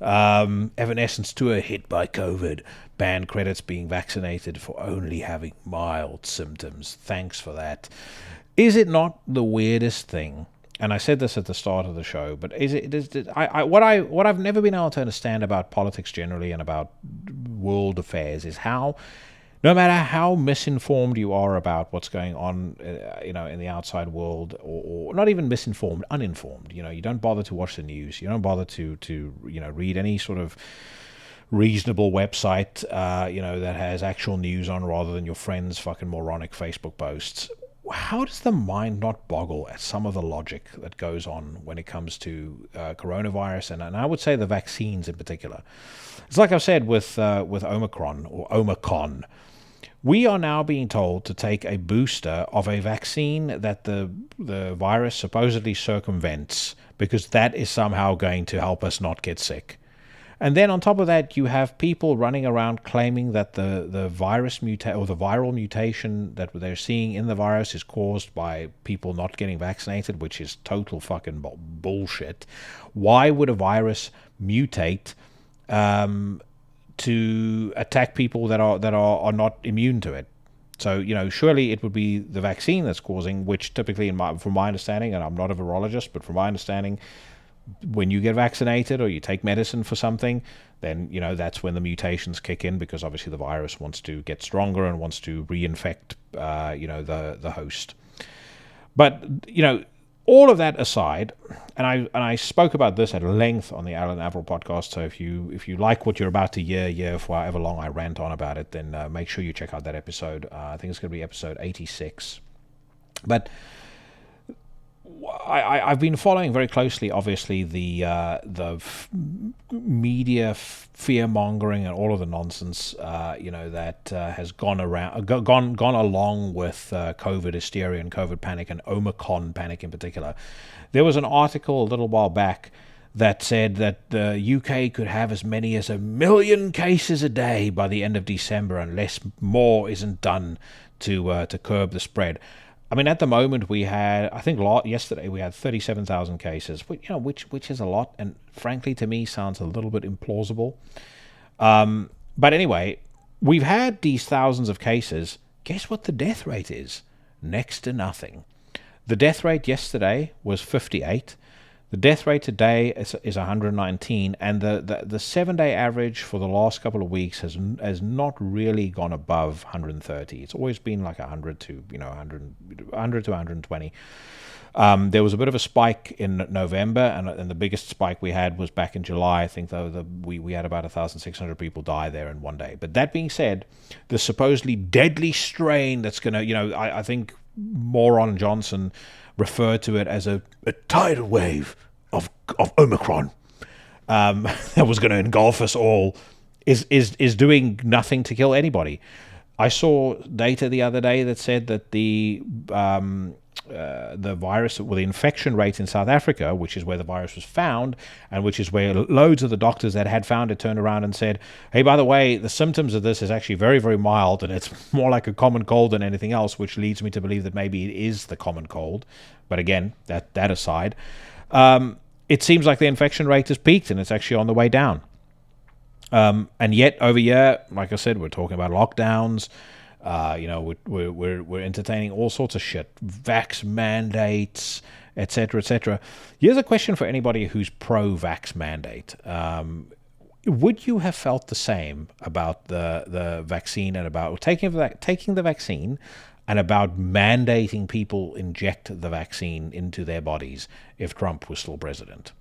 Evanescence tour hit by COVID. Band credits being vaccinated for only having mild symptoms. Thanks for that. Is it not the weirdest thing? And I said this at the start of the show, but what I've never been able to understand about politics generally and about world affairs is how, no matter how misinformed you are about what's going on, in the outside world, or not even misinformed, uninformed, you don't bother to watch the news, you don't bother to read any sort of reasonable website, that has actual news on, rather than your friends' fucking moronic Facebook posts. How does the mind not boggle at some of the logic that goes on when it comes to coronavirus, and I would say the vaccines in particular? It's like I've said with Omicron or Omicron. We are now being told to take a booster of a vaccine that the virus supposedly circumvents because that is somehow going to help us not get sick. And then on top of that, you have people running around claiming that the virus or the viral mutation that they're seeing in the virus is caused by people not getting vaccinated, which is total fucking bullshit. Why would a virus mutate to attack people that are not immune to it? So, surely it would be the vaccine that's causing, which typically, from my understanding, and I'm not a virologist, but from my understanding, when you get vaccinated or you take medicine for something, then, that's when the mutations kick in, because obviously the virus wants to get stronger and wants to reinfect, the host. But, all of that aside, and I spoke about this at length on the Alan Averill podcast. So if you like what you're about to hear for however long I rant on about it, then make sure you check out that episode. I think it's going to be episode 86. But I've been following very closely, obviously, the media fear mongering and all of the nonsense, that has gone along with COVID hysteria and COVID panic and Omicron panic in particular. There was an article a little while back that said that the UK could have as many as 1 million cases a day by the end of December unless more isn't done to curb the spread. I mean, at the moment we had, I think yesterday we had 37,000 cases, which is a lot, and frankly to me sounds a little bit implausible. But anyway, we've had these thousands of cases. Guess what the death rate is? Next to nothing. The death rate yesterday was 58. The death rate today is 119, and the 7-day average for the last couple of weeks has not really gone above 130. It's always been like 100 to 120. There was a bit of a spike in November, and the biggest spike we had was back in July. I think we had about 1,600 people die there in one day. But that being said, the supposedly deadly strain that's going to, I think moron Johnson referred to it as a tidal wave of Omicron that was going to engulf us all, is doing nothing to kill anybody. I saw data the other day that said that the virus, the infection rate in South Africa, which is where the virus was found, and which is where loads of the doctors that had found it turned around and said, hey, by the way, the symptoms of this is actually very, very mild, and it's more like a common cold than anything else, which leads me to believe that maybe it is the common cold. But again, that aside, it seems like the infection rate has peaked and it's actually on the way down. And yet over here, like I said, we're talking about lockdowns. We're entertaining all sorts of shit, vax mandates, etc., etc. Here's a question for anybody who's pro-vax mandate. Would you have felt the same about the vaccine and about taking the vaccine and about mandating people inject the vaccine into their bodies if Trump was still president?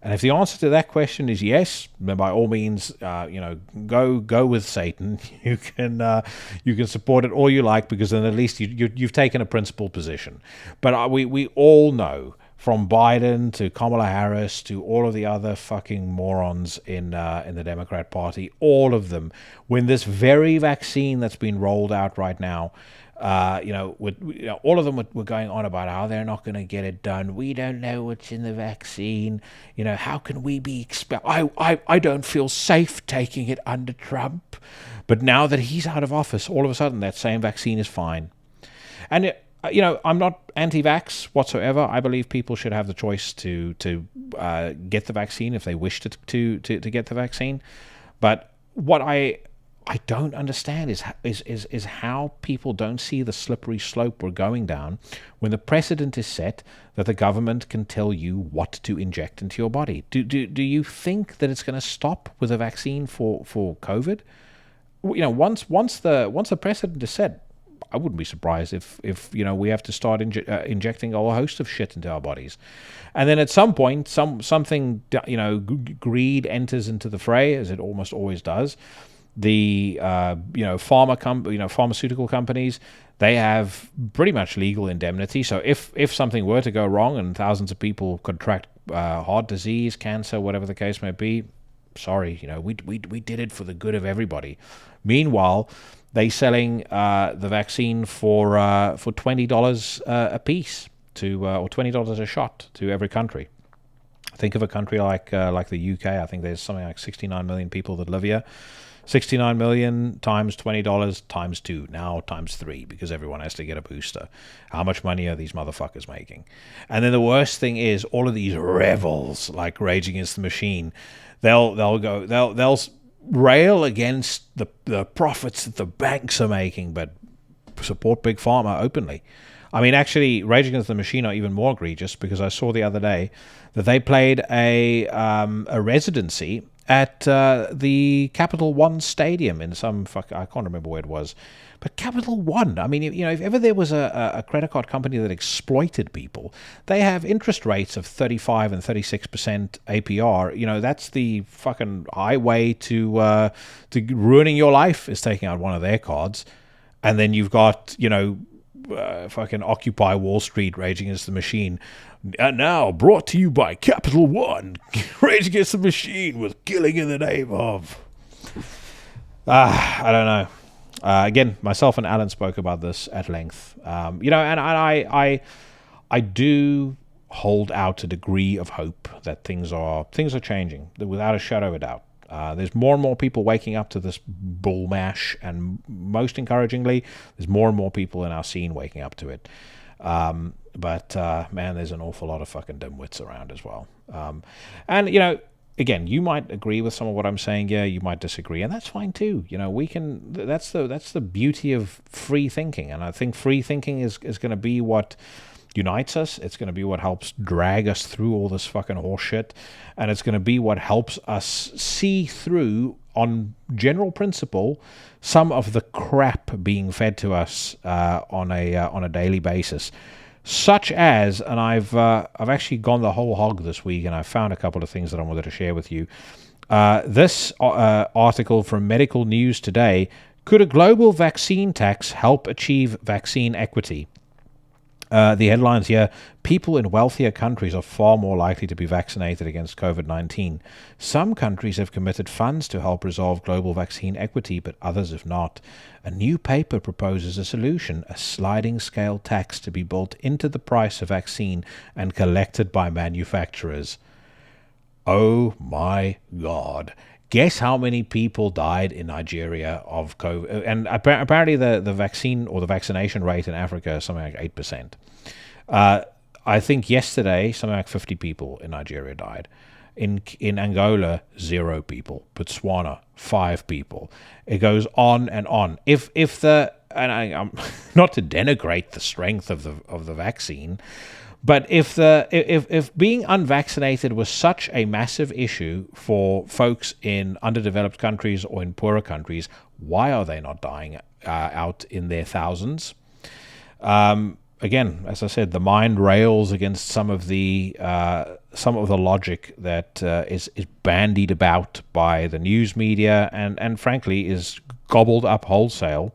And if the answer to that question is yes, then by all means, go with Satan. You can support it all you like, because then at least you've taken a principled position. But we all know, from Biden to Kamala Harris to all of the other fucking morons in the Democrat Party, all of them, when this very vaccine that's been rolled out right now, all of them were going on about how they're not going to get it done. We don't know what's in the vaccine. How can we be expelled? I don't feel safe taking it under Trump. But now that he's out of office, all of a sudden that same vaccine is fine. And I'm not anti-vax whatsoever. I believe people should have the choice to get the vaccine if they wish to get the vaccine. But what I don't understand is how people don't see the slippery slope we're going down when the precedent is set that the government can tell you what to inject into your body. Do you think that it's going to stop with a vaccine for COVID? Once the precedent is set, I wouldn't be surprised if we have to start injecting a whole host of shit into our bodies, and then at some point, something greed enters into the fray, as it almost always does. The pharmaceutical companies, they have pretty much legal indemnity. So if something were to go wrong and thousands of people contract heart disease, cancer, whatever the case may be, sorry, we did it for the good of everybody. Meanwhile, they selling the vaccine for $20 a piece or $20 a shot to every country. Think of a country like the UK. I think there's something like 69 million people that live here. 69 million times $20 times 2, now times 3, because everyone has to get a booster. How much money are these motherfuckers making? And then the worst thing is all of these rebels like Rage Against the Machine, they'll rail against the profits that the banks are making, but support Big Pharma openly. I mean, actually, Rage Against the Machine are even more egregious, because I saw the other day that they played a residency at the Capital One Stadium in some I can't remember where it was, but Capital One. I mean, if ever there was a credit card company that exploited people, they have interest rates of 35 and 36% APR. That's the fucking highway to ruining your life, is taking out one of their cards, and then you've got fucking Occupy Wall Street, Rage Against the Machine. And now, brought to you by Capital One, Rage Against the Machine with killing in the name of... I don't know. Again, myself and Alan spoke about this at length. And I do hold out a degree of hope that things are changing, without a shadow of a doubt. There's more and more people waking up to this bull mash, and most encouragingly, there's more and more people in our scene waking up to it. But man, there's an awful lot of fucking dimwits around as well. And again, you might agree with some of what I'm saying. Yeah, you might disagree, and that's fine too. We can. That's the beauty of free thinking, and I think free thinking is going to be what unites us. It's going to be what helps drag us through all this fucking horseshit, and it's going to be what helps us see through, on general principle, some of the crap being fed to us on a daily basis. Such as, and I've actually gone the whole hog this week, and I found a couple of things that I wanted to share with you. This article from Medical News Today: could a global vaccine tax help achieve vaccine equity? The headlines here: people in wealthier countries are far more likely to be vaccinated against COVID-19. Some countries have committed funds to help resolve global vaccine equity, but others have not. A new paper proposes a solution: a sliding scale tax to be built into the price of vaccine and collected by manufacturers. Oh my God. Guess how many people died in Nigeria of COVID? And apparently the vaccine or the vaccination rate in Africa is something like 8%. I think yesterday, something like 50 people in Nigeria died. In Angola, 0 people. Botswana, 5 people. It goes on and on. I'm not to denigrate the strength of the vaccine, but if being unvaccinated was such a massive issue for folks in underdeveloped countries or in poorer countries, why are they not dying out in their thousands? Again, as I said, the mind rails against some of the logic that is bandied about by the news media and frankly is gobbled up wholesale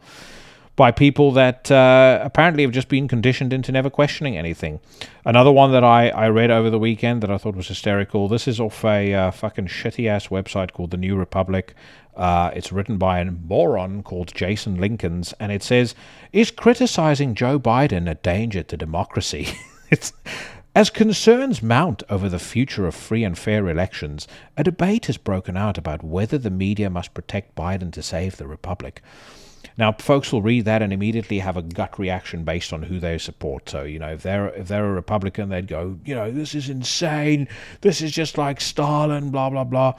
by people that apparently have just been conditioned into never questioning anything. Another one that I read over the weekend that I thought was hysterical. This is off a fucking shitty-ass website called The New Republic. It's written by a moron called Jason Linkins, and it says, "Is criticizing Joe Biden a danger to democracy?" As concerns mount over the future of free and fair elections, a debate has broken out about whether the media must protect Biden to save the republic. Now, folks will read that and immediately have a gut reaction based on who they support. So, if they're a Republican, they'd go, this is insane. This is just like Stalin, blah, blah, blah.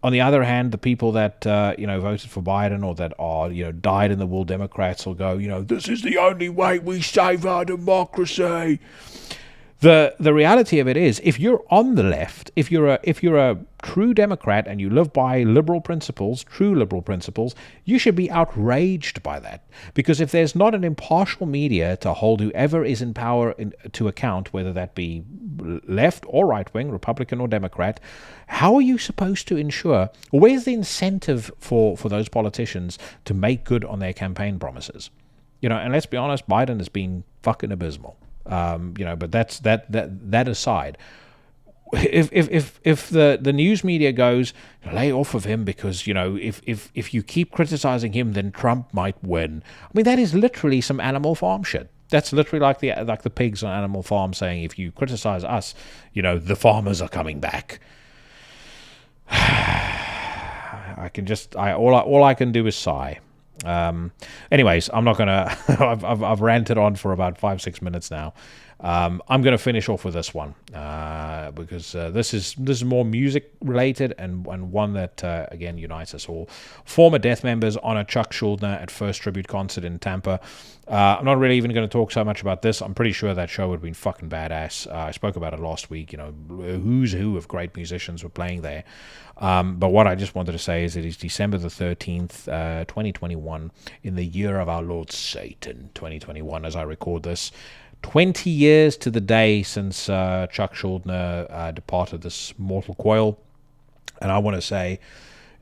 On the other hand, the people that, voted for Biden or that are, died in the wool Democrats will go, this is the only way we save our democracy. The reality of it is, if you're on the left, if you're a true Democrat and you live by true liberal principles, you should be outraged by that. Because if there's not an impartial media to hold whoever is in power to account, whether that be left or right wing, Republican or Democrat, how are you supposed to ensure, or where's the incentive for those politicians to make good on their campaign promises? And let's be honest, Biden has been fucking abysmal. But that's that aside. If the news media goes, lay off of him because if you keep criticizing him, then Trump might win. I mean, that is literally some Animal Farm shit. That's literally like the pigs on Animal Farm saying, if you criticize us, the farmers are coming back. All I can do is sigh. Anyways, I'm not gonna. I've ranted on for about 5-6 minutes now. I'm gonna finish off with this one because this is more music related and one that again unites us all. Former Death members honor Chuck Schuldiner at first tribute concert in Tampa. I'm not really even going to talk so much about this. I'm pretty sure that show would have been fucking badass. I spoke about it last week. Who's who of great musicians were playing there. But what I just wanted to say is it is December the 13th, 2021, in the year of our Lord Satan, 2021, as I record this. 20 years to the day since Chuck Schuldiner departed this mortal coil. And I want to say,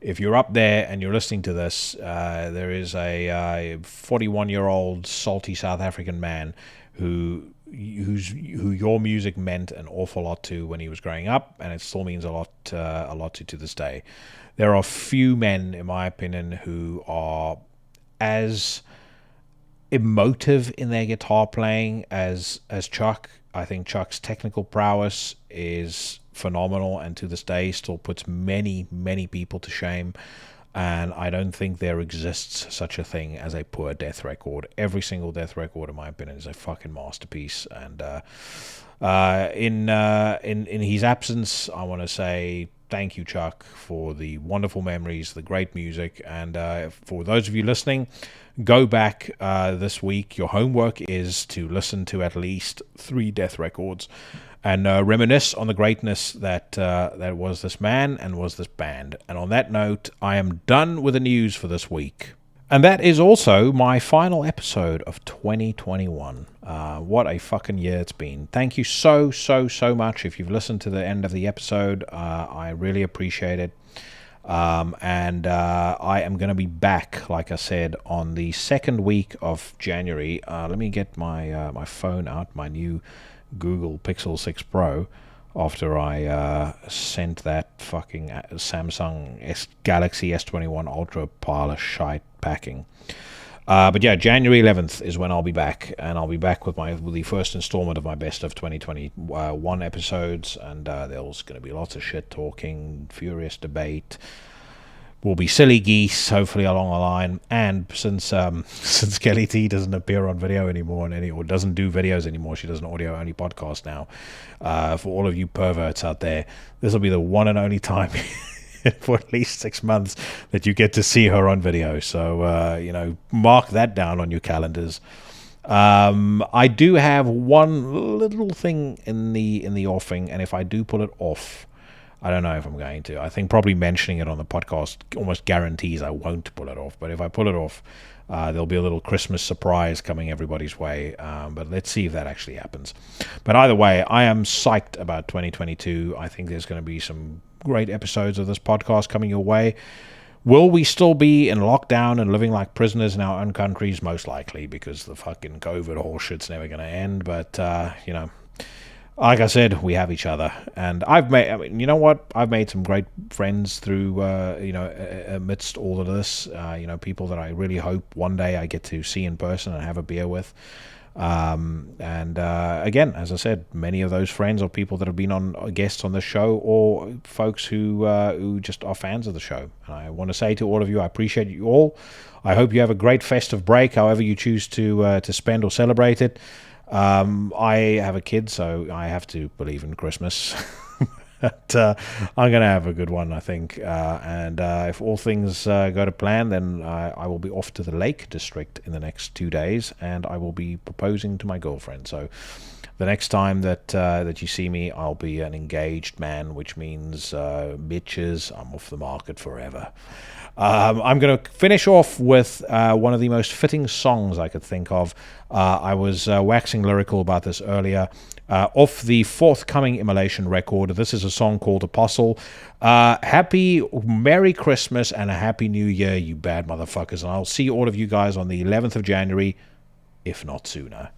if you're up there and you're listening to this, there is a 41-year-old salty South African man who your music meant an awful lot to when he was growing up, and it still means a lot to this day. There are few men, in my opinion, who are as emotive in their guitar playing as Chuck. I think Chuck's technical prowess is phenomenal, and to this day still puts many people to shame. And I don't think there exists such a thing as a poor Death record. Every single Death record, in my opinion, is a fucking masterpiece. And in his absence, I want to say thank you, Chuck, for the wonderful memories, the great music. And for those of you listening, go back this week. Your homework is to listen to at least 3 Death records and reminisce on the greatness that was this man and was this band. And on that note, I am done with the news for this week. And that is also my final episode of 2021. What a fucking year it's been. Thank you so much if you've listened to the end of the episode. I really appreciate it. And I am going to be back, like I said, on the second week of January. Let me get my phone out, my new Google Pixel 6 Pro, after I sent that fucking Samsung Galaxy S21 Ultra pile of shite packing. But yeah, January 11th is when I'll be back, and I'll be back with the first installment of my best of 2021 episodes, and there's going to be lots of shit talking, furious debate. Will be silly geese, hopefully along the line. And since Kelly T doesn't appear on video anymore or doesn't do videos anymore, she does an audio only podcast now. For all of you perverts out there, this will be the one and only time for at least 6 months that you get to see her on video. So mark that down on your calendars. I do have one little thing in the offing, and if I do pull it off, I don't know if I'm going to. I think probably mentioning it on the podcast almost guarantees I won't pull it off. But if I pull it off, there'll be a little Christmas surprise coming everybody's way. But let's see if that actually happens. But either way, I am psyched about 2022. I think there's going to be some great episodes of this podcast coming your way. Will we still be in lockdown and living like prisoners in our own countries? Most likely, because the fucking COVID horseshit's never going to end. But, like I said, we have each other, and I've made some great friends through, amidst all of this, people that I really hope one day I get to see in person and have a beer with. Again, as I said, many of those friends are people that have been guests on the show, or folks who just are fans of the show. And I want to say to all of you, I appreciate you all. I hope you have a great festive break, however you choose to spend or celebrate it. I have a kid, so I have to believe in Christmas. But I'm going to have a good one, I think. And if all things go to plan, then I will be off to the Lake District in the next 2 days, and I will be proposing to my girlfriend. So the next time that you see me, I'll be an engaged man, which means, bitches, I'm off the market forever. I'm going to finish off with one of the most fitting songs I could think of. I was waxing lyrical about this earlier. Off the forthcoming Immolation record, this is a song called Apostle. Happy Merry Christmas and a Happy New Year, you bad motherfuckers. And I'll see all of you guys on the 11th of January, if not sooner.